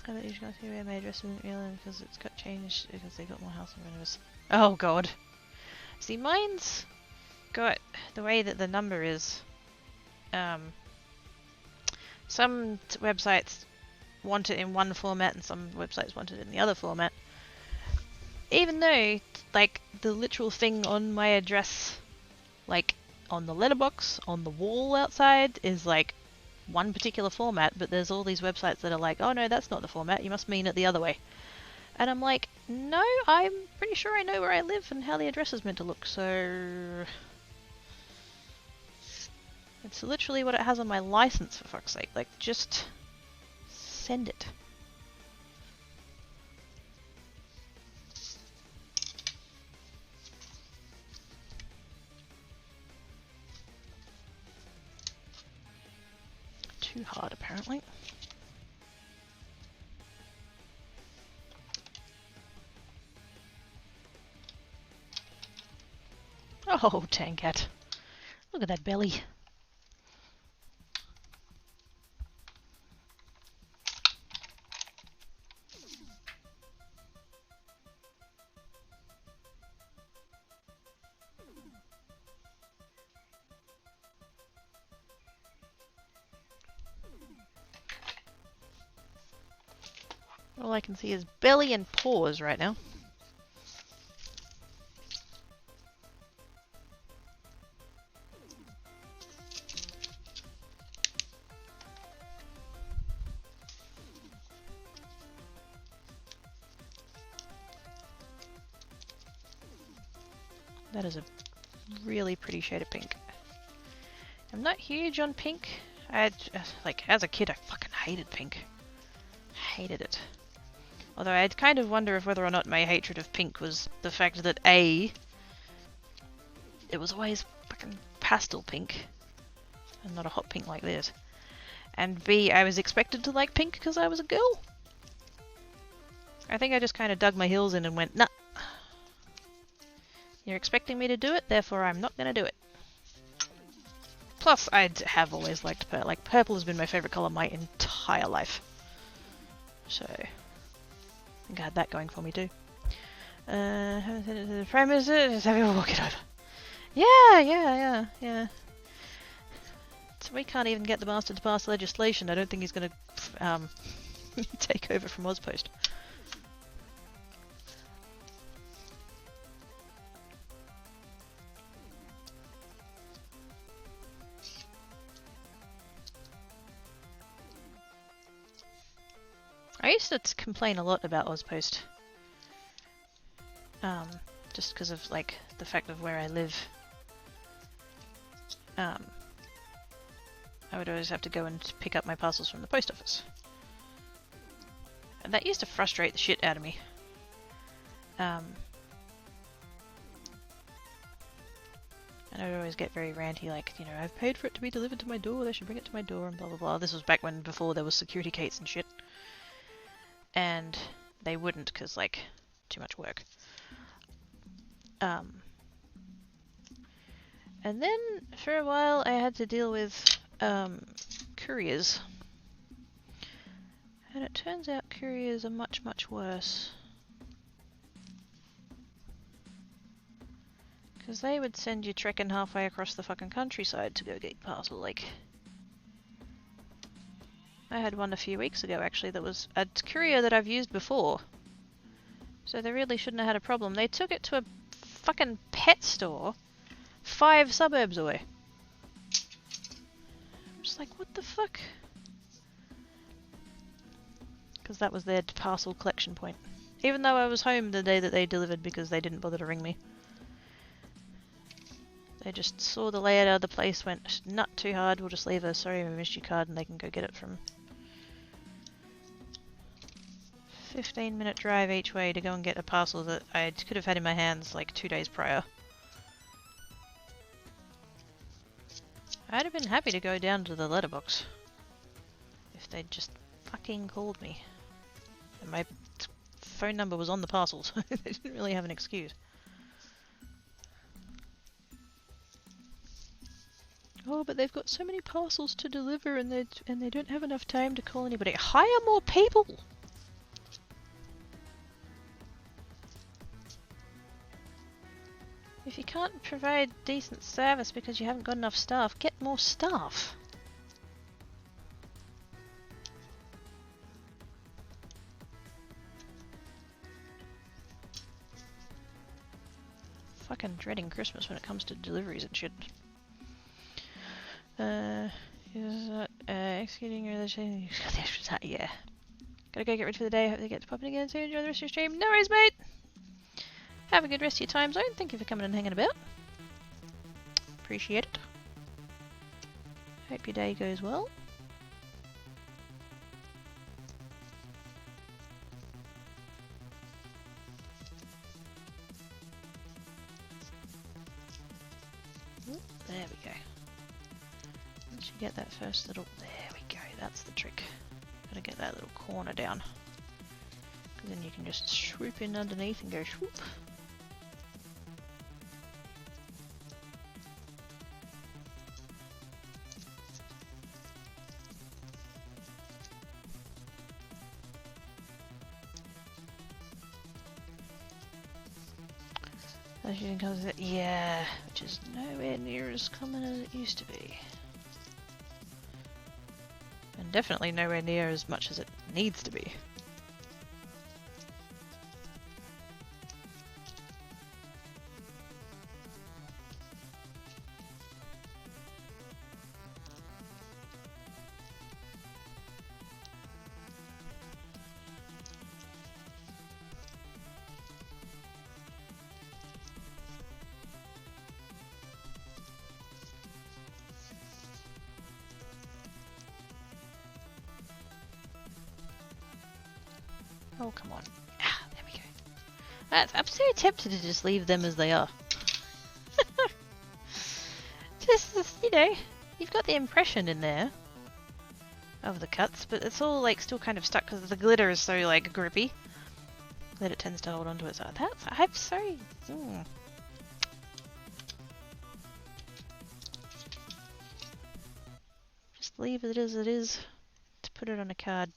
[SPEAKER 1] I bet you can't see where my address isn't real because it's got changed because they got more house in front of us. Oh god. See, mine's got the way that the number is. Some websites want it in one format and some websites want it in the other format. Even though, like, the literal thing on my address, like, on the letterbox, on the wall outside, is, like, one particular format, but there's all these websites that are like, oh no, that's not the format, you must mean it the other way. And I'm like, no, I'm pretty sure I know where I live and how the address is meant to look, so... It's literally what it has on my license, for fuck's sake. Like, just send it. Too hard, apparently. Oh, Tankat. Look at that belly. All I can see is belly and paws right now. That is a really pretty shade of pink. I'm not huge on pink. Like, as a kid, I fucking hated pink. Hated it. Although I'd kind of wonder if whether or not my hatred of pink was the fact that A, it was always fucking pastel pink, and not a hot pink like this. And B, I was expected to like pink because I was a girl. I think I just kind of dug my heels in and went, nah. You're expecting me to do it, therefore I'm not gonna do it. Plus, I have always liked purple. Like, purple has been my favourite colour my entire life. So... I think I had that going for me too. The Prime Minister, just have you walk it over. Yeah. So we can't even get the bastard to pass legislation. I don't think he's going to take over from Ozpost. I used to complain a lot about Ozpost. Just because of, like, the fact of where I live. I would always have to go and pick up my parcels from the post office. And that used to frustrate the shit out of me. And I'd always get very ranty, like, you know, I've paid for it to be delivered to my door, they should bring it to my door, and blah blah blah. This was back when, before there was security gates and shit. And they wouldn't, because, like, too much work. And then, for a while, I had to deal with, couriers. And it turns out couriers are much, much worse. Because they would send you trekking halfway across the fucking countryside to go get your parcel, like... I had one a few weeks ago, actually, that was a courier that I've used before. So they really shouldn't have had a problem. They took it to a fucking pet store 5 suburbs away. I'm just like, what the fuck? Because that was their parcel collection point. Even though I was home the day that they delivered because they didn't bother to ring me. They just saw the layout of the place, went, not too hard, we'll just leave a sorry we missed your card, and they can go get it from 15-minute drive each way to go and get a parcel that I could have had in my hands like 2 days prior. I'd have been happy to go down to the letterbox if they'd just fucking called me. And my phone number was on the parcel, so they didn't really have an excuse. Oh, but they've got so many parcels to deliver and they don't have enough time to call anybody. Hire more people! If you can't provide decent service because you haven't got enough staff, get more staff. Fucking dreading Christmas when it comes to deliveries and shit. Executing or yeah. Gotta go get ready for the day. Hope they get to pop in again soon. Enjoy the rest of your stream. No worries, mate! Have a good rest of your time zone. Thank you for coming and hanging about. Appreciate it. Hope your day goes well. Ooh, there we go. Once you get that first little... There we go. That's the trick. Gotta get that little corner down. Because then you can just swoop in underneath and go swoop. Yeah, which is nowhere near as common as it used to be. And definitely nowhere near as much as it needs to be. Oh, come on. Ah, there we go. I'm so tempted to just leave them as they are. Just, you know, you've got the impression in there of the cuts, but it's all, like, still kind of stuck because the glitter is so, like, grippy that it tends to hold onto it. So that's... I'm sorry. Just leave it as it is to put it on a card.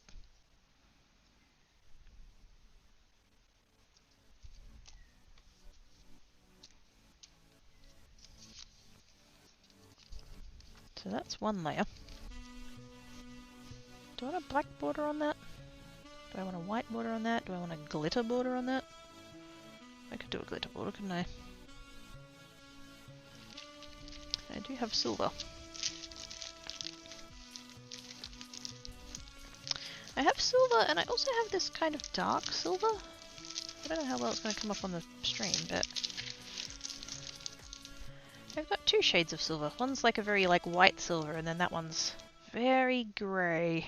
[SPEAKER 1] So that's one layer. Do I want a black border on that? Do I want a white border on that? Do I want a glitter border on that? I could do a glitter border, couldn't I? I do have silver. I have silver and I also have this kind of dark silver. I don't know how well it's going to come up on the stream, but... I've got 2 shades of silver. One's like a very white silver, and then that one's very grey.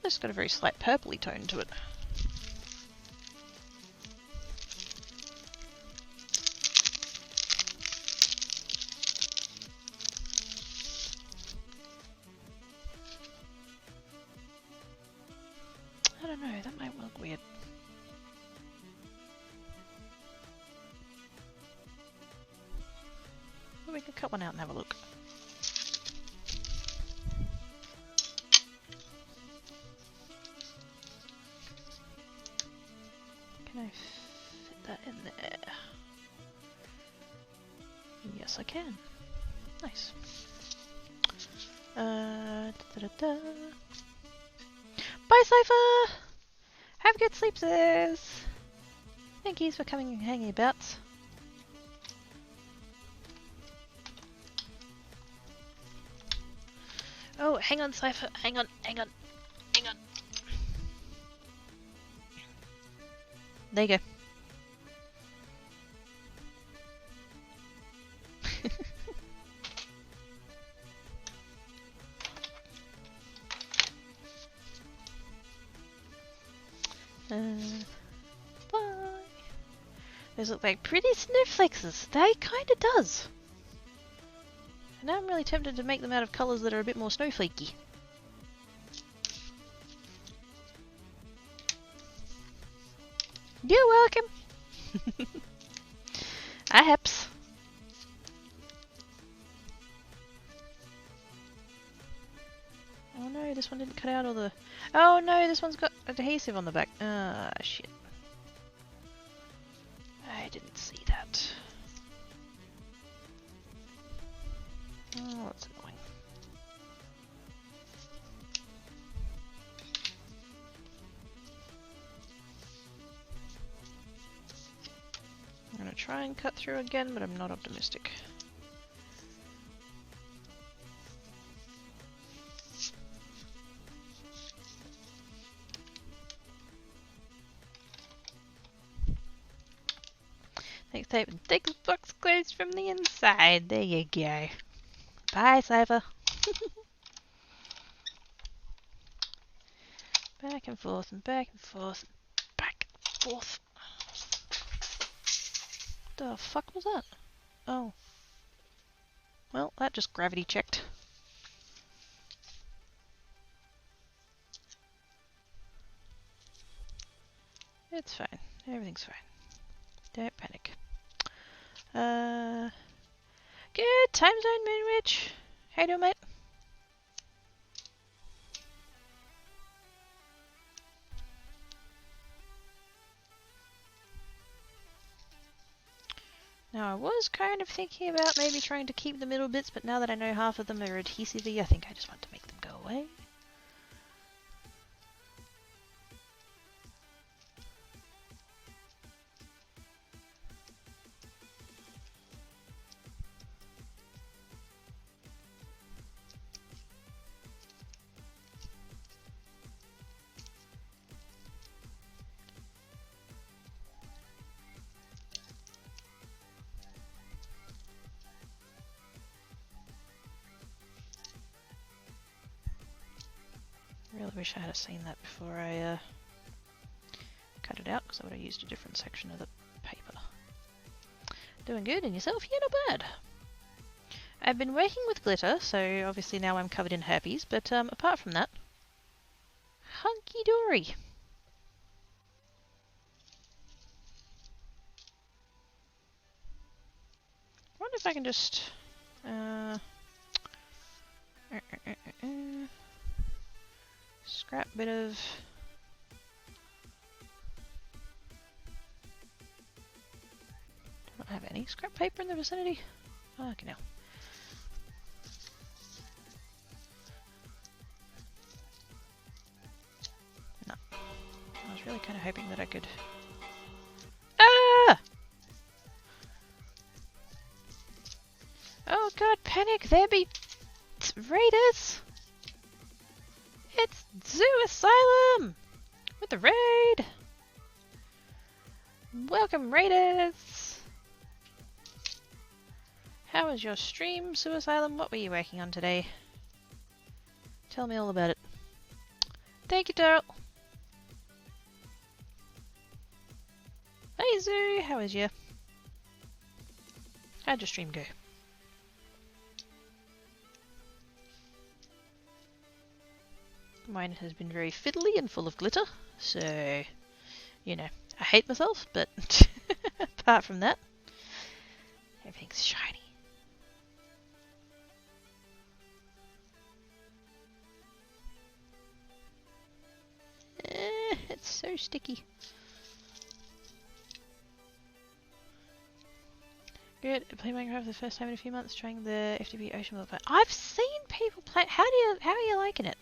[SPEAKER 1] It's got a very slight purpley tone to it. I don't know, that might look weird. Well, we could cut one out and have a look. Can I fit that in there? Yes, I can. Nice. Da-da-da. Bye, Cypher! Have good sleep, sis! Thank yous for coming and hanging about. Oh, hang on, Cypher. Hang on. There you go. Bye. Those look like pretty snowflakes. They kinda does. And now I'm really tempted to make them out of colours that are a bit more snowflakey. You're welcome. Perhaps. Oh no, this one didn't cut out all the... Oh no, this one's got adhesive on the back. Ah, shit. I didn't see that. Oh, that's annoying. I'm gonna try and cut through again, but I'm not optimistic. Next tape and take the box closed from the inside. There you go. Bye, Cypher. Back and forth and back and forth and back and forth. The fuck was that? Oh. Well, that just gravity checked. It's fine. Everything's fine. Don't panic. Good time zone, Moonwitch. How you doing, mate? Now, I was kind of thinking about maybe trying to keep the middle bits, but now that I know half of them are adhesive-y, I think I just want to make them go away. Really wish I had seen that before I cut it out, because I would have used a different section of the paper. Doing good, and yourself? Yeah, not bad. I've been working with glitter, so obviously now I'm covered in herpes, but apart from that, hunky-dory. I wonder if I can just... scrap bit of... Do I have any scrap paper in the vicinity? Oh, okay, now. No. I was really kind of hoping that I could... Ah! Oh god, panic! There be... raiders! It's Zoo Asylum! With the raid! Welcome, raiders! How was your stream, Zoo Asylum? What were you working on today? Tell me all about it. Thank you, Daryl. Hey Zoo, how is you? How'd your stream go? Mine has been very fiddly and full of glitter, so, you know, I hate myself, but apart from that, everything's shiny. It's so sticky. Good. Playing Minecraft for the first time in a few months, trying the FTP Ocean World. I've seen people play. How are you liking it?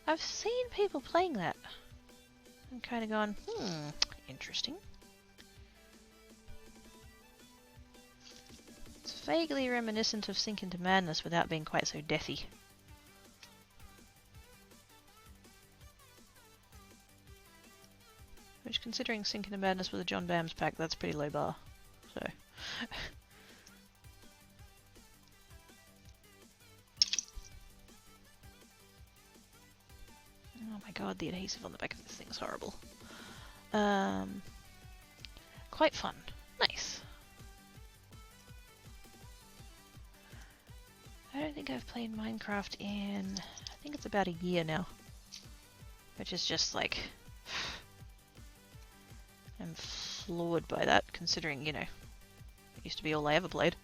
[SPEAKER 1] I've seen people playing that. I'm kind of going, interesting. It's vaguely reminiscent of Sink into Madness without being quite so deathy. Which, considering Sink into Madness with a John Bams pack, that's pretty low bar. So. Oh my god, the adhesive on the back of this thing's horrible. Quite fun. Nice. I don't think I've played Minecraft in, I think it's about a year now. Which is just like, I'm floored by that, considering, you know, it used to be all I ever played.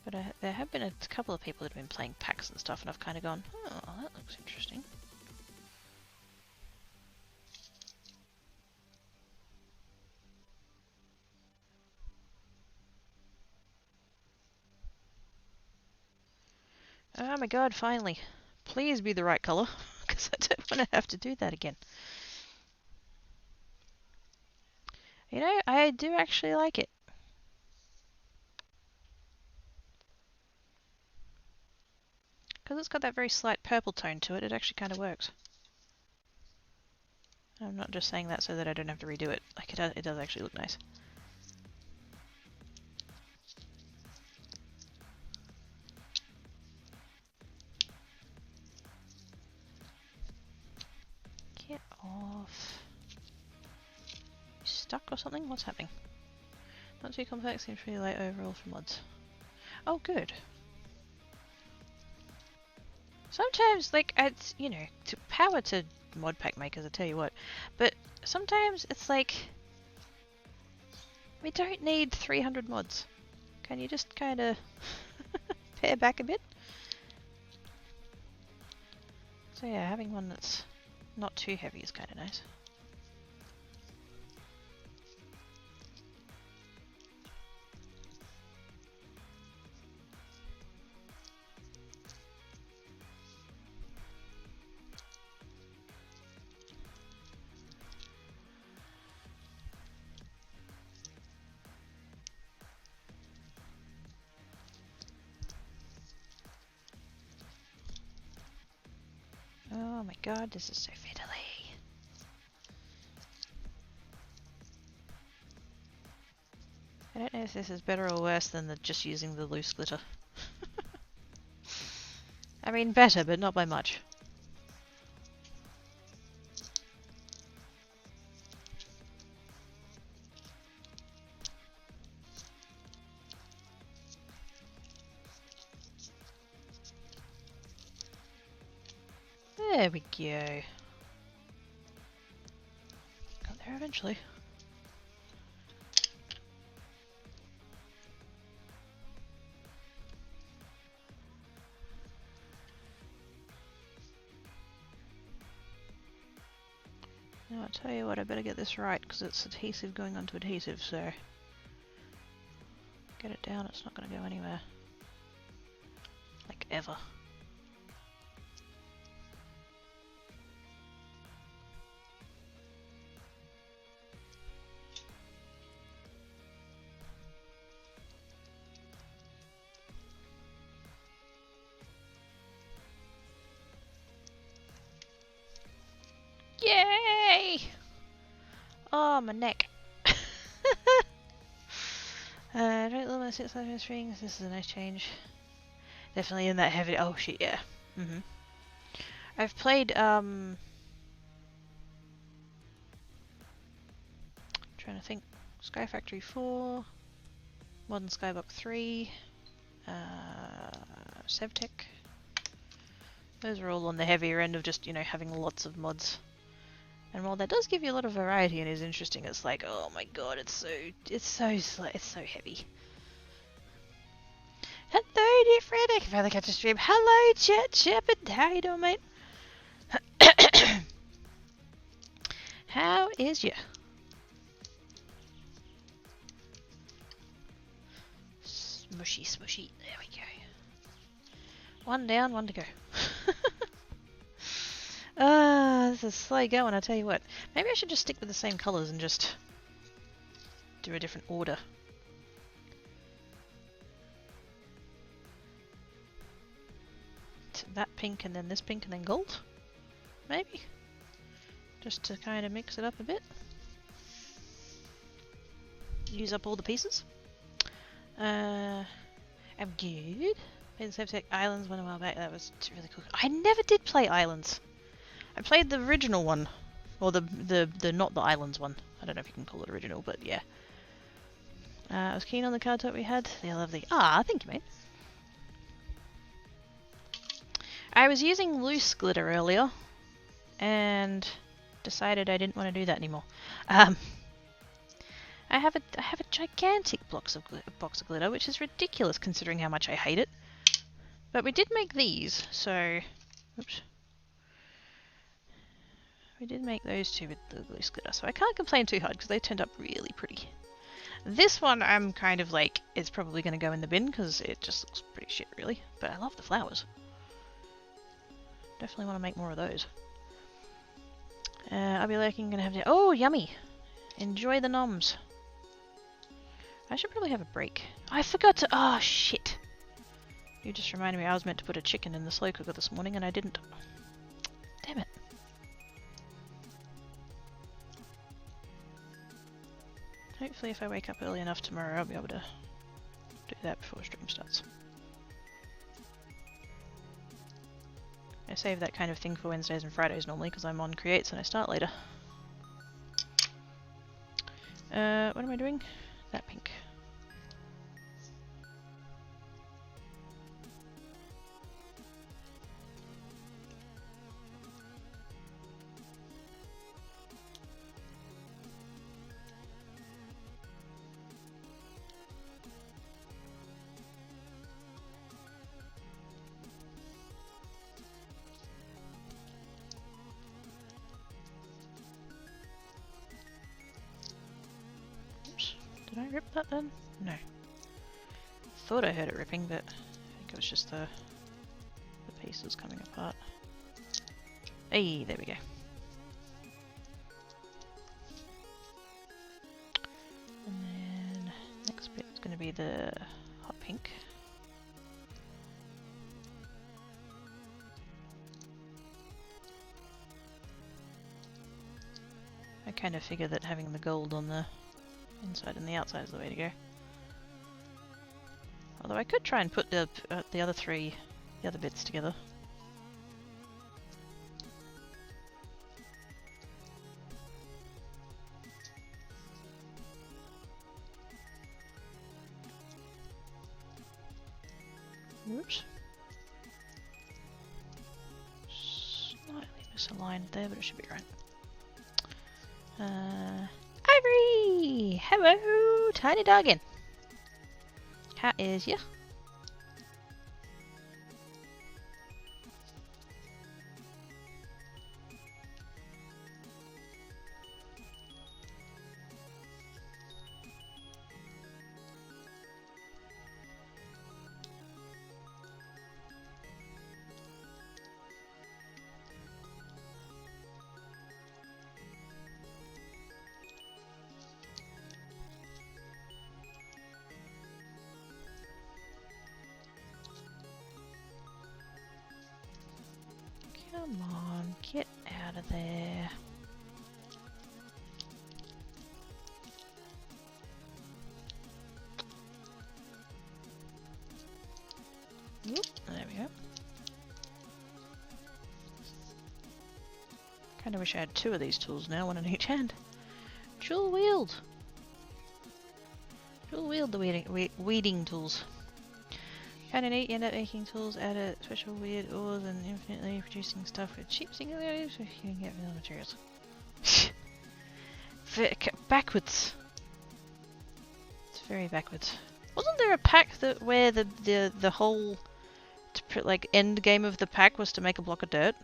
[SPEAKER 1] But there have been a couple of people that have been playing packs and stuff, and I've kind of gone, oh, that looks interesting. Oh my god, finally. Please be the right colour, because I don't want to have to do that again. You know, I do actually like it. Because it's got that very slight purple tone to it, it actually kind of works. I'm not just saying that so that I don't have to redo it. Like, it does actually look nice. Get off. You stuck or something? What's happening? Not too complex, seems pretty light overall for mods. Oh, good. Sometimes, like, it's, you know, to power to mod pack makers, I tell you what. But sometimes it's like, we don't need 300 mods. Can you just kind of pare back a bit? So yeah, having one that's not too heavy is kind of nice. Oh my god, this is so fiddly. I don't know if this is better or worse than just using the loose glitter. I mean, better, but not by much. There we go. Got there eventually. Now I'll tell you what, I better get this right because it's adhesive going onto adhesive, so get it down, it's not going to go anywhere. Like ever. Yay! Oh, my neck. Don't love my 600 strings. This is a nice change. Definitely in that heavy. Oh shit, yeah. I've played trying to think. Sky Factory 4, Modern Skybox 3, Sevtech. Those are all on the heavier end of just, you know, having lots of mods. And while that does give you a lot of variety and is interesting, it's like, oh my god, it's so heavy. Hello, dear friend. I can finally catch a stream. Hello, Chet Shepherd. How you doing, mate? How is ya? Smushy, smushy. There we go. One down, one to go. This is slow going, I tell you what. Maybe I should just stick with the same colours and just do a different order. That pink and then this pink and then gold? Maybe? Just to kind of mix it up a bit. Use up all the pieces. I'm good. Played the Sevtech Islands one a while back. That was really cool. I never did play Islands. I played the original one, or the not the Islands one. I don't know if you can call it original, but yeah. I was keen on the card type we had. They're lovely. Ah, thank you, mate. I was using loose glitter earlier, and decided I didn't want to do that anymore. I have a gigantic box of glitter, which is ridiculous considering how much I hate it. But we did make these, so oops. We did make those two with the loose glitter, so I can't complain too hard because they turned up really pretty. This one I'm kind of like, it's probably going to go in the bin because it just looks pretty shit really, but I love the flowers. Definitely want to make more of those. I'll be lurking, gonna have to. Oh, yummy! Enjoy the noms. I should probably have a break. I forgot to. Oh shit! You just reminded me I was meant to put a chicken in the slow cooker this morning and I didn't. Damn it. Hopefully if I wake up early enough tomorrow I'll be able to do that before stream starts. I save that kind of thing for Wednesdays and Fridays normally because I'm on creates and I start later. What am I doing? That pink. Did I rip that then? No. Thought I heard it ripping, but I think it was just the pieces coming apart. Hey, there we go. And then next bit is going to be the hot pink. I kind of figure that having the gold on the inside and the outside is the way to go. Although I could try and put the other bits together. Oops. Slightly misaligned there, but it should be right. Ivory! Hello, tiny doggin. How is ya? Come on, get out of there. Kinda wish I had two of these tools now, one in each hand. Dual wield! Dual wield the weeding tools. Kinda neat, you end up making tools out of special weird ores and infinitely producing stuff with cheap single items if you can get real materials. Backwards. It's very backwards. Wasn't there a pack that where the whole like end game of the pack was to make a block of dirt?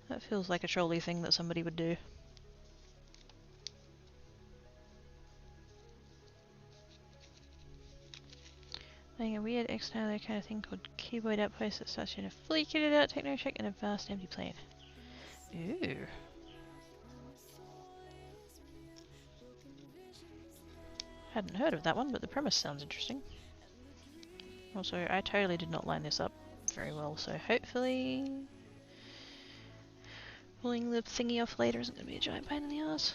[SPEAKER 1] That feels like a trolley thing that somebody would do. Playing a weird external kind of thing called keyboard outpost that starts you in a fully kitted out techno check in a vast empty plane. Ooh. Hadn't heard of that one, but the premise sounds interesting. Also, I totally did not line this up very well, so hopefully pulling the thingy off later isn't going to be a giant pain in the ass.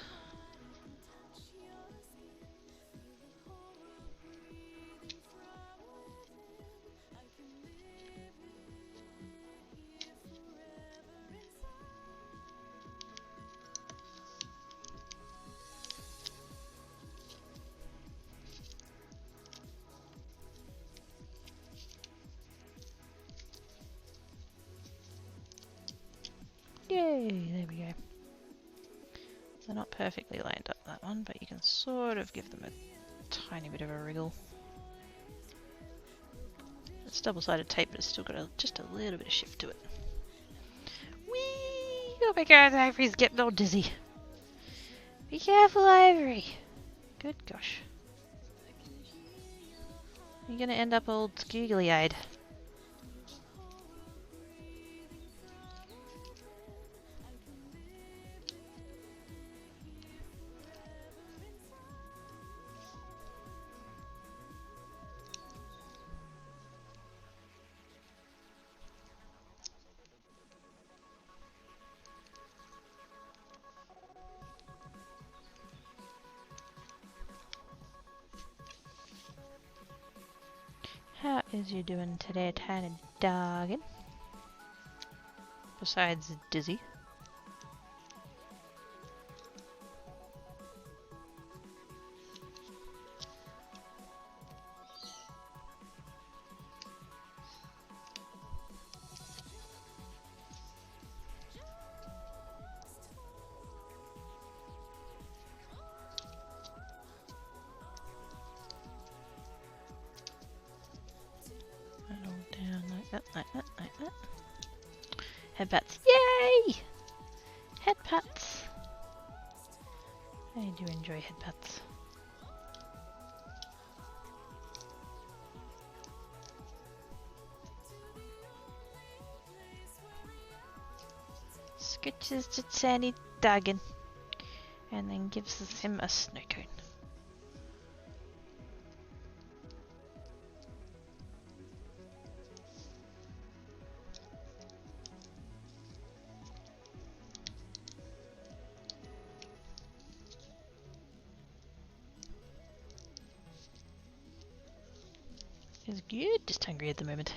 [SPEAKER 1] Yay, there we go. They're not perfectly lined up, that one, but you can sort of give them a tiny bit of a wriggle. It's double-sided tape, but it's still got just a little bit of shift to it. Whee! Oh my god, Ivory's getting all dizzy. Be careful, Ivory! Good gosh. You're gonna end up all googly-eyed. How is you doing today, tiny doggin? Besides dizzy. Like that. Headpats. Yay! Headpats. I do enjoy headpats. Scratches the tiny doggin and then gives him a snow cone. Is good, just hungry at the moment.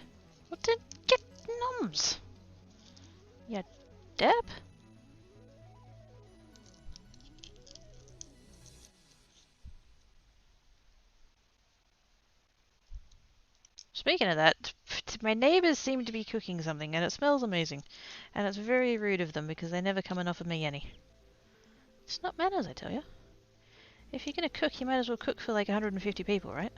[SPEAKER 1] What the get noms? Yeah, derp? Speaking of that, my neighbours seem to be cooking something and it smells amazing. And it's very rude of them because they never come and offer me any. It's not manners, I tell you. If you're gonna cook, you might as well cook for like 150 people, right?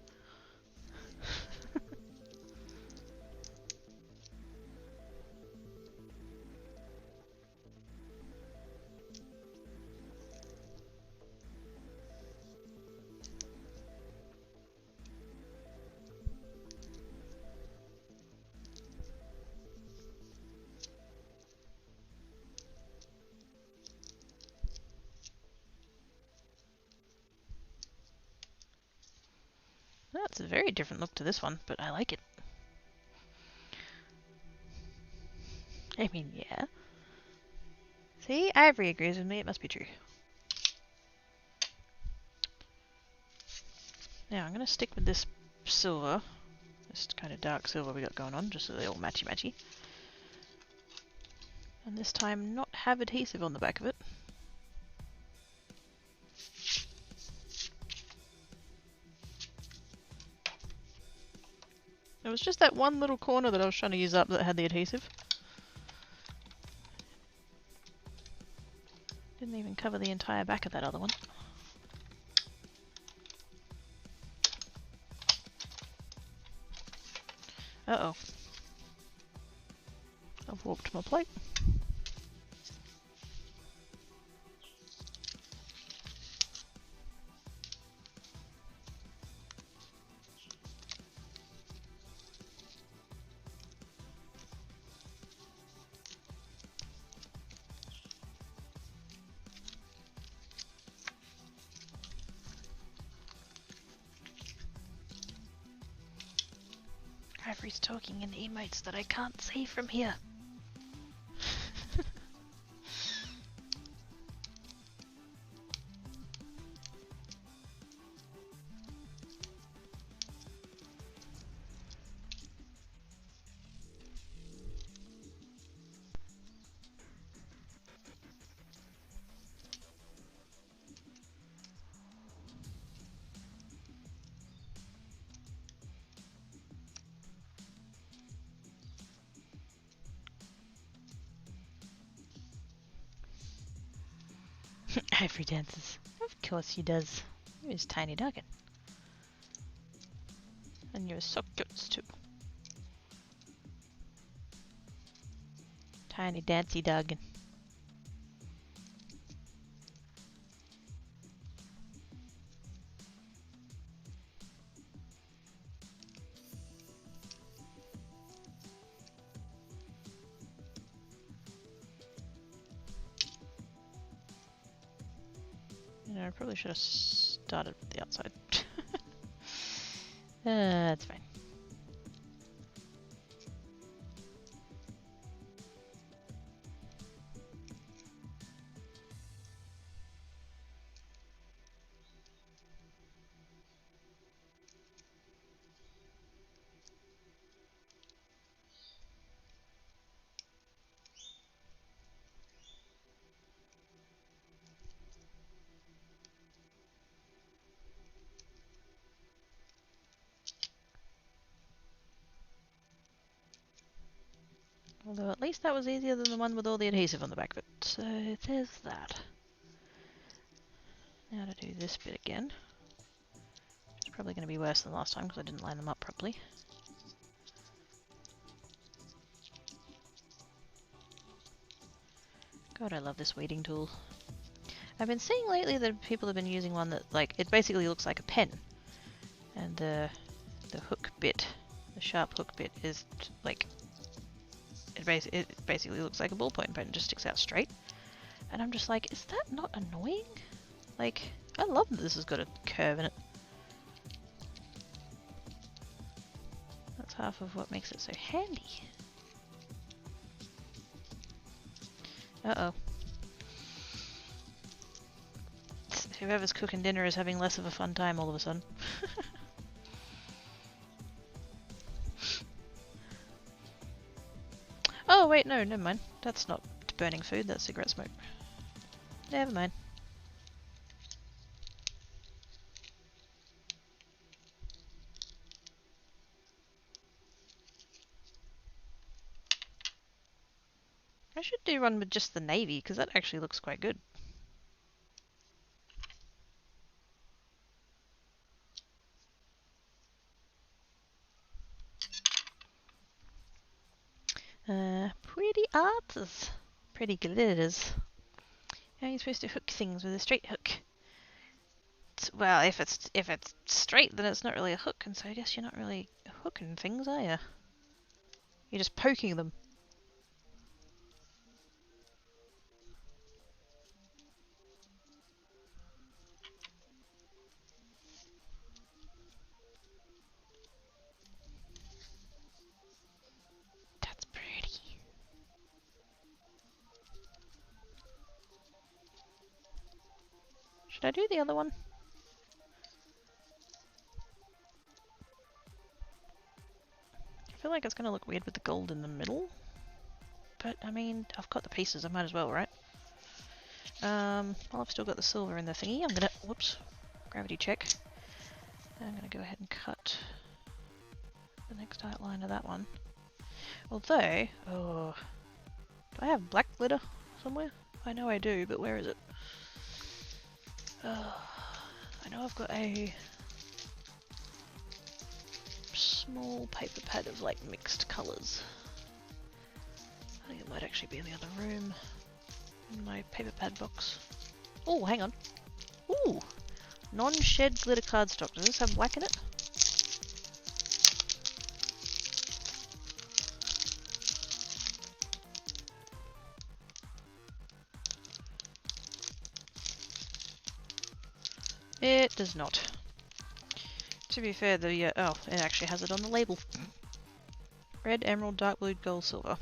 [SPEAKER 1] That's a very different look to this one, but I like it. I mean, yeah. See, Ivory agrees with me, it must be true. Now I'm going to stick with this silver, this kind of dark silver we got going on, just so they all matchy-matchy. And this time not have adhesive on the back of it. It was just that one little corner that I was trying to use up that had the adhesive. Didn't even cover the entire back of that other one. Uh-oh. I've warped my plate. Ivory's talking in emotes that I can't see from here. Ivory dances. Of course he does. He was tiny doggin. And you're sockets too. Tiny dancy doggin. You know, I probably should have started with the outside. That's fine. Although at least that was easier than the one with all the adhesive on the back of it. So there's that. Now to do this bit again. It's probably going to be worse than last time because I didn't line them up properly. God, I love this weeding tool. I've been seeing lately that people have been using one that, like, it basically looks like a pen. And the hook bit, the sharp hook bit is, like, it basically looks like a ballpoint pen, just sticks out straight. And I'm just like, is that not annoying? Like, I love that this has got a curve in it. That's half of what makes it so handy. Uh-oh. Whoever's cooking dinner is having less of a fun time all of a sudden. Oh wait, no, never mind. That's not burning food, that's cigarette smoke. Never mind. I should do one with just the navy, because that actually looks quite good. Pretty arts. Pretty glitters. How are you supposed to hook things with a straight hook? Well, if it's straight, then it's not really a hook, and so I guess you're not really hooking things, are you? You're just poking them. That's pretty. Should I do the other one? feel like it's going to look weird with the gold in the middle. But, I mean, I've got the pieces, I might as well, right? Well, I've still got the silver in the thingy. I'm gonna, whoops, gravity check. I'm gonna go ahead and cut the next outline of that one. Although, oh, do I have black glitter somewhere? I know I do, but where is it? I know I've got a small paper pad of like mixed colours. I think it might actually be in the other room. In my paper pad box. Oh, hang on. Ooh! Non-shed glitter cardstock. Does this have black in it? It does not. To be fair, the oh, it actually has it on the label. Red, emerald, dark blue, gold, silver.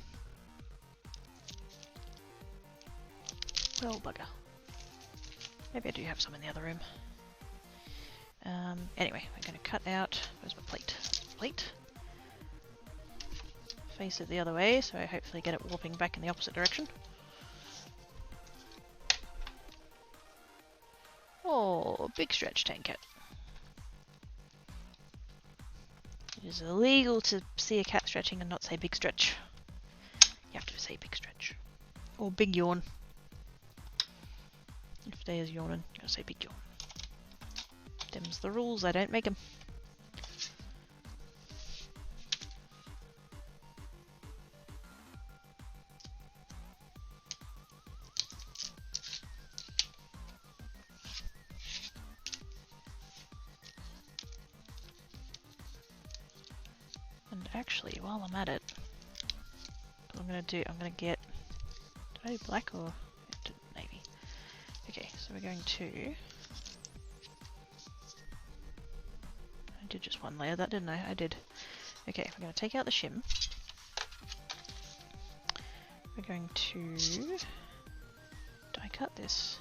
[SPEAKER 1] Well, bugger. Maybe I do have some in the other room. Anyway, we're going to cut out... Where's my plate? Plate. Face it the other way, so I hopefully get it warping back in the opposite direction. Oh, big stretch, Tankat. It is illegal to see a cat stretching and not say big stretch. You have to say big stretch. Or big yawn. If they is yawning, you gotta say big yawn. Them's the rules, I don't make them. And actually, while I'm at it, what I'm gonna do, I'm gonna get... Did I do black or navy? Okay, so we're going to... I did just one layer, that didn't I? I did. Okay, we're going to take out the shim. We're going to die cut this.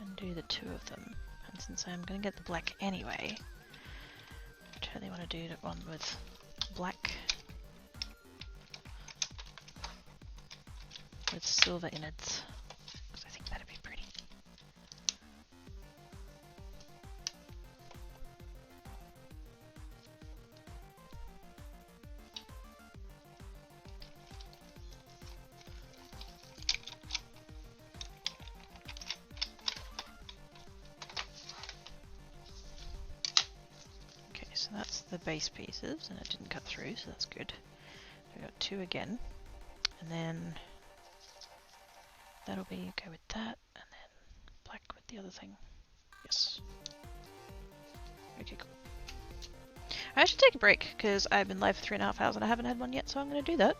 [SPEAKER 1] And do the two of them. And since I'm going to get the black anyway, I totally want to do the one with black with silver innards, because I think that'd be pretty. Okay, so that's the base pieces, and it didn't cut through, so that's good. We got two again, and then that'll be okay with that, and then black with the other thing. Yes. Okay, cool. I should take a break, because I've been live for 3.5 hours and I haven't had one yet, so I'm going to do that.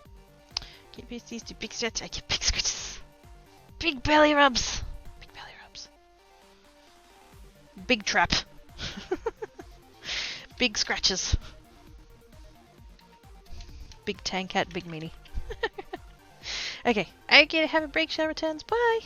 [SPEAKER 1] Get these two big stretches. I get big scratches. Big belly rubs. Big belly rubs. Big trap. Big scratches. Big Tankat, big meanie. Okay, I get to have a break, shall returns. Bye!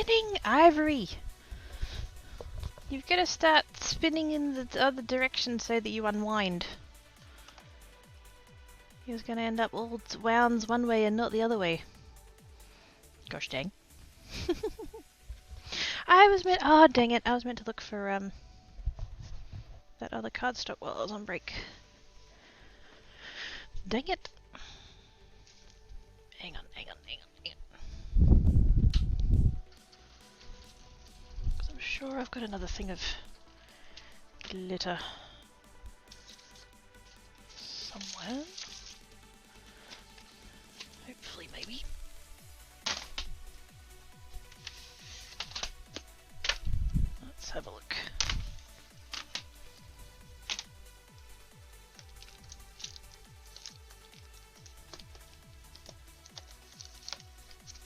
[SPEAKER 1] spinning, Ivory! You've got to start spinning in the other direction so that you unwind. You're going to end up all wounds one way and not the other way. Gosh dang. I was meant... Oh, dang it. I was meant to look for that other cardstock while I was on break. Dang it. Hang on. Because I'm sure I've got another thing of glitter somewhere. Hopefully, maybe. Let's have a look.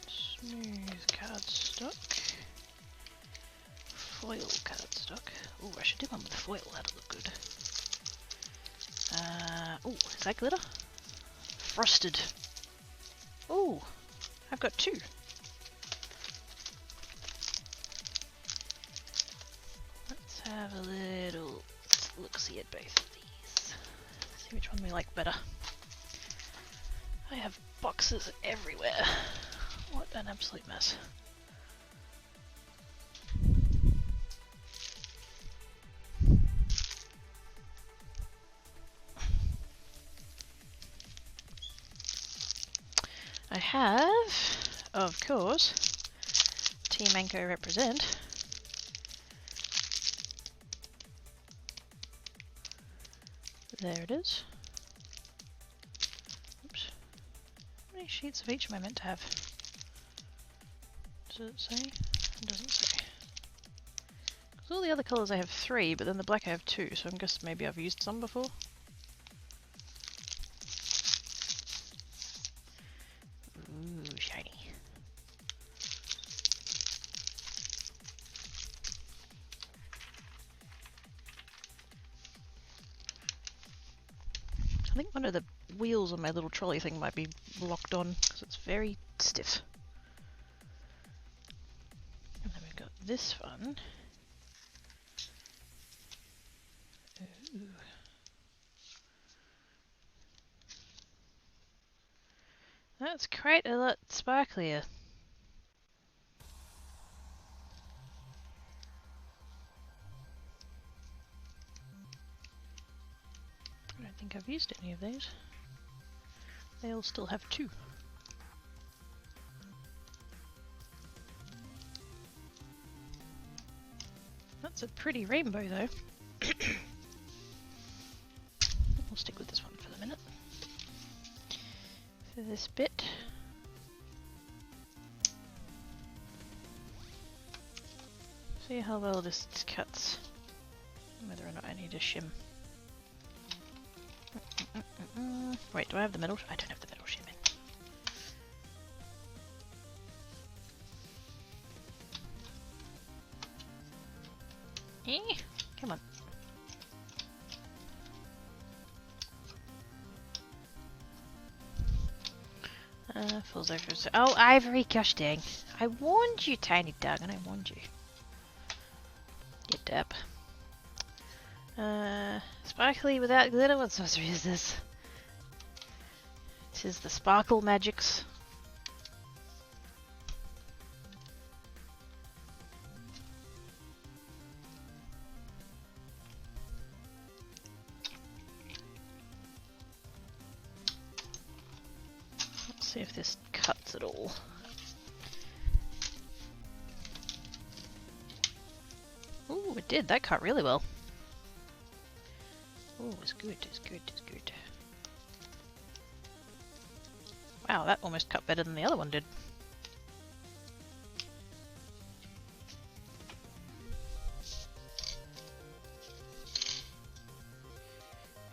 [SPEAKER 1] Smooth cardstock. Foil cardstock. Oh, I should do one with foil, that'll look good. Oh, is that glitter? Frosted. Oh, I've got two. Let's have a little look-see at both of these. See which one we like better. I have boxes everywhere. What an absolute mess. I have, of course, Team Anko represent. There it is. Oops. How many sheets of each am I meant to have? Does it say? It doesn't say. Because all the other colours I have 3, but then the black I have 2, so I guess maybe I've used some before. Ooh, shiny. I think one of the wheels on my little trolley thing might be locked on because it's very stiff. And then we've got this one. Ooh. That's quite a lot sparklier. I don't think I've used any of these. They all still have 2. That's a pretty rainbow though. We'll stick with this one for the minute. For this bit. See how well this cuts. Whether or not I need a shim. Wait, do I have the metal? I don't have the metal shim in. Come on. Falls over. Oh, Ivory, gosh dang. I warned you, tiny dog, and I warned you. Get up. Sparkly without glitter? What sorcery is this? This is the Sparkle Magics. Let's see if this cuts at all. Ooh, it did. That cut really well. Oh, it's good, it's good, it's good. Wow, that almost cut better than the other one did.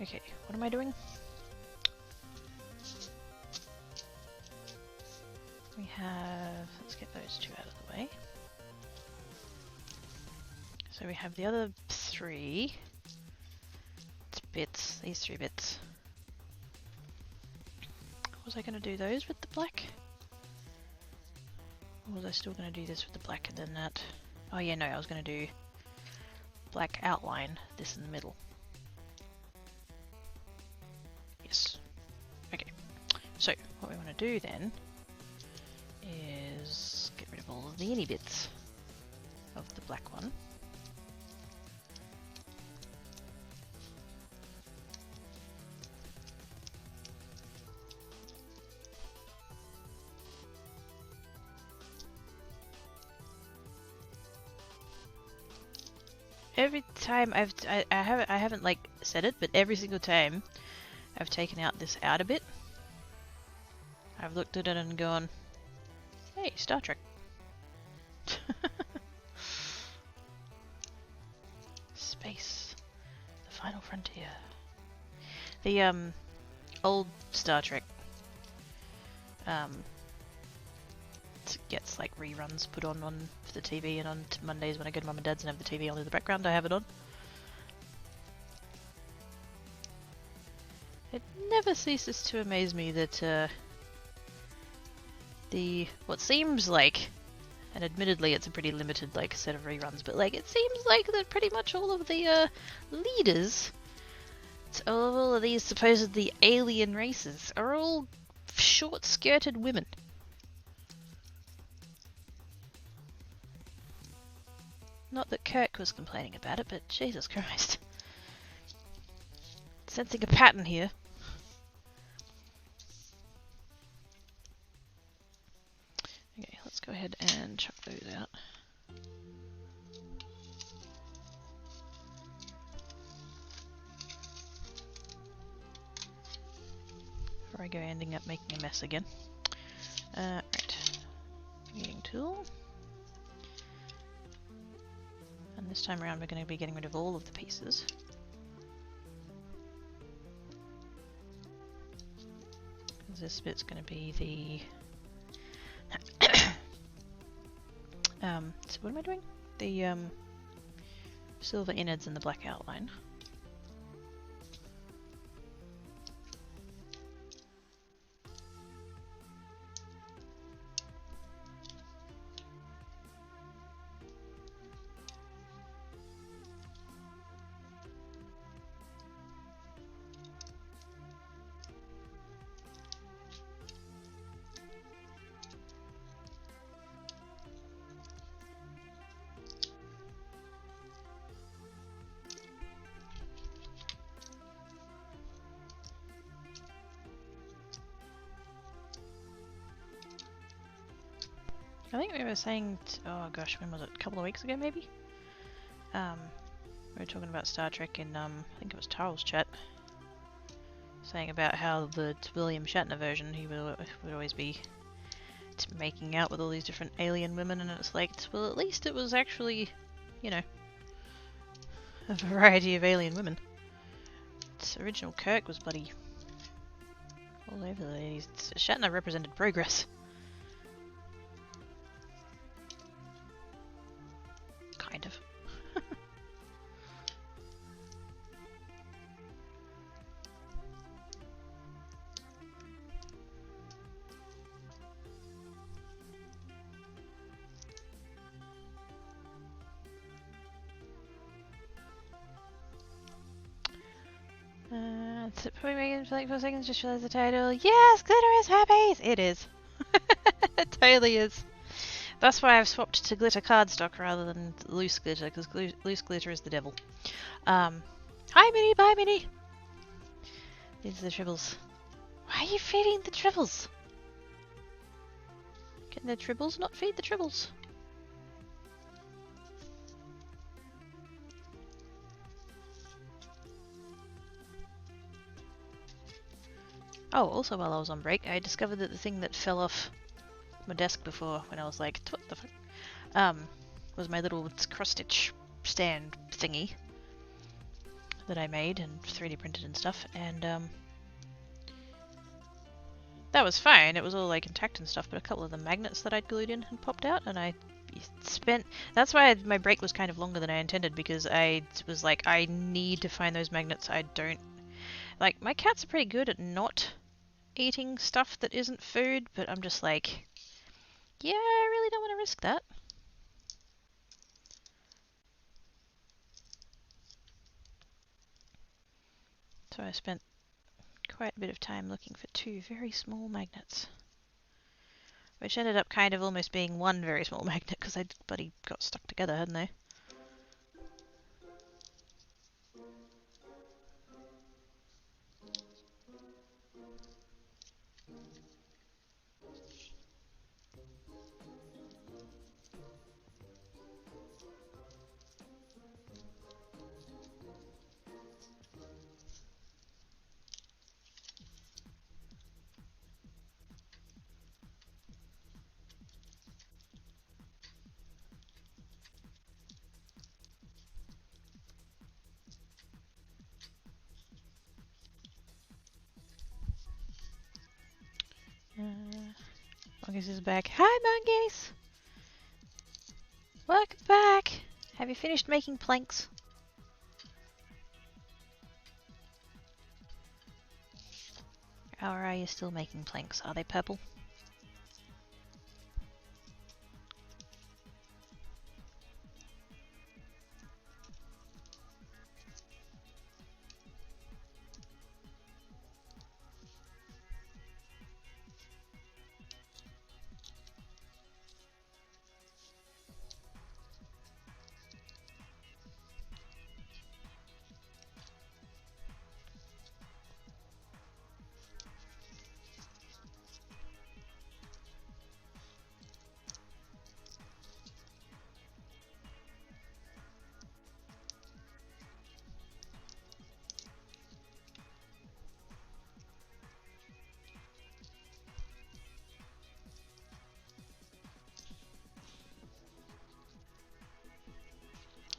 [SPEAKER 1] Okay, what am I doing? We have... let's get those 2 out of the way. So we have the other 3 bits, these 3 bits. Was I going to do those with the black? Or was I still going to do this with the black and then that? Oh yeah, no, I was going to do black outline, this in the middle. Yes. Okay. So, what we want to do then is get rid of all of the inny bits of the black one. Every time I haven't like said it, but every single time I've taken out this outer bit, I've looked at it and gone, hey, Star Trek. Space. The final frontier. The old Star Trek gets like reruns put on the TV, and on Mondays when I go to Mum and Dad's and have the TV on in the background, I have it on. It never ceases to amaze me that what seems like, and admittedly it's a pretty limited like set of reruns, but like it seems like that pretty much all of the leaders to all of these supposedly alien races are all short-skirted women. Not that Kirk was complaining about it, but Jesus Christ. Sensing a pattern here. Okay, let's go ahead and chuck those out. Before I go ending up making a mess again. Right. Eating tool. And this time around we're going to be getting rid of all of the pieces. This bit's going to be the so what am I doing? The silver innards and the black outline. I think we were saying, oh gosh, when was it? A couple of weeks ago, maybe? We were talking about Star Trek in, I think it was Tarl's chat, saying about how the William Shatner version, he would always be making out with all these different alien women, and it's like, well, at least it was actually, you know, a variety of alien women. Its original Kirk was bloody all over the ladies. Shatner represented progress. Kind of. So probably making for like 4 seconds, just realized the title. Yes, glitter is herpes! It is. It totally is. That's why I've swapped to glitter cardstock rather than loose glitter, because loose glitter is the devil. Hi Minnie, bye Minnie! These are the tribbles. Why are you feeding the tribbles? Can the tribbles not feed the tribbles? Oh, also while I was on break, I discovered that the thing that fell off my desk before, when I was like, what the fuck? Was my little cross-stitch stand thingy that I made and 3D printed and stuff, and that was fine. It was all like intact and stuff, but a couple of the magnets that I'd glued in had popped out, and I spent... That's why my break was kind of longer than I intended, because I was like, I need to find those magnets. I don't... Like, my cats are pretty good at not eating stuff that isn't food, but I'm just like, Yeah, I really don't want to risk that. So I spent quite a bit of time looking for 2 very small magnets. Which ended up kind of almost being one very small magnet because they bloody got stuck together, hadn't they? Mongoose is back. Hi, Mongoose! Welcome back! Have you finished making planks? Or are you still making planks? Are they purple?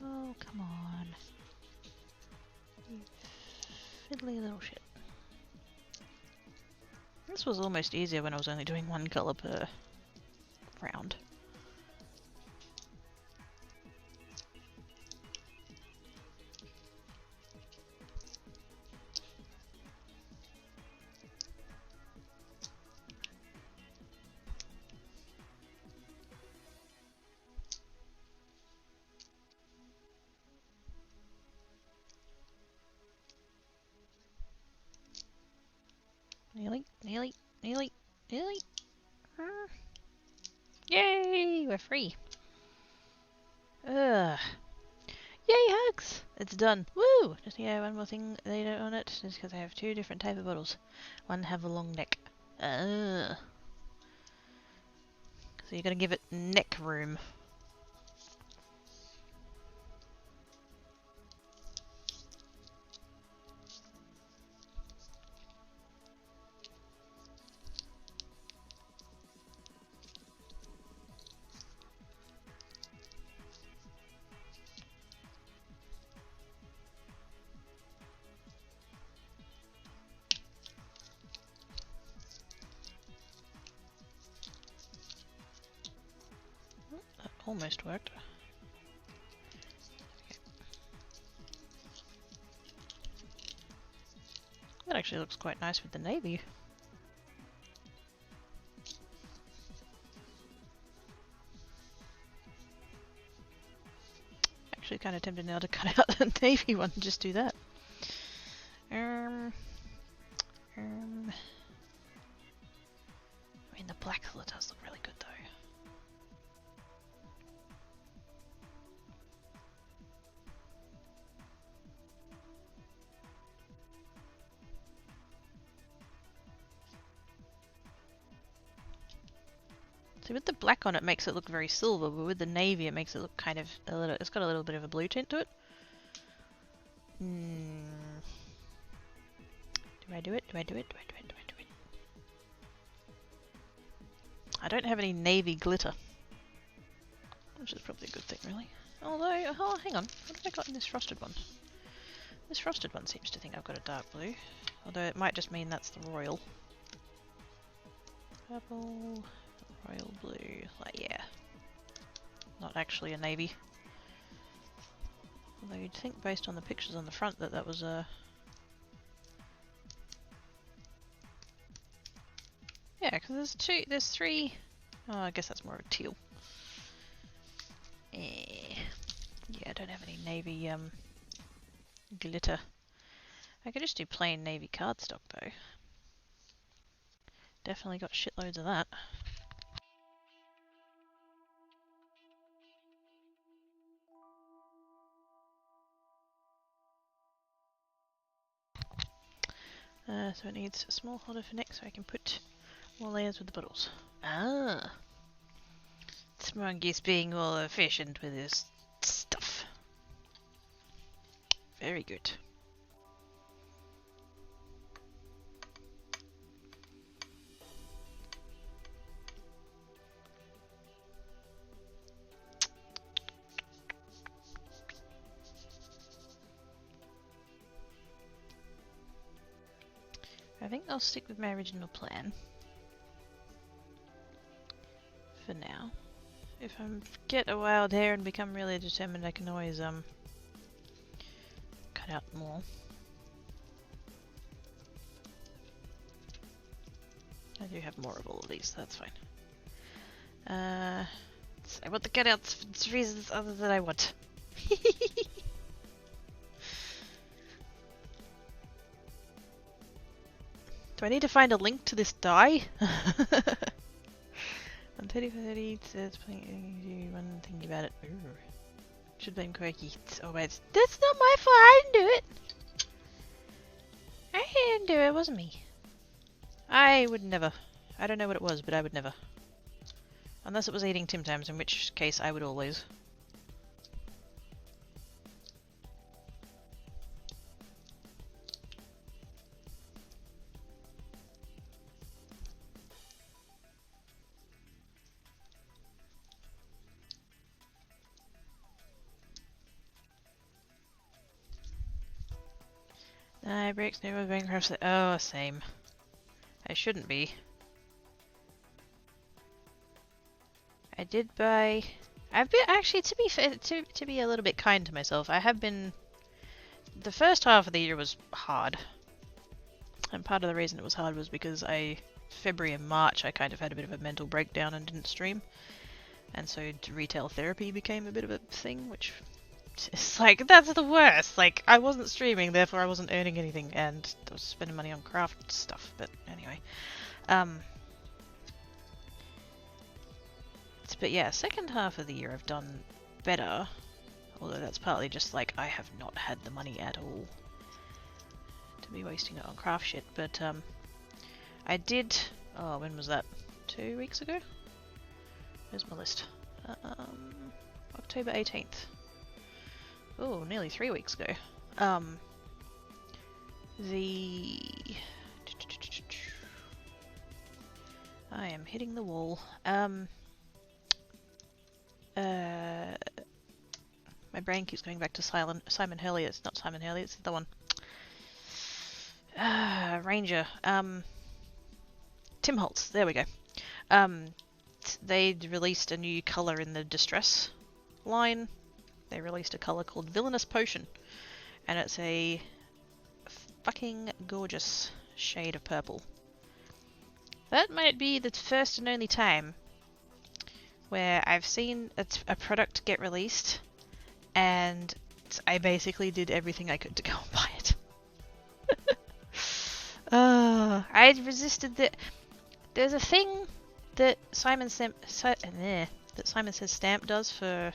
[SPEAKER 1] Oh, come on. You fiddly little shit. This was almost easier when I was only doing 1 colour per round. Nearly, nearly, nearly, nearly. Yay! We're free. Ugh. Yay, hugs! It's done. Woo! Just yeah, one more thing later on it, just because I have 2 different type of bottles. One have a long neck. So you gotta give it neck room. That almost worked. That actually looks quite nice with the navy. Actually kind of tempted now to cut out the navy one and just do that. I mean, the black colour does look really good though. See, with the black on it makes it look very silver, but with the navy it makes it look kind of a little, it's got a little bit of a blue tint to it. Do I do it? Do I do it? Do I do it? Do I do it? I don't have any navy glitter. Which is probably a good thing, really. Although, oh, hang on. What have I got in this frosted one? This frosted one seems to think I've got a dark blue. Although it might just mean that's the royal. Purple, royal blue. Like, yeah. Not actually a navy. Although you'd think based on the pictures on the front that that was a... Yeah, because there's 3 Oh, I guess that's more of a teal. Yeah, I don't have any navy glitter. I could just do plain navy cardstock though. Definitely got shitloads of that. So it needs a small holder for neck so I can put more layers with the bottles. Ah! Smoggy's being more efficient with his stuff. Very good. I think I'll stick with my original plan. For now. If I get a wild hair and become really determined, I can always cut out more. I do have more of all of these, so that's fine. I want the cutouts for reasons other than I want. Do I need to find a link to this dye? On 30 for 30, it's playing one thing about it. Ooh. Should blame Quirky. Oh wait, that's not my fault, I didn't do it! I didn't do it, it wasn't me. I would never. I don't know what it was, but I would never. Unless it was eating Tim Tams, in which case I would always. Breaks never bankruptcy. Oh, same. I shouldn't be. I did buy. I've been actually, to be fair, to be a little bit kind to myself. I have been. The first half of the year was hard, and part of the reason it was hard was because February and March I kind of had a bit of a mental breakdown and didn't stream, and so retail therapy became a bit of a thing, which. It's like, that's the worst. Like, I wasn't streaming, therefore I wasn't earning anything, and I was spending money on craft stuff, but anyway. But yeah, second half of the year I've done better, although that's partly just like I have not had the money at all to be wasting it on craft shit, but I did, oh, when was that? 2 weeks ago? Where's my list? October 18th. Oh, nearly 3 weeks ago. I am hitting the wall. My brain keeps going back to Simon Hurley. It's not Simon Hurley, it's the one. Ranger. Tim Holtz. There we go. They released a new colour in the Distress line. They released a colour called Villainous Potion, and it's a fucking gorgeous shade of purple. That might be the first and only time where I've seen a product get released and I basically did everything I could to go and buy it. I resisted the. There's a thing that Simon Says Stamp does for.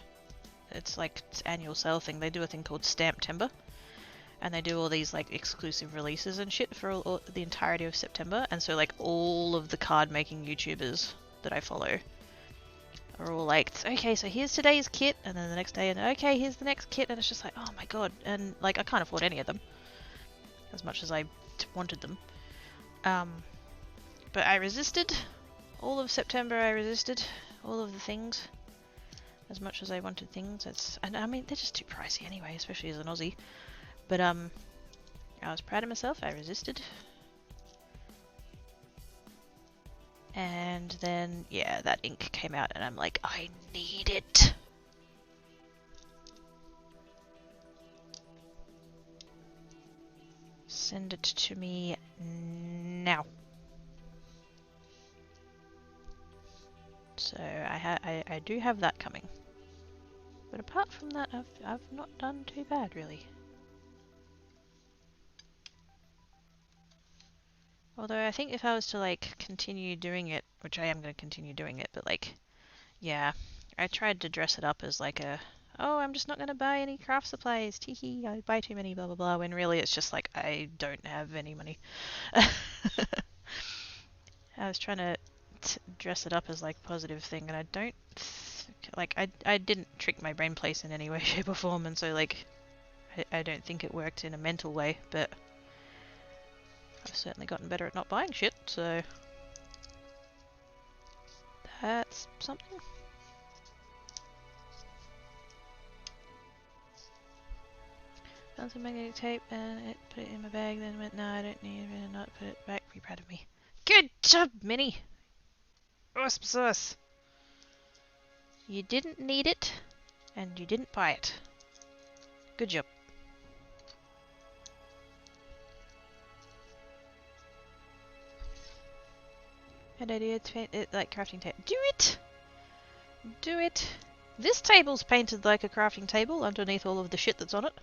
[SPEAKER 1] It's like its annual sale thing. They do a thing called Stamptember, and they do all these like exclusive releases and shit for all the entirety of September. And so like all of the card making YouTubers that I follow are all like, okay, so here's today's kit, and then the next day, and okay, here's the next kit, and it's just like, oh my god, and like I can't afford any of them as much as I wanted them. But I resisted all of September. I resisted all of the things. As much as I wanted things, and I mean they're just too pricey anyway, especially as an Aussie. But I was proud of myself. I resisted, and then yeah, that ink came out, and I'm like, I need it. Send it to me now. So I do have that coming. But apart from that, I've not done too bad really. Although I think if I was to like continue doing it, which I am going to continue doing it, but like, yeah, I tried to dress it up as like a, oh, I'm just not going to buy any craft supplies, teehee, I buy too many, blah blah blah, when really it's just like, I don't have any money. I was trying to dress it up as like a positive thing, and I don't, like, I didn't trick my brain place in any way, shape or form, and so like, I don't think it worked in a mental way, but I've certainly gotten better at not buying shit, so that's something. Found some magnetic tape and put it in my bag, then went, no, I don't need it, and not put it back. Be proud of me. Good job, Minnie! Awesome sauce! You didn't need it, and you didn't buy it. Good job. An idea to paint it like crafting tape. Do it! Do it! This table's painted like a crafting table underneath all of the shit that's on it.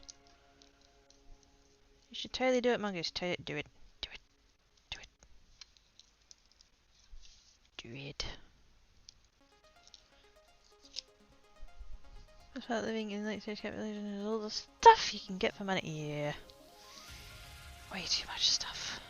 [SPEAKER 1] You should totally do it, Mongoose. Do it. Do it. Do it. Do it. Do it. What's about living in like capitalism and all the stuff you can get for money? Yeah. Way too much stuff.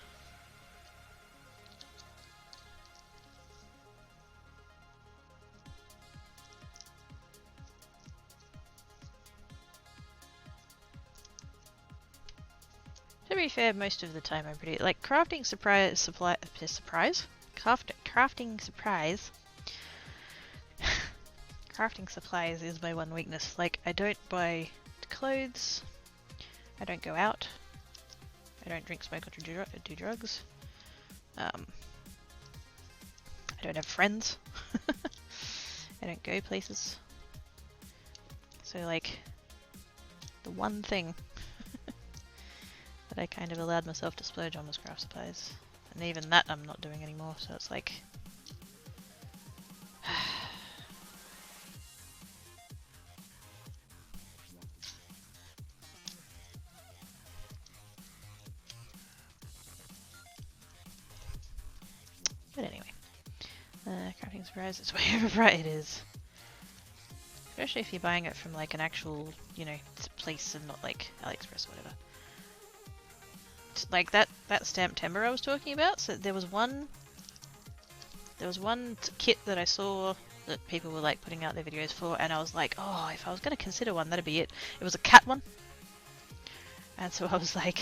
[SPEAKER 1] To be fair, most of the time I'm pretty like crafting surprise. Crafting supplies is my one weakness. Like, I don't buy clothes, I don't go out, I don't drink, smoke, or do drugs. I don't have friends. I don't go places. So like, the one thing that I kind of allowed myself to splurge on was craft supplies. And even that I'm not doing anymore, so it's like... But anyway. Crafting surprise, it's wherever bright it is. Especially if you're buying it from like an actual, you know, place and not like AliExpress or whatever. Like that stamp timber I was talking about, so there was one kit that I saw that people were like putting out their videos for, and I was like, oh, if I was going to consider one, that'd be it. It was a cat one, and so I was like,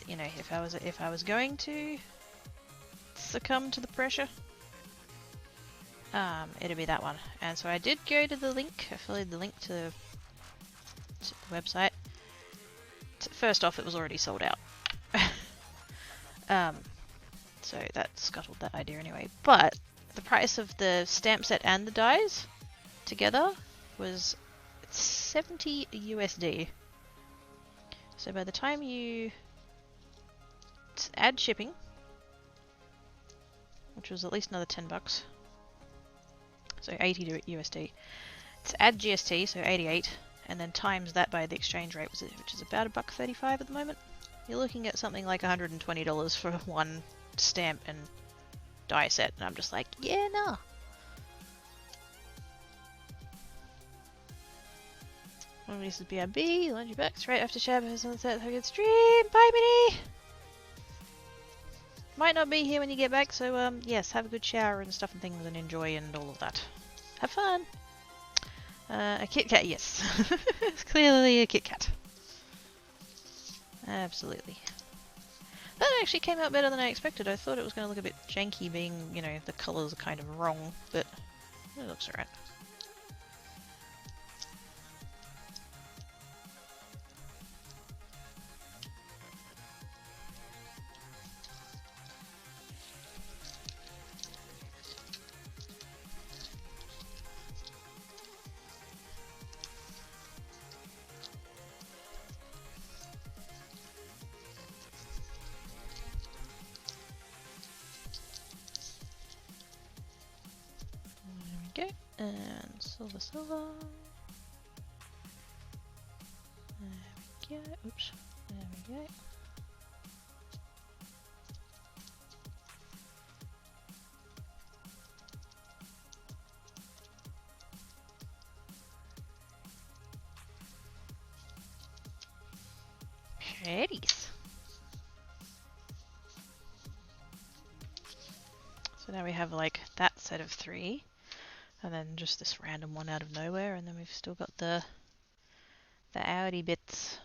[SPEAKER 1] you know, if I was going to succumb to the pressure, it'd be that one. And so I did go to the link. I followed the link to the website. First off, it was already sold out. So that scuttled that idea anyway. But the price of the stamp set and the dies together was 70 USD. So by the time you add shipping, which was at least another 10 bucks, so 80 USD, to add GST, so 88, and then times that by the exchange rate, which is about $1.35 at the moment, you're looking at something like $120 for one stamp and die set, and I'm just like, yeah, nah. This is BRB, lunch you back straight after shower, sunset, have a good stream, bye Minnie! Might not be here when you get back, so yes, have a good shower and stuff and things and enjoy and all of that. Have fun! A Kit Kat, yes. It's clearly a Kit Kat. Absolutely. That actually came out better than I expected. I thought it was going to look a bit janky being, you know, the colours are kind of wrong, but it looks alright. And silver, silver. There we go. Oops. There we go. Pretties. So now we have like that set of 3, and then just this random one out of nowhere, and then we've still got the outy bits.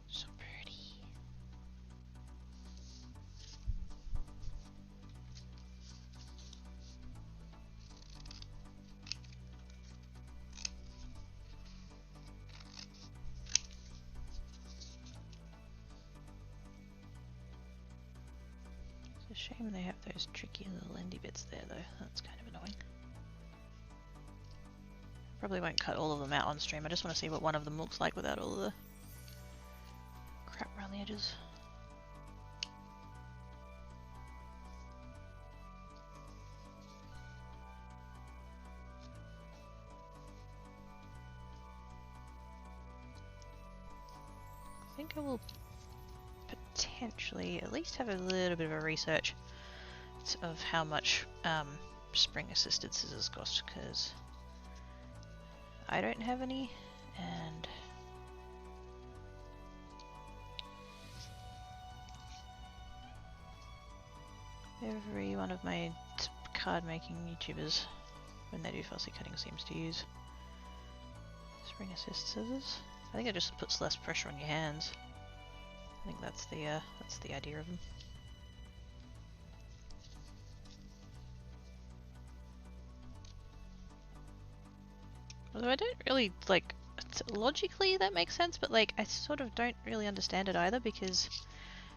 [SPEAKER 1] So pretty. It's a shame they have those tricky little endy bits there though, that's kind of annoying. Probably won't cut all of them out on stream, I just want to see what one of them looks like without all of the crap around the edges. I think I will potentially at least have a little bit of a research of how much spring assisted scissors cost, because I don't have any, and every one of my card making YouTubers, when they do fussy cutting, seems to use spring assist scissors. I think it just puts less pressure on your hands. I think that's the idea of them. Although I don't really, like, logically that makes sense, but like I sort of don't really understand it either, because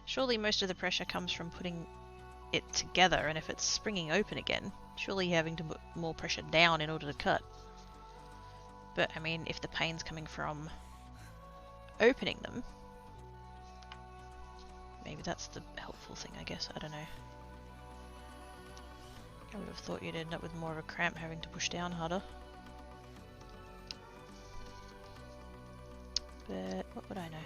[SPEAKER 1] surely most of the pressure comes from putting it together, and if it's springing open again, surely you're having to put more pressure down in order to cut. But I mean, if the pain's coming from opening them, maybe that's the helpful thing, I guess. I don't know. I would have thought you'd end up with more of a cramp having to push down harder. But what would I know?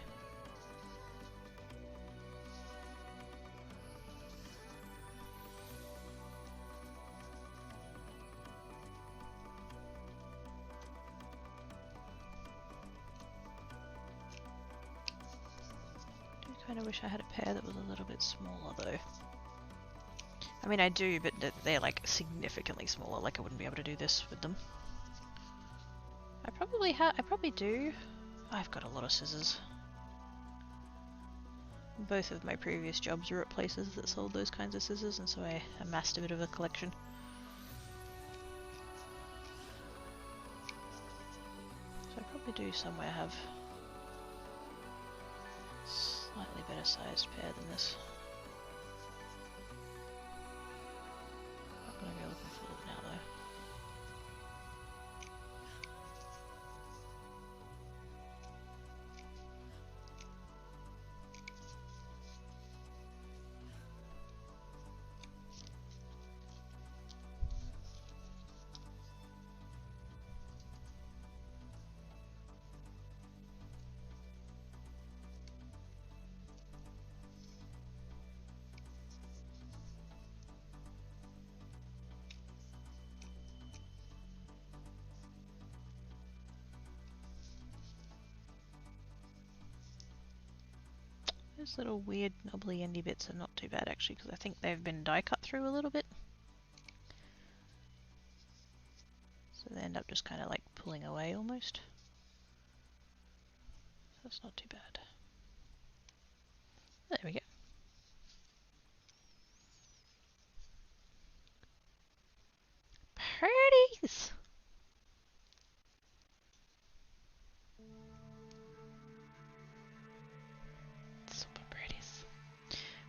[SPEAKER 1] I kind of wish I had a pair that was a little bit smaller though. I mean I do, but they're like significantly smaller, like I wouldn't be able to do this with them. I probably do. I've got a lot of scissors. Both of my previous jobs were at places that sold those kinds of scissors, and so I amassed a bit of a collection. So I probably do somewhere have a slightly better sized pair than this. Not gonna go looking for it now though. Those little weird knobbly endy bits are not too bad actually, because I think they've been die cut through a little bit. So they end up just kind of like pulling away almost. So that's not too bad. There we go. Pretties! Super pretties.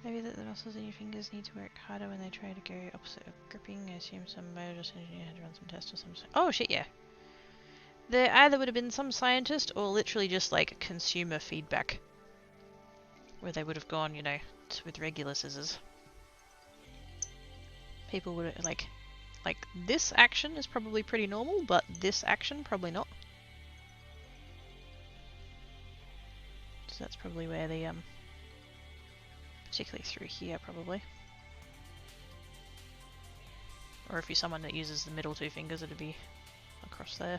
[SPEAKER 1] Maybe that the muscles in your fingers need to work harder when they try to go opposite of gripping. I assume some biologist engineer had to run some tests or something. Oh shit, yeah. There either would have been some scientist or literally just like consumer feedback. Where they would have gone, you know, with regular scissors. people would like this action is probably pretty normal, but this action probably not. So that's probably where the particularly through here probably. Or if you're someone that uses the middle 2 fingers, it'd be across there.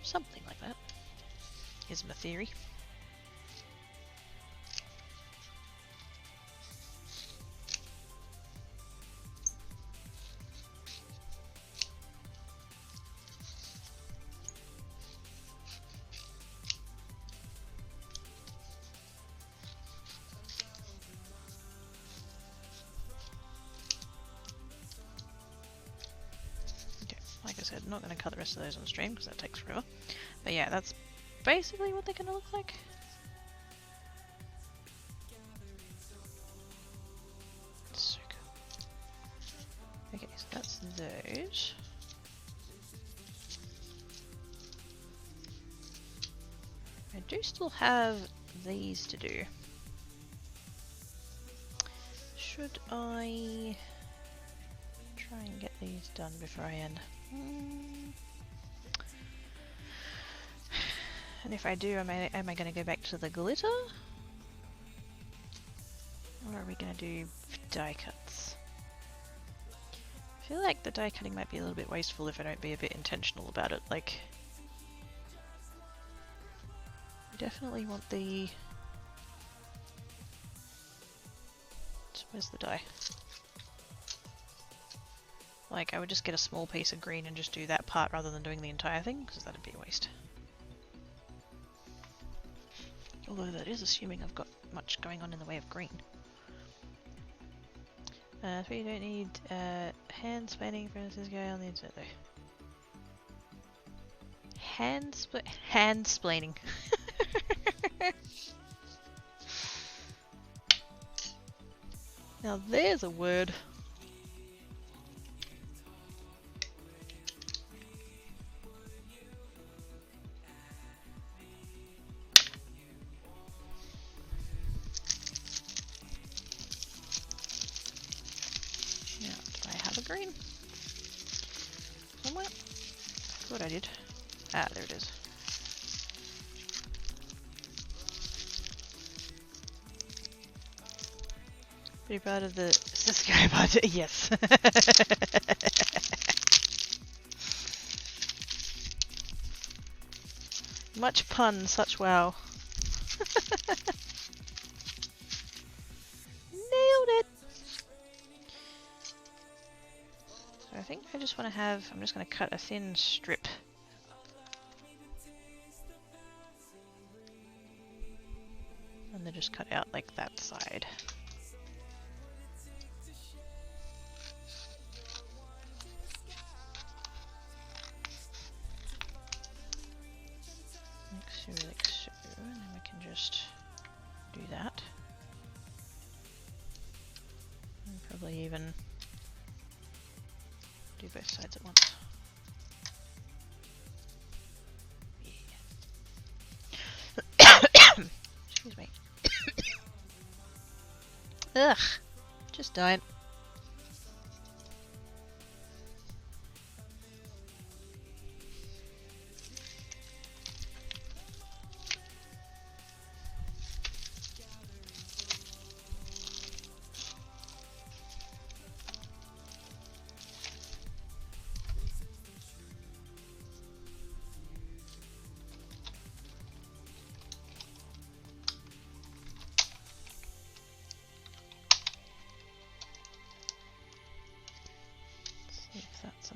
[SPEAKER 1] Something like that is my theory. Like I said, I'm not going to cut the rest of those on stream because that takes forever. But yeah, that's basically what they're going to look like. So cool. Okay, so that's those. I do still have these to do. Should I try and get these done before I end? And if I do, am I going to go back to the glitter? Or are we going to do die cuts? I feel like the die cutting might be a little bit wasteful if I don't be a bit intentional about it. Like, I definitely want the... Where's the die? Like, I would just get a small piece of green and just do that part rather than doing the entire thing, because that'd be a waste. Although that is assuming I've got much going on in the way of green. So you don't need hand splaining, for instance, go on the internet though. Hand splaining. Now there's a word. Green. Somewhere? I thought I did. Ah, there it is. Pretty proud of the subscribe button. Yes. Much pun, such wow. Nailed it. I think I just want to have, I'm just going to cut a thin strip. And then just cut out like that side. Like so, and then we can just do that. And probably even do both sides at once. Yeah. Excuse me. Ugh, just died.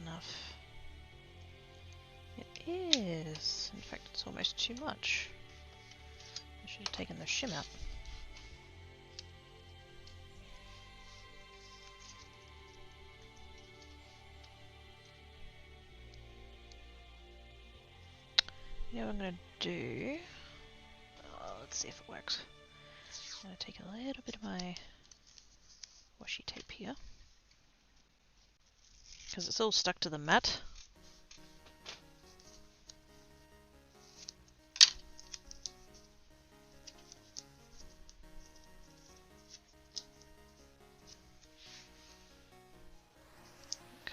[SPEAKER 1] Enough. It is. In fact, it's almost too much. I should have taken the shim out. You know what I'm going to do? Let's see if it works. I'm going to take a little bit of my washi tape here. Because it's all stuck to the mat.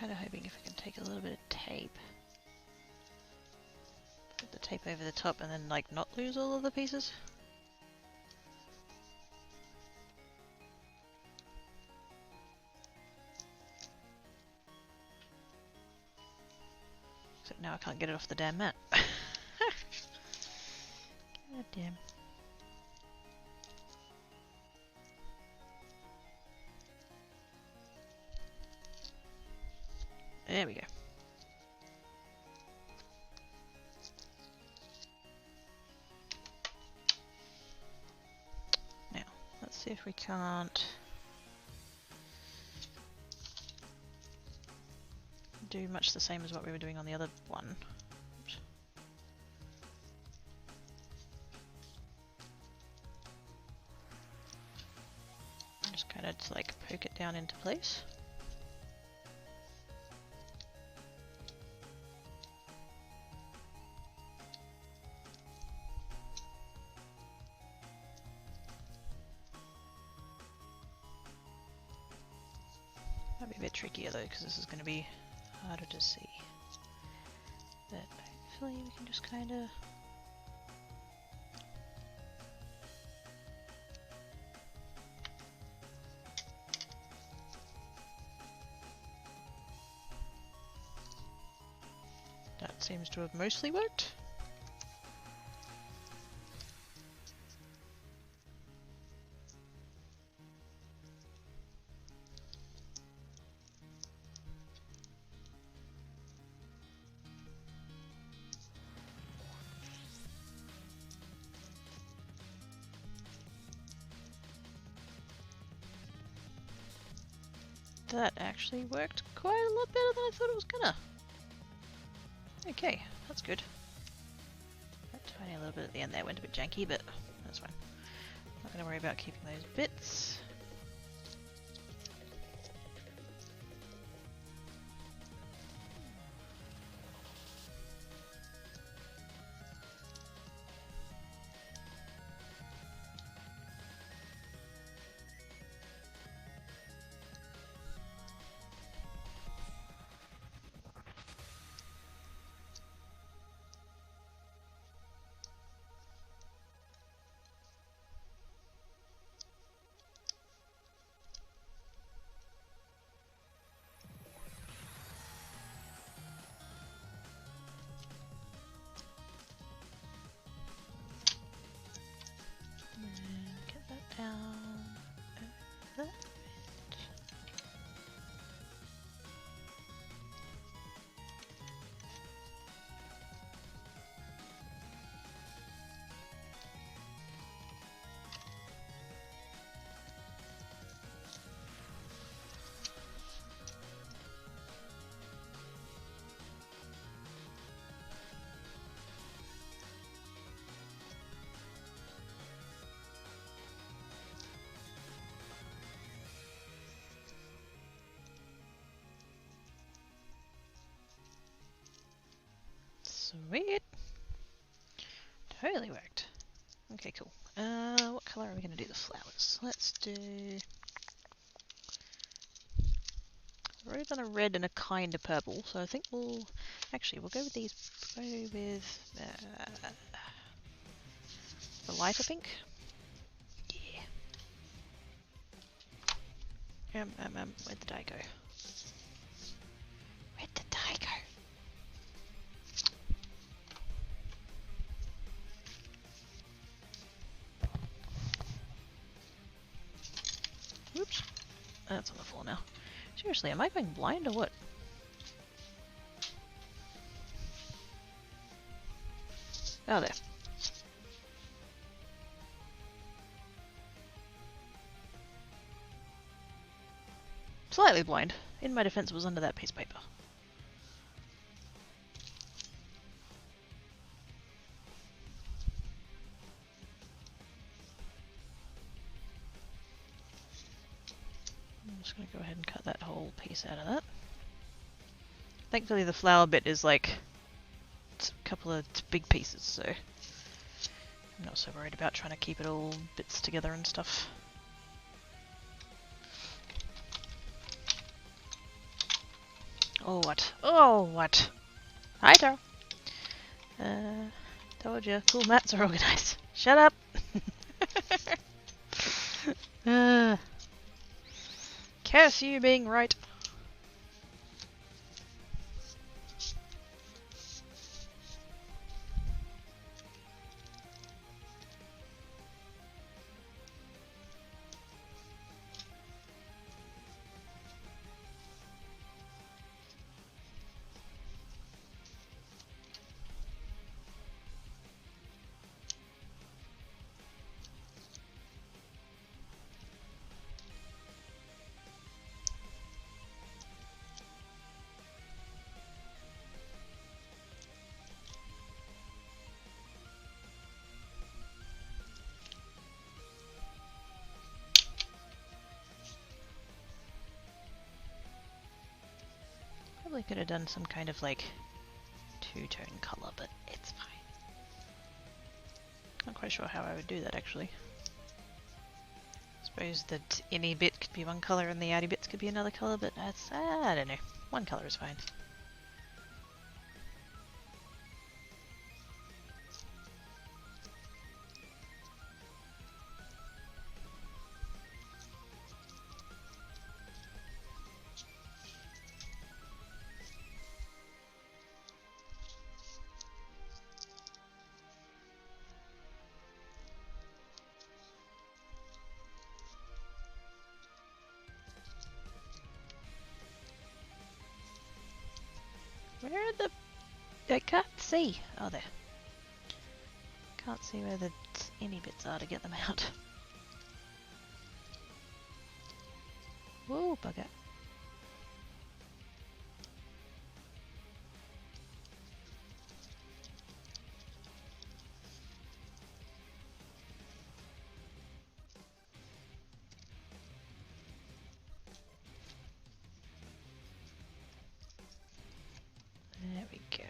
[SPEAKER 1] kind of hoping if I can take a little bit of tape, put the tape over the top and then like not lose all of the pieces. Except now I can't get it off the damn mat. God damn. There we go. Now, let's see if we can't do much the same as what we were doing on the other one. Oops. Just kind of like poke it down into place. Might be a bit trickier though, because this is going to be harder to see. But hopefully we can just kind of... That seems to have mostly worked. That actually worked quite a lot better than I thought it was gonna. Okay, that's good. That tiny little bit at the end there went a bit janky, but that's fine. Not gonna worry about keeping those bits. Down over that. Sweet. Totally worked. Okay, cool. What colour are we going to do the flowers? Let's do... We've already done a red and a kind of purple, so I think we'll... Actually, we'll go with these... Go with... the lighter pink. Yeah. Where'd the dye go? Where'd the dye go? Oops. That's on the floor now. Seriously, am I going blind or what? Oh, there. Slightly blind. In my defense, it was under that piece of paper. I'm just going to go ahead and cut that whole piece out of that. Thankfully the flower bit is like a couple of big pieces, so I'm not so worried about trying to keep it all bits together and stuff. Oh, what? Oh, what? Hi, Taro. Told you, cool mats are organized. Shut up! Curse you being right. Probably could have done some kind of like two-tone color, but it's fine. Not quite sure how I would do that actually. Suppose that any bit could be one color and the outer bits could be another color, but that's, I don't know. One color is fine. Where are the... I can't see. Oh, there. Can't see where the any bits are to get them out. Whoa, bugger. There we go.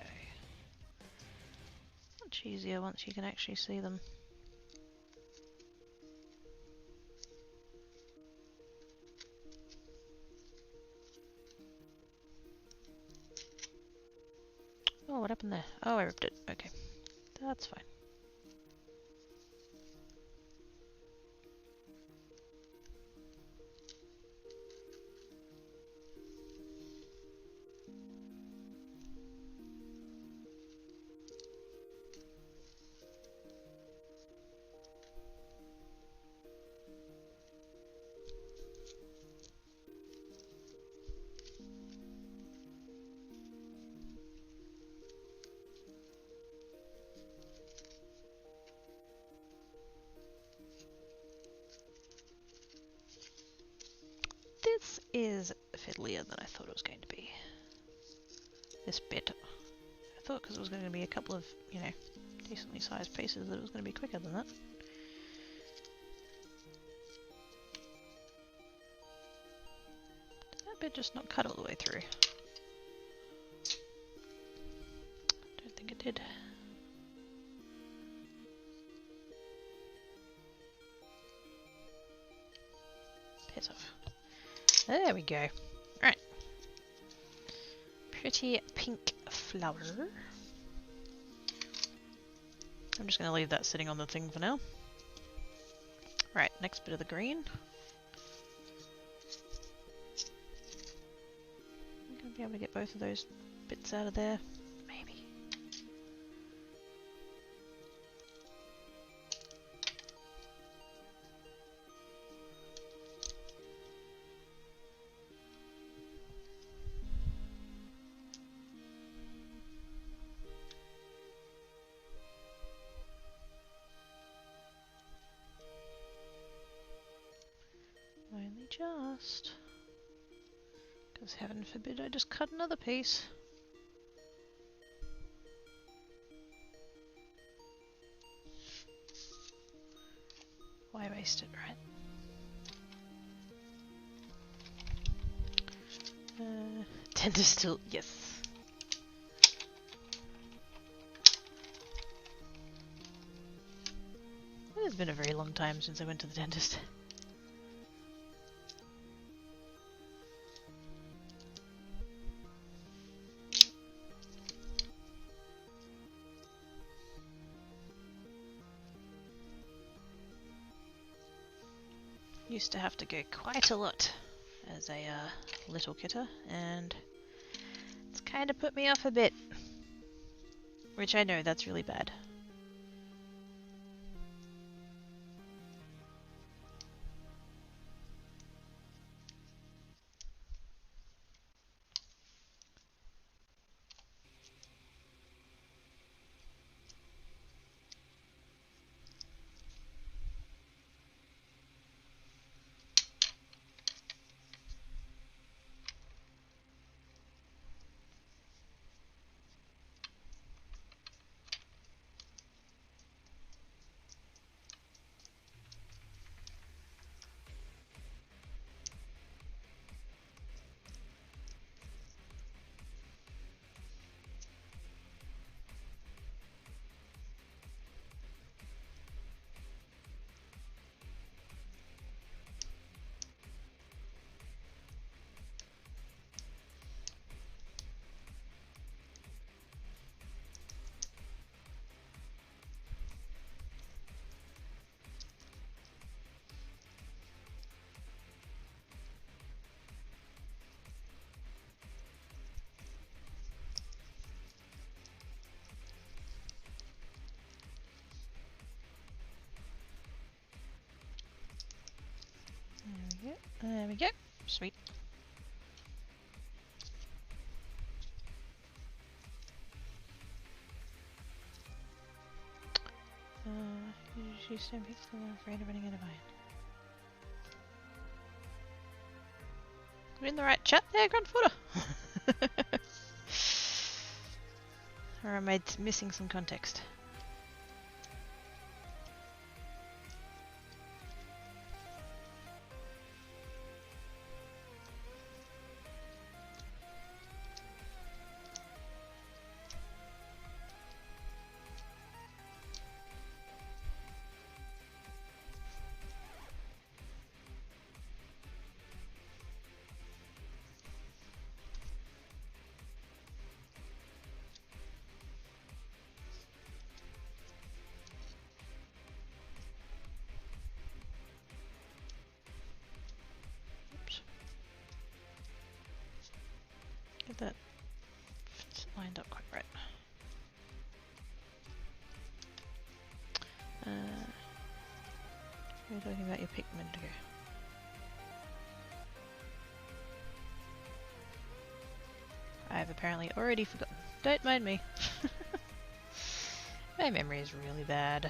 [SPEAKER 1] Much easier once you can actually see them. Oh, what happened there? Oh, I ripped it. Okay. That's fine. This is fiddlier than I thought it was going to be. This bit. I thought because it was going to be a couple of, you know, decently sized pieces that it was going to be quicker than that. Did that bit just not cut all the way through? Don't think it did. Piss off. There we go. Right. Pretty pink flower. I'm just going to leave that sitting on the thing for now. Right, next bit of the green. I'm going to be able to get both of those bits out of there. Maybe. Only just. Because heaven forbid I just cut another piece. Why waste it, right? Tend to still, yes. It has been a very long time since I went to the dentist. Used to have to go quite a lot as a little kitter, and it's kind of put me off a bit. Which I know, that's really bad. There we go. Sweet. She's so big, so I'm afraid of running out of iron. We're in the right chat there, Gruntfooter. Or am I missing some context? Get that lined up quite right. We're talking about your pigment ago. I've apparently already forgotten. Don't mind me. My memory is really bad.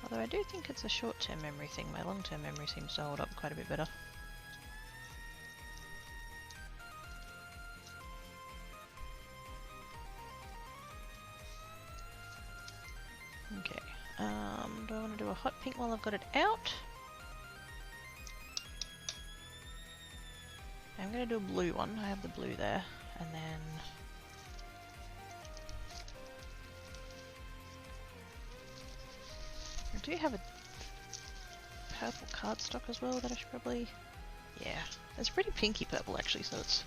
[SPEAKER 1] Although I do think it's a short-term memory thing. My long-term memory seems to hold up quite a bit better. Okay. Do I want to do a hot pink while I've got it out? I'm going to do a blue one. I have the blue there. And then... I do have a purple cardstock as well that I should probably... Yeah, it's pretty pinky purple actually, so it's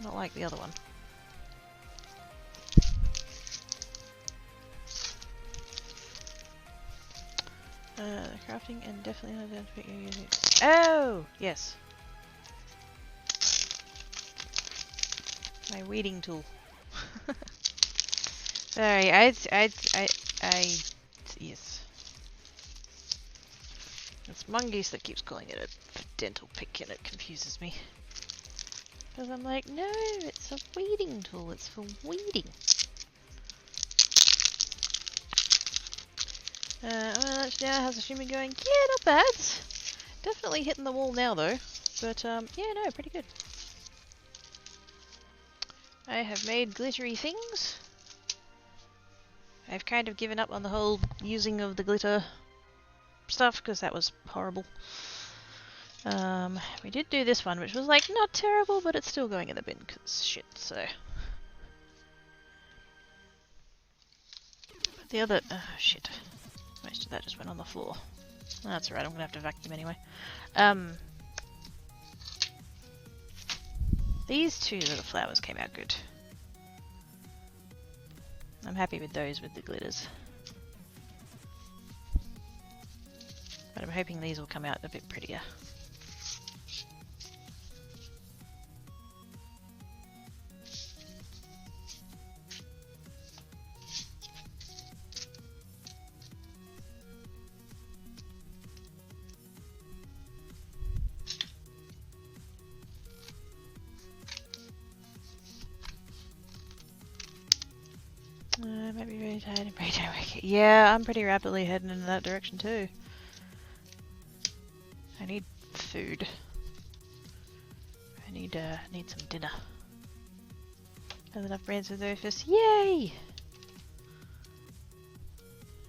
[SPEAKER 1] not like the other one. Crafting and definitely not identify you're using. Oh! Yes. My weeding tool. Sorry, yes. It's Mongoose that keeps calling it a dental pick and it confuses me. Because I'm like, no, it's a weeding tool, it's for weeding. Lunch now, how's the streaming going? Yeah, not bad. Definitely hitting the wall now though. But yeah, no, pretty good. I have made glittery things. I've kind of given up on the whole using of the glitter stuff because that was horrible. We did do this one, which was like not terrible, but it's still going in the bin because shit, so. But the other, shit. Most of that just went on the floor. That's alright, I'm gonna have to vacuum anyway. These two little flowers came out good. I'm happy with those with the glitters. But I'm hoping these will come out a bit prettier. I might be really tired and pretty tired. Yeah, I'm pretty rapidly heading in that direction too. I need food. I need some dinner. Have enough brains with herpes. Yay!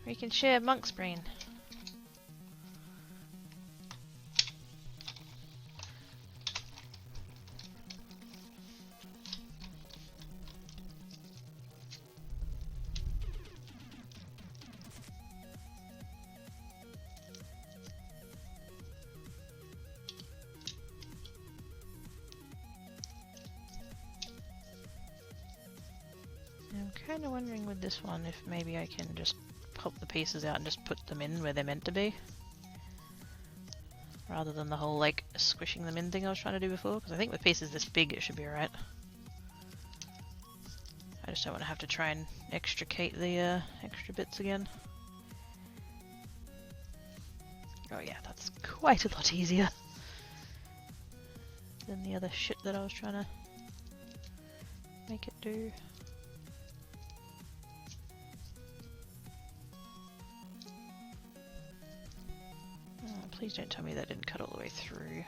[SPEAKER 1] We can share monk's brain. I'm kind of wondering with this one if maybe I can just pop the pieces out and just put them in where they're meant to be. Rather than the whole like squishing them in thing I was trying to do before, because I think with pieces this big it should be alright. I just don't want to have to try and extricate the extra bits again. Oh yeah, that's quite a lot easier than the other shit that I was trying to make it do. Oh, please don't tell me that didn't cut all the way through.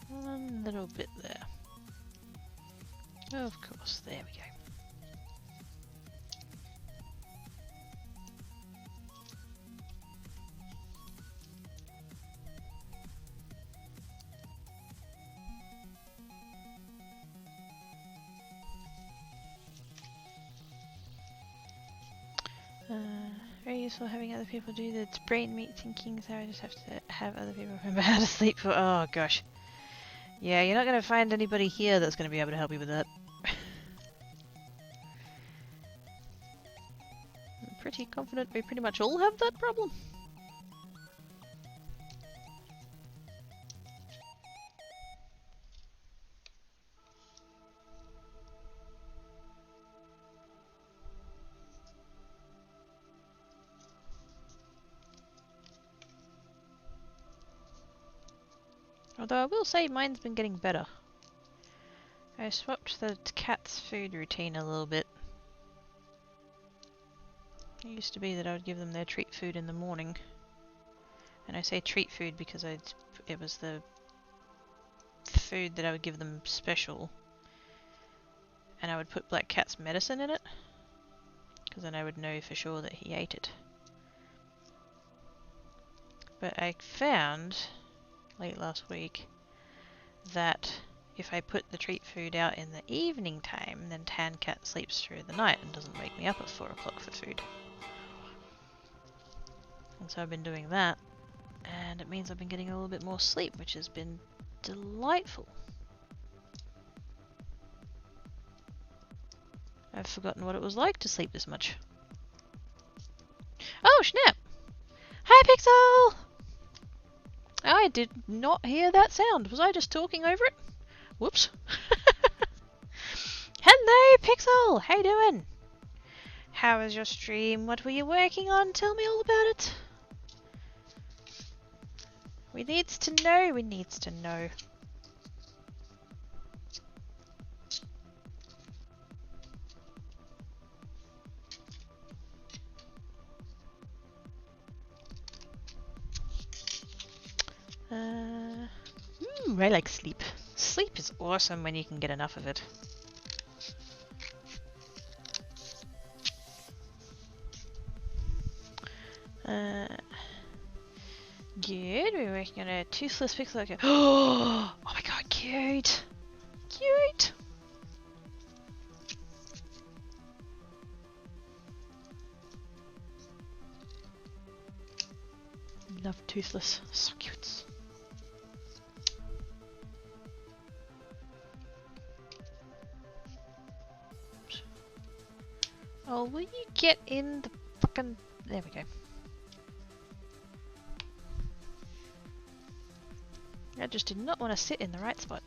[SPEAKER 1] One little bit there. Of course, there we go. Very useful having other people do the brain meat thinking, so I just have to have other people remember how to sleep for. Oh gosh. Yeah, you're not going to find anybody here that's going to be able to help you with that. I'm pretty confident we pretty much all have that problem. Although I will say mine's been getting better. I swapped the cat's food routine a little bit. It used to be that I would give them their treat food in the morning. And I say treat food because it was the food that I would give them special. And I would put Black Cat's medicine in it. Because then I would know for sure that he ate it. But I found late last week that if I put the treat food out in the evening time, then Tan Cat sleeps through the night and doesn't wake me up at 4 o'clock for food. And so I've been doing that, and it means I've been getting a little bit more sleep, which has been delightful. I've forgotten what it was like to sleep this much. Oh, snap! Hi, Pixel! I did not hear that sound. Was I just talking over it? Whoops. Hello, Pixel! How you doing? How was your stream? What were you working on? Tell me all about it. We needs to know. We needs to know. I like sleep. Sleep is awesome when you can get enough of it. Good, we're working on a toothless pixel. Okay. Oh my god, cute! Cute! Love toothless. So cute. Oh, will you get in the fucking... There we go. I just did not want to sit in the right spot.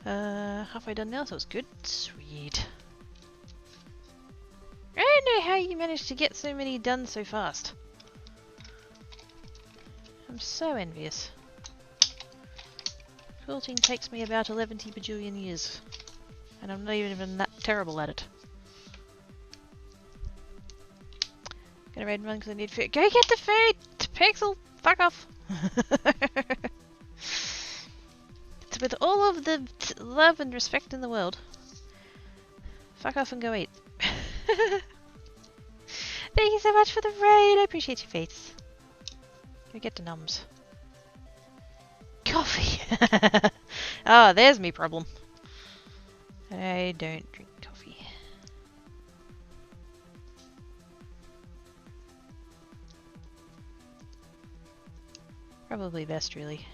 [SPEAKER 1] Halfway done now, so it's good. Sweet. I don't know how you managed to get so many done so fast. I'm so envious. Quilting takes me about 11 bajillion years. And I'm not even that terrible at it. Gonna raid and run because I need food. Go get the food! Pixel! Fuck off! It's with all of the love and respect in the world. Fuck off and go eat. Thank you so much for the raid! I appreciate your face. Go get the nums. Coffee! Oh, there's me problem. I don't drink coffee. Probably best, really.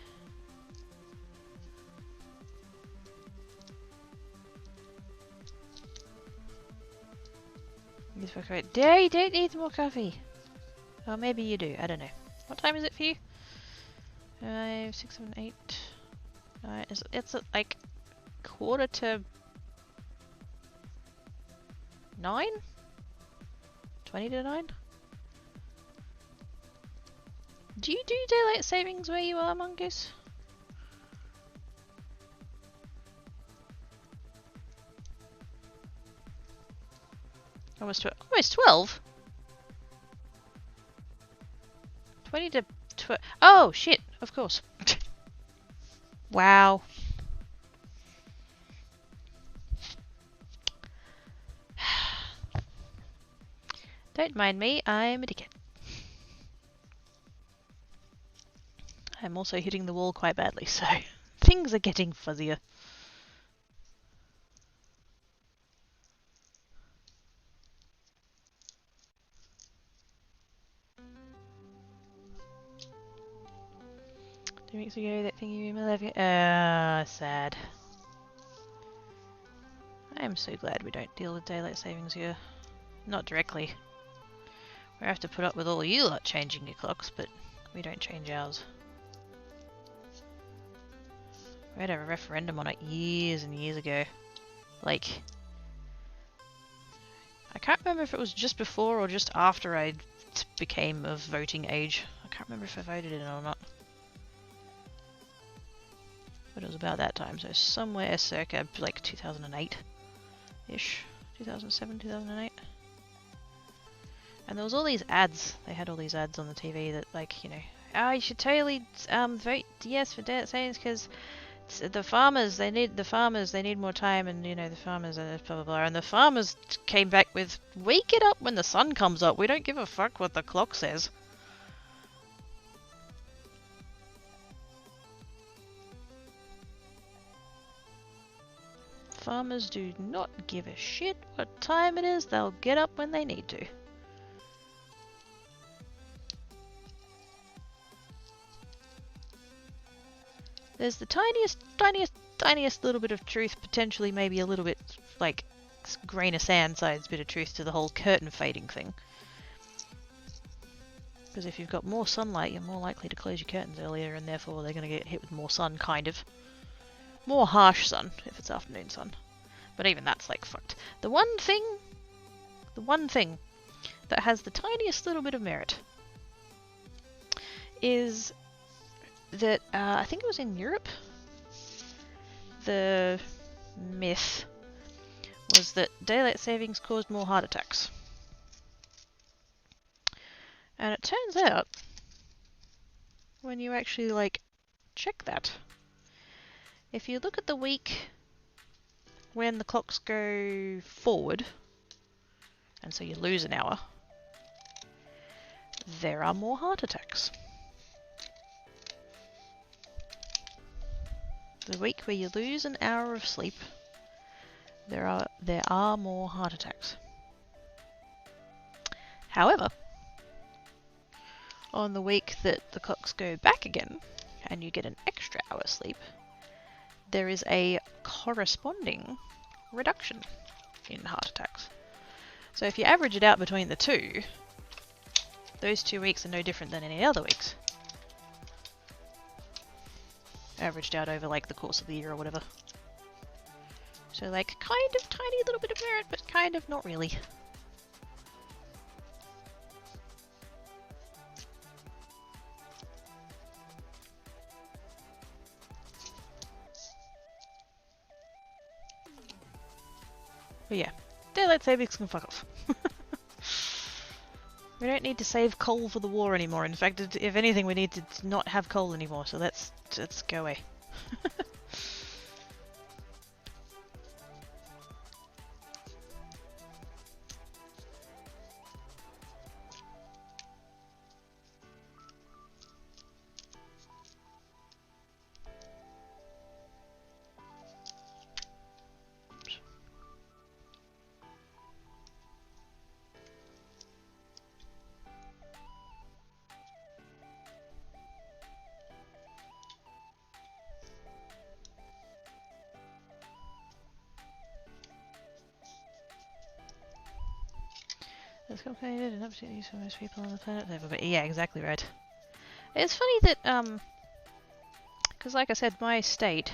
[SPEAKER 1] Dare you don't need more coffee. Or maybe you do, I don't know. What time is it for you? 5, 6, 7, 8. It's at like 8:45? 9? 20 to 9? Do you do daylight savings where you are, Mongoose? Almost 12? 20 to 12. Oh, shit, of course. Wow. Don't mind me, I'm a dickhead. I'm also hitting the wall quite badly, so things are getting fuzzier. Two weeks ago, that thing you emailed. Sad. I am so glad we don't deal with daylight savings here. Not directly. We have to put up with all you lot changing your clocks, but we don't change ours. We had a referendum on it years and years ago. Like, I can't remember if it was just before or just after I became of voting age. I can't remember if I voted in it or not. But it was about that time, so somewhere circa like 2008-ish. 2007, 2008. And there was all these ads. They had all these ads on the TV that, like, you know, oh, you should totally vote yes for daylight savings because the farmers, they need more time, and, you know, the farmers, blah, blah, blah. And the farmers came back with, we get up when the sun comes up. We don't give a fuck what the clock says. Farmers do not give a shit what time it is. They'll get up when they need to. There's the tiniest little bit of truth, potentially maybe a little bit, like, grain of sand size bit of truth to the whole curtain fading thing. Because if you've got more sunlight, you're more likely to close your curtains earlier, and therefore they're going to get hit with more sun, kind of. More harsh sun, if it's afternoon sun. But even that's, like, fucked. The one thing that has the tiniest little bit of merit is that, I think it was in Europe, the myth was that daylight savings caused more heart attacks. And it turns out, when you actually, like, check that, if you look at the week when the clocks go forward, and so you lose an hour, there are more heart attacks. The week where you lose an hour of sleep, there are more heart attacks. However, on the week that the clocks go back again and you get an extra hour's sleep, there is a corresponding reduction in heart attacks. So if you average it out between the two, those 2 weeks are no different than any other weeks. Averaged out over like the course of the year or whatever. So like kind of tiny little bit of merit, but kind of not really. But yeah, daylight savings can fuck off. We don't need to save coal for the war anymore. In fact, if anything, we need to not have coal anymore. So let's go away. It's complicated and absolutely for most people on the planet. But yeah, exactly right. It's funny that because like I said, my state.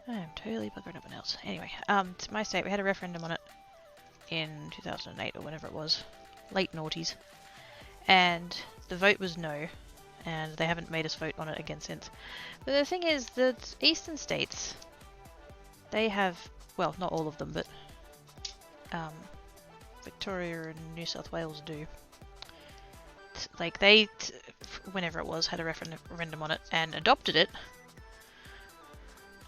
[SPEAKER 1] I'm totally buggering up my nails. Anyway, my state, we had a referendum on it in 2008 or whenever it was, late noughties, and the vote was no, and they haven't made us vote on it again since. But the thing is that eastern states, they have, well, not all of them, but Victoria and New South Wales do. Like they, whenever it was, had a referendum on it and adopted it.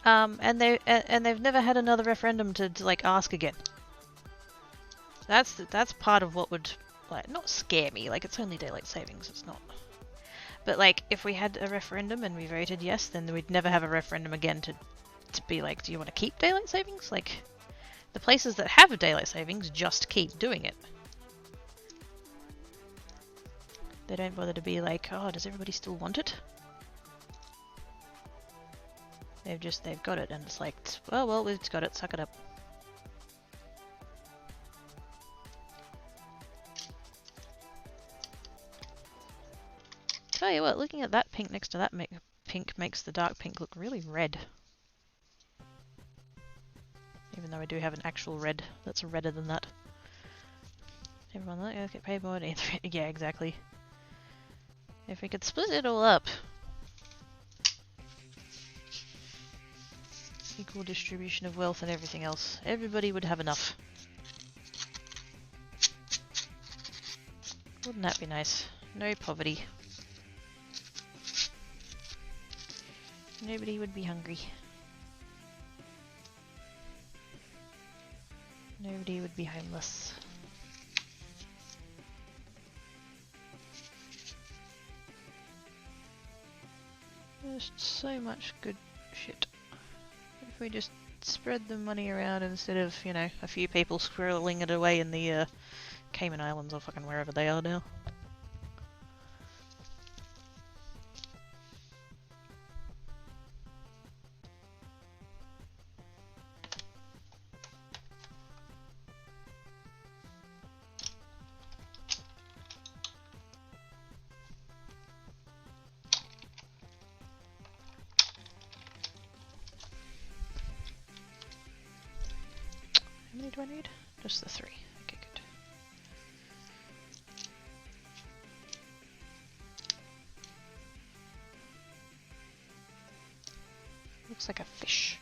[SPEAKER 1] And they've never had another referendum to like ask again. That's part of what would like not scare me. Like it's only daylight savings. It's not. But like if we had a referendum and we voted yes, then we'd never have a referendum again to be like, do you want to keep daylight savings? Like. The places that have daylight savings just keep doing it. They don't bother to be like, oh, does everybody still want it? They've got it, and it's like, well, we've got it, suck it up. Tell you what, looking at that pink next to that pink makes the dark pink look really red. Even though I do have an actual red that's redder than that. Everyone let us get paid more. Yeah, exactly. If we could split it all up. Equal distribution of wealth and everything else. Everybody would have enough. Wouldn't that be nice? No poverty. Nobody would be hungry. Nobody would be homeless. There's so much good shit. If we just spread the money around instead of, you know, a few people squirreling it away in the Cayman Islands or fucking wherever they are now. How many do I need? Just the 3. Okay, good. Looks like a fish.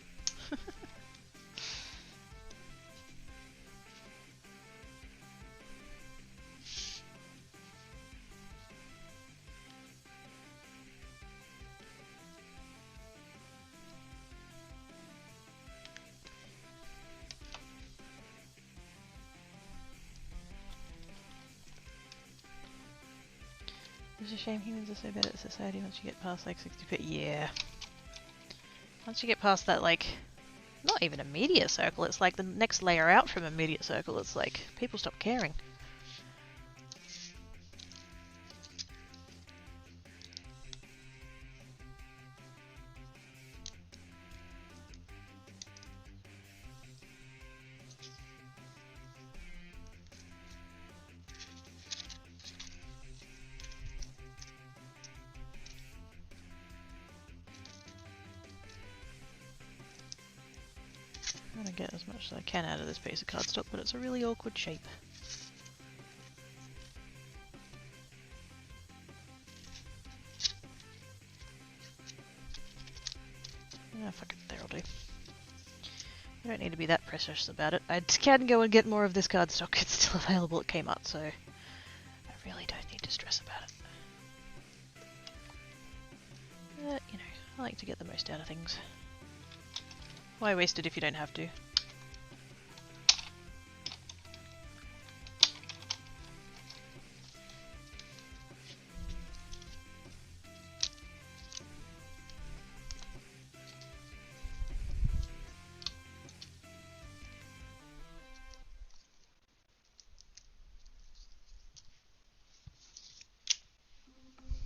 [SPEAKER 1] It's a shame humans are so bad at society once you get past like 60%. Yeah. Once you get past that, like, not even immediate circle, it's like the next layer out from immediate circle, it's like people stop caring. I'm gonna get as much as I can out of this piece of cardstock, but it's a really awkward shape. Ah, fuck it, there'll do. You don't need to be that precious about it. I can go and get more of this cardstock, it's still available at Kmart, so I really don't need to stress about it. But, you know, I like to get the most out of things. Why waste it if you don't have to?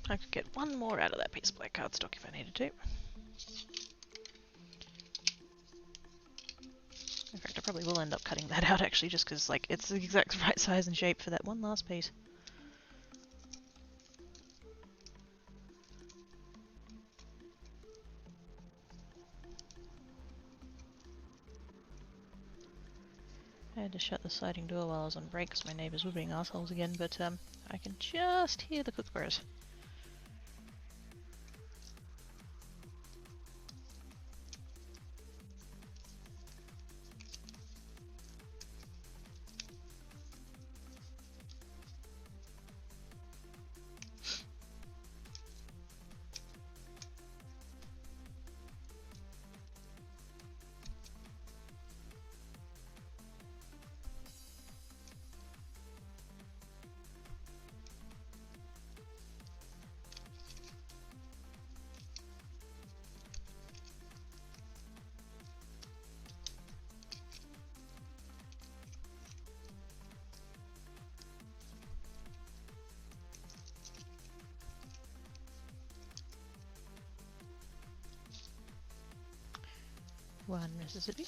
[SPEAKER 1] I could get one more out of that piece of black cardstock if I needed to. In fact, I probably will end up cutting that out actually, just because like it's the exact right size and shape for that one last piece. I had to shut the sliding door while I was on break because my neighbours were being assholes again, but I can just hear the kookaburras. One Mississippi.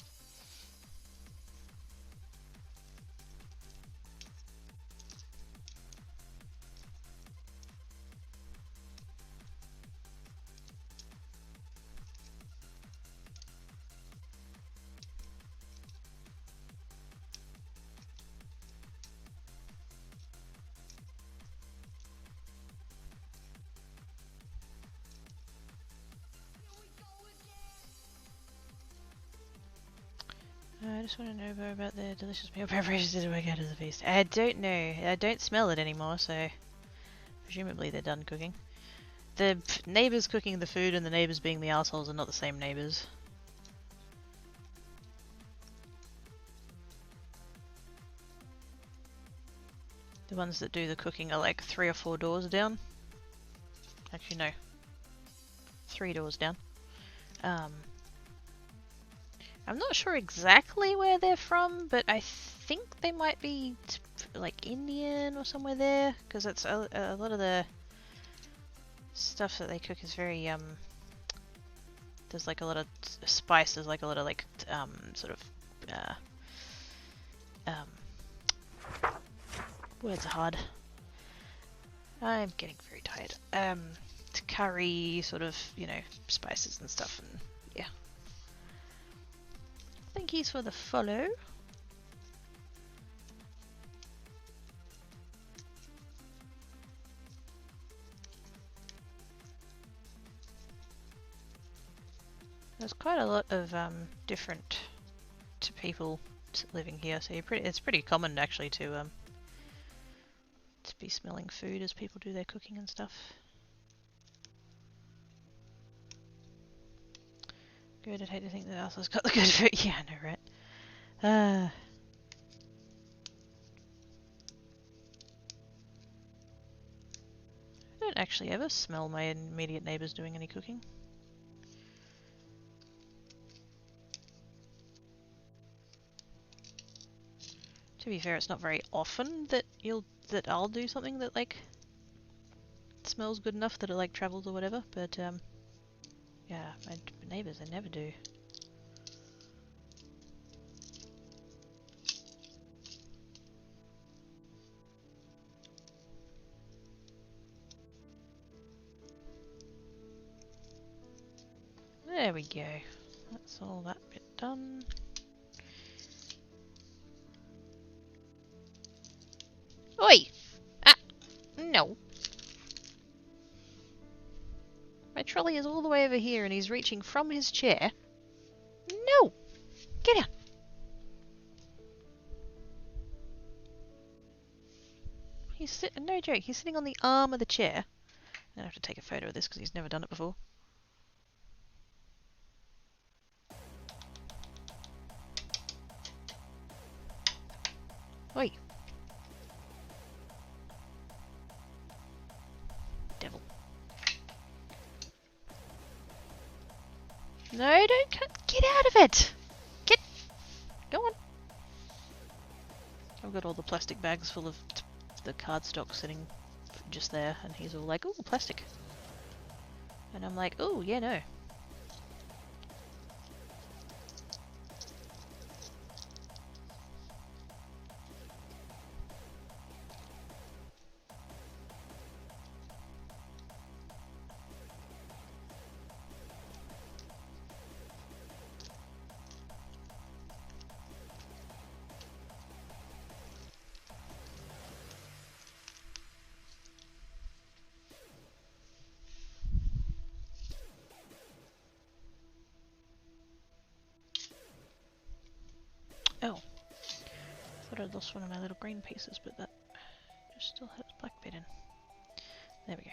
[SPEAKER 1] I just want to know more about the delicious meal preparations that I get as a feast. I don't know. I don't smell it anymore, so presumably they're done cooking. The neighbours cooking the food and the neighbours being the assholes are not the same neighbours. The ones that do the cooking are like 3 or 4 doors down. Actually, no. 3 doors down. I'm not sure exactly where they're from, but I think they might be like Indian or somewhere there, because it's a lot of the stuff that they cook is very there's like a lot of spice, there's like a lot of like sort of words are hard. I'm getting very tired. Curry sort of, you know, spices and stuff, and yeah. Thank yous for the follow. There's quite a lot of different to people living here, so it's pretty common actually to be smelling food as people do their cooking and stuff. Good, I'd hate to think that Alsa's got the good food. Yeah, I know, right? I don't actually ever smell my immediate neighbours doing any cooking. To be fair, it's not very often that I'll do something that like smells good enough that it like travels or whatever, but yeah, my neighbours, they never do. There we go. That's all that bit done. Oi! Ah! No. My trolley is all the way over here and he's reaching from his chair. No! Get out! No joke, he's sitting on the arm of the chair. I have to take a photo of this because he's never done it before. Oi! Devil. No, don't get out of it! Get! Go on! I've got all the plastic bags full of the cardstock sitting just there, and he's all like, "Ooh, plastic." And I'm like, "Ooh, yeah, no." Oh. Thought I'd lost one of my little green pieces, but that just still has black bit in. There we go.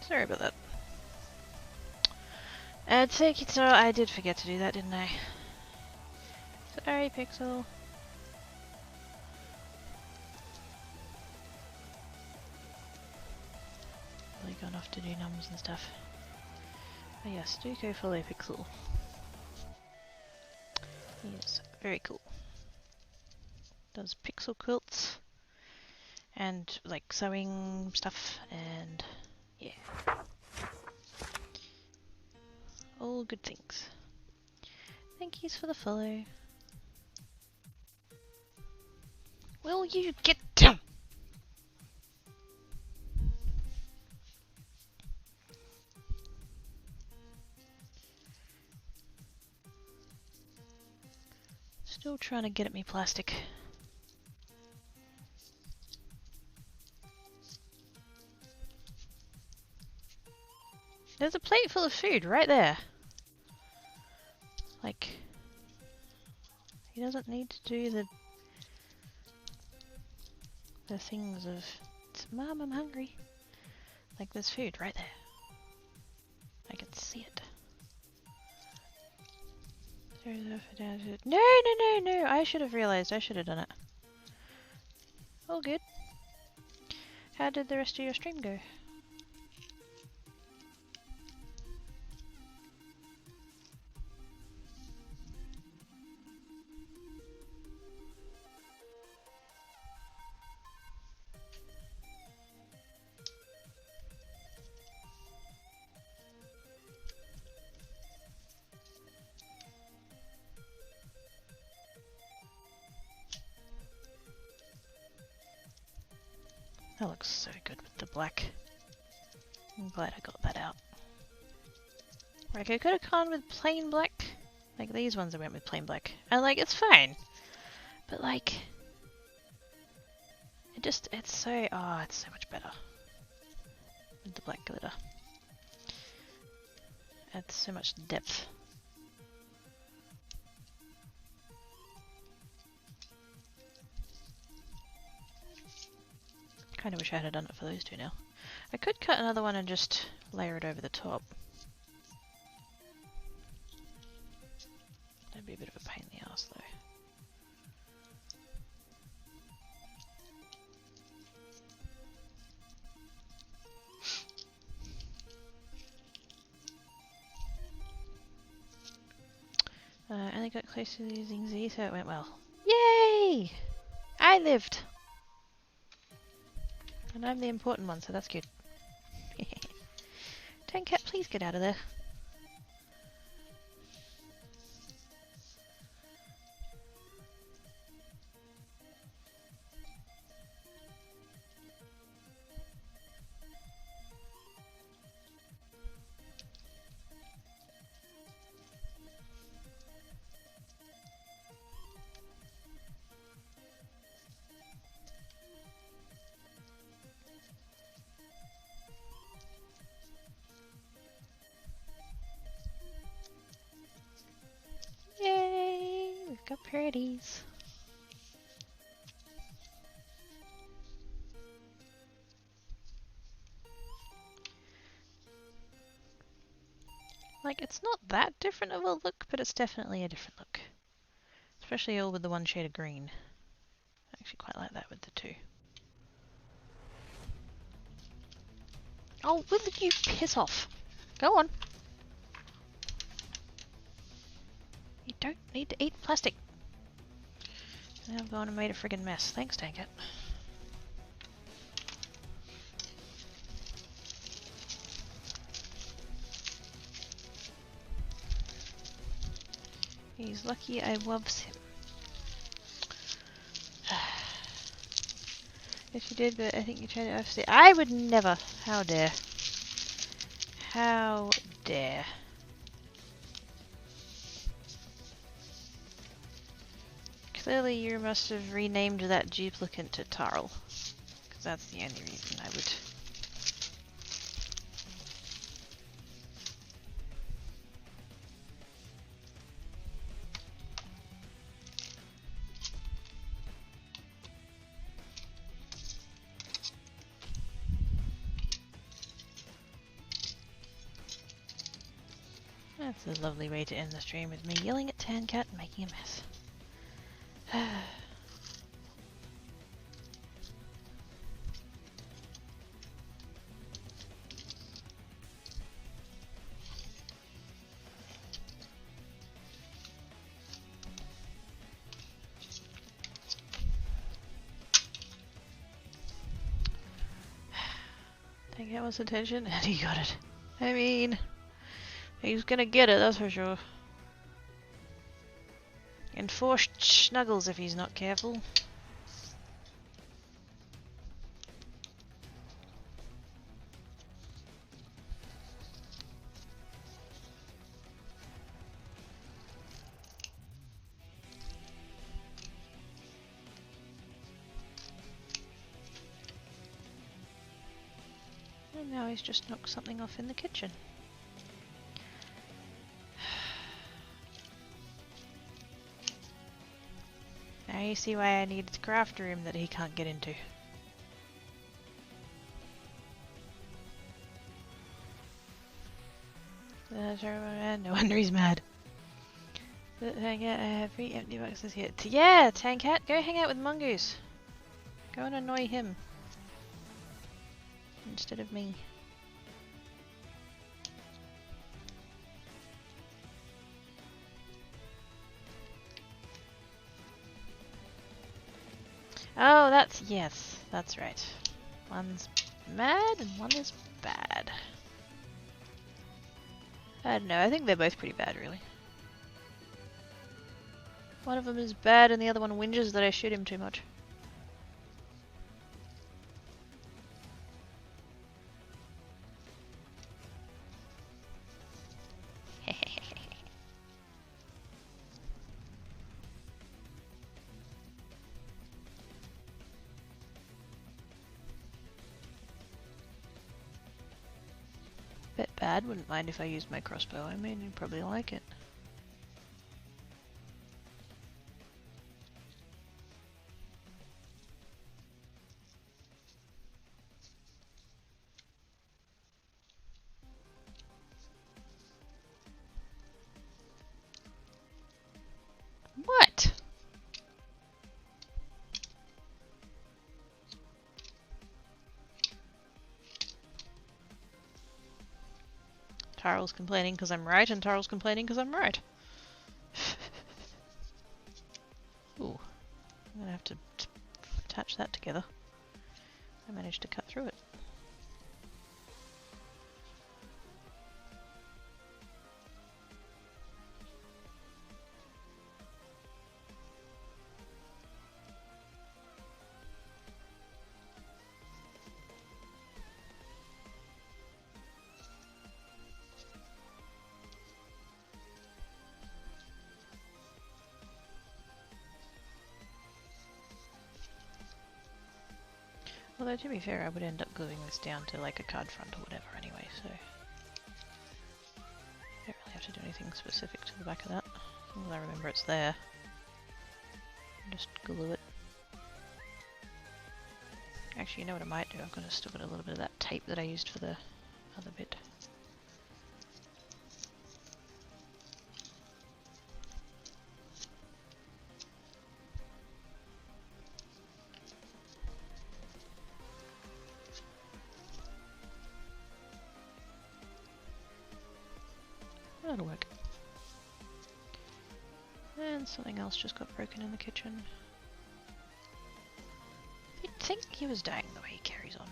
[SPEAKER 1] Sorry about that. Take it, so I did forget to do that, didn't I? Sorry, Pixel. gone off to do numbers and stuff. Oh yes, do go follow Pixel. Yes, very cool. Does pixel quilts and like sewing stuff and yeah. All good things. Thank yous for the follow. Will you get down? Still trying to get at me plastic. There's a plate full of food right there. Like, he doesn't need to do the things of, Mom, I'm hungry. Like, there's food right there. I can see it. No, I should have realized. I should have done it. All good. How did the rest of your stream go? That looks so good with the black. I'm glad I got that out. Like, I could have gone with plain black. Like, these ones I went with plain black. And, like, it's fine. But, like, it's so, oh, it's so much better. With the black glitter. Adds so much depth. Kinda wish I had done it for those two now. I could cut another one and just layer it over the top. That'd be a bit of a pain in the ass though. And I got close to using Z, so it went well. Yay! I lived! And I'm the important one, so that's good. Cat, please get out of there. Yay! We've got pretties. Like, it's not that different of a look, but it's definitely a different look. Especially all with the one shade of green. I actually quite like that with the two. Oh, will you piss off? Go on. You don't need to eat plastic. Now I've gone and made a friggin' mess. Thanks, Cat. He's lucky I loves him. Yes, you did, but I think you tried it off. I would never. How dare. How dare. Clearly you must have renamed that duplicate to Tarl. Because that's the only reason I would. That's a lovely way to end the stream with me yelling at Cat and making a mess. Get what's attention, and he got it. I mean, he's gonna get it, that's for sure. Enforced snuggles if he's not careful. And now he's just knocked something off in the kitchen. Now you see why I need the craft room that he can't get into. No wonder he's mad. Hang out, I have 3 empty boxes here. Yeah, Tankat, go hang out with Mongoose. Go and annoy him. Instead of me. Oh, yes, that's right. One's mad and one is bad. I don't know, I think they're both pretty bad, really. One of them is bad and the other one whinges that I shoot him too much. Bet bad wouldn't mind if I used my crossbow. I mean, he'd probably like it. What? Tarl's complaining because I'm right, and Tarl's complaining because I'm right. Ooh, I'm gonna have to attach that together. I managed to cut through it. Although, to be fair, I would end up gluing this down to like a card front or whatever anyway, so I don't really have to do anything specific to the back of that. As long as I remember it's there. Just glue it. Actually, you know what I might do? I've still got a little bit of that tape that I used for the other bit. That'll work. And something else just got broken in the kitchen. You'd think he was dying the way he carries on.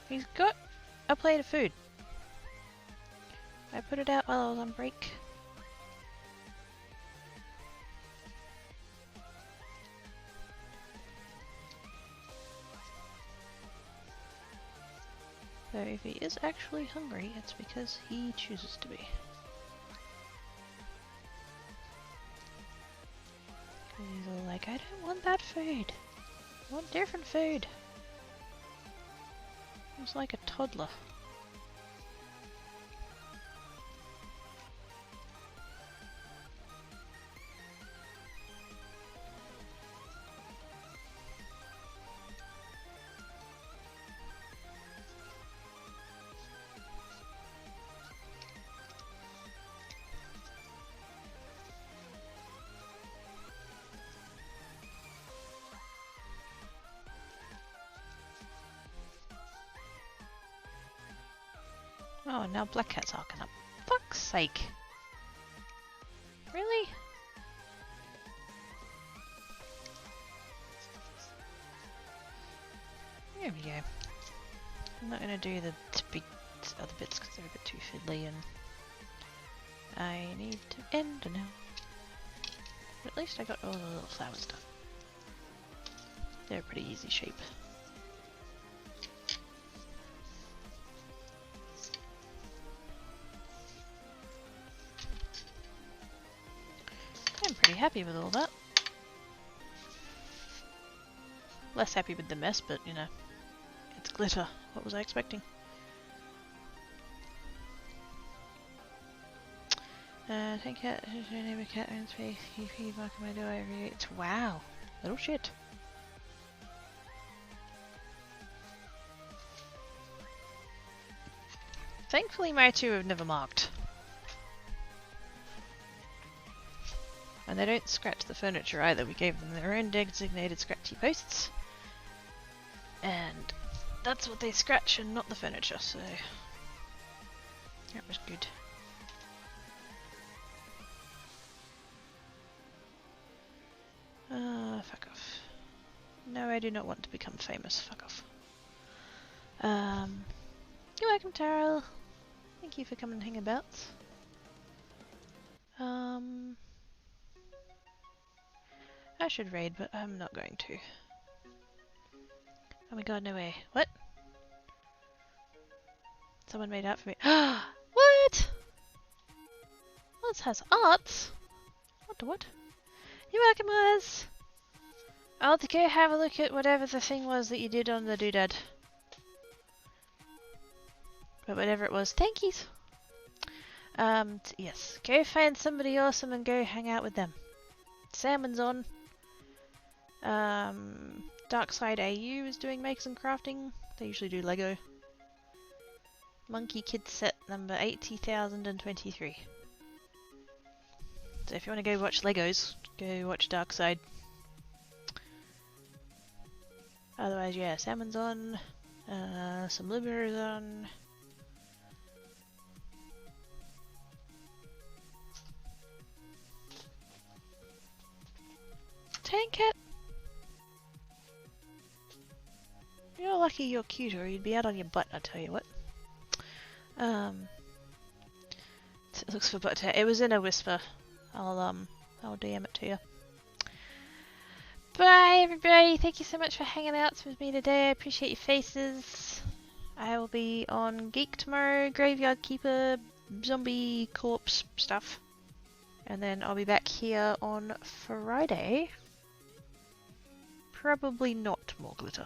[SPEAKER 1] He's got a plate of food. I put it out while I was on break. So if he is actually hungry, it's because he chooses to be. He's all like, I don't want that food. I want different food. He's like a toddler. Oh, now Black Cat's arcing up. Fuck's sake. Really? There we go. I'm not going to do the big other bits because they're a bit too fiddly and I need to end now. But at least I got all the little flowers done. They're a pretty easy shape. I'm pretty happy with all that. Less happy with the mess, but you know, it's glitter. What was I expecting? Thank you. Name a cat owns face. You feed mark my door every week. Wow. Little shit. Thankfully, my two have never marked. And they don't scratch the furniture either. We gave them their own designated scratchy posts. And that's what they scratch and not the furniture, so that was good. Fuck off. No, I do not want to become famous. Fuck off. You're welcome, Terrell. Thank you for coming and hanging about. I should raid, but I'm not going to. Oh my god, no way. What? Someone made art for me. What? Oz has art? What the what? You're welcome, Oz! I'll go have a look at whatever the thing was that you did on the doodad. But whatever it was, thank yous! Yes. Go find somebody awesome and go hang out with them. Salmon's on. Darkside AU is doing makes and crafting. They usually do Lego. Monkey Kid set number 80,023. So if you want to go watch Legos, go watch Darkside. Otherwise, yeah, Salmon's on. Some Libera's on. Tank Cat! You're lucky you're cute or you'd be out on your butt, I tell you what. It looks for butt hair. It was in a whisper. I'll DM it to you. Bye everybody, thank you so much for hanging out with me today. I appreciate your faces. I will be on Geek tomorrow, Graveyard Keeper, zombie corpse stuff. And then I'll be back here on Friday. Probably not more glitter.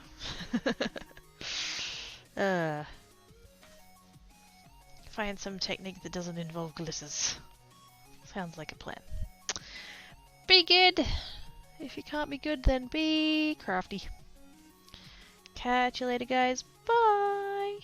[SPEAKER 1] Find some technique that doesn't involve glitters. Sounds like a plan. Be good! If you can't be good, then be crafty. Catch you later, guys. Bye!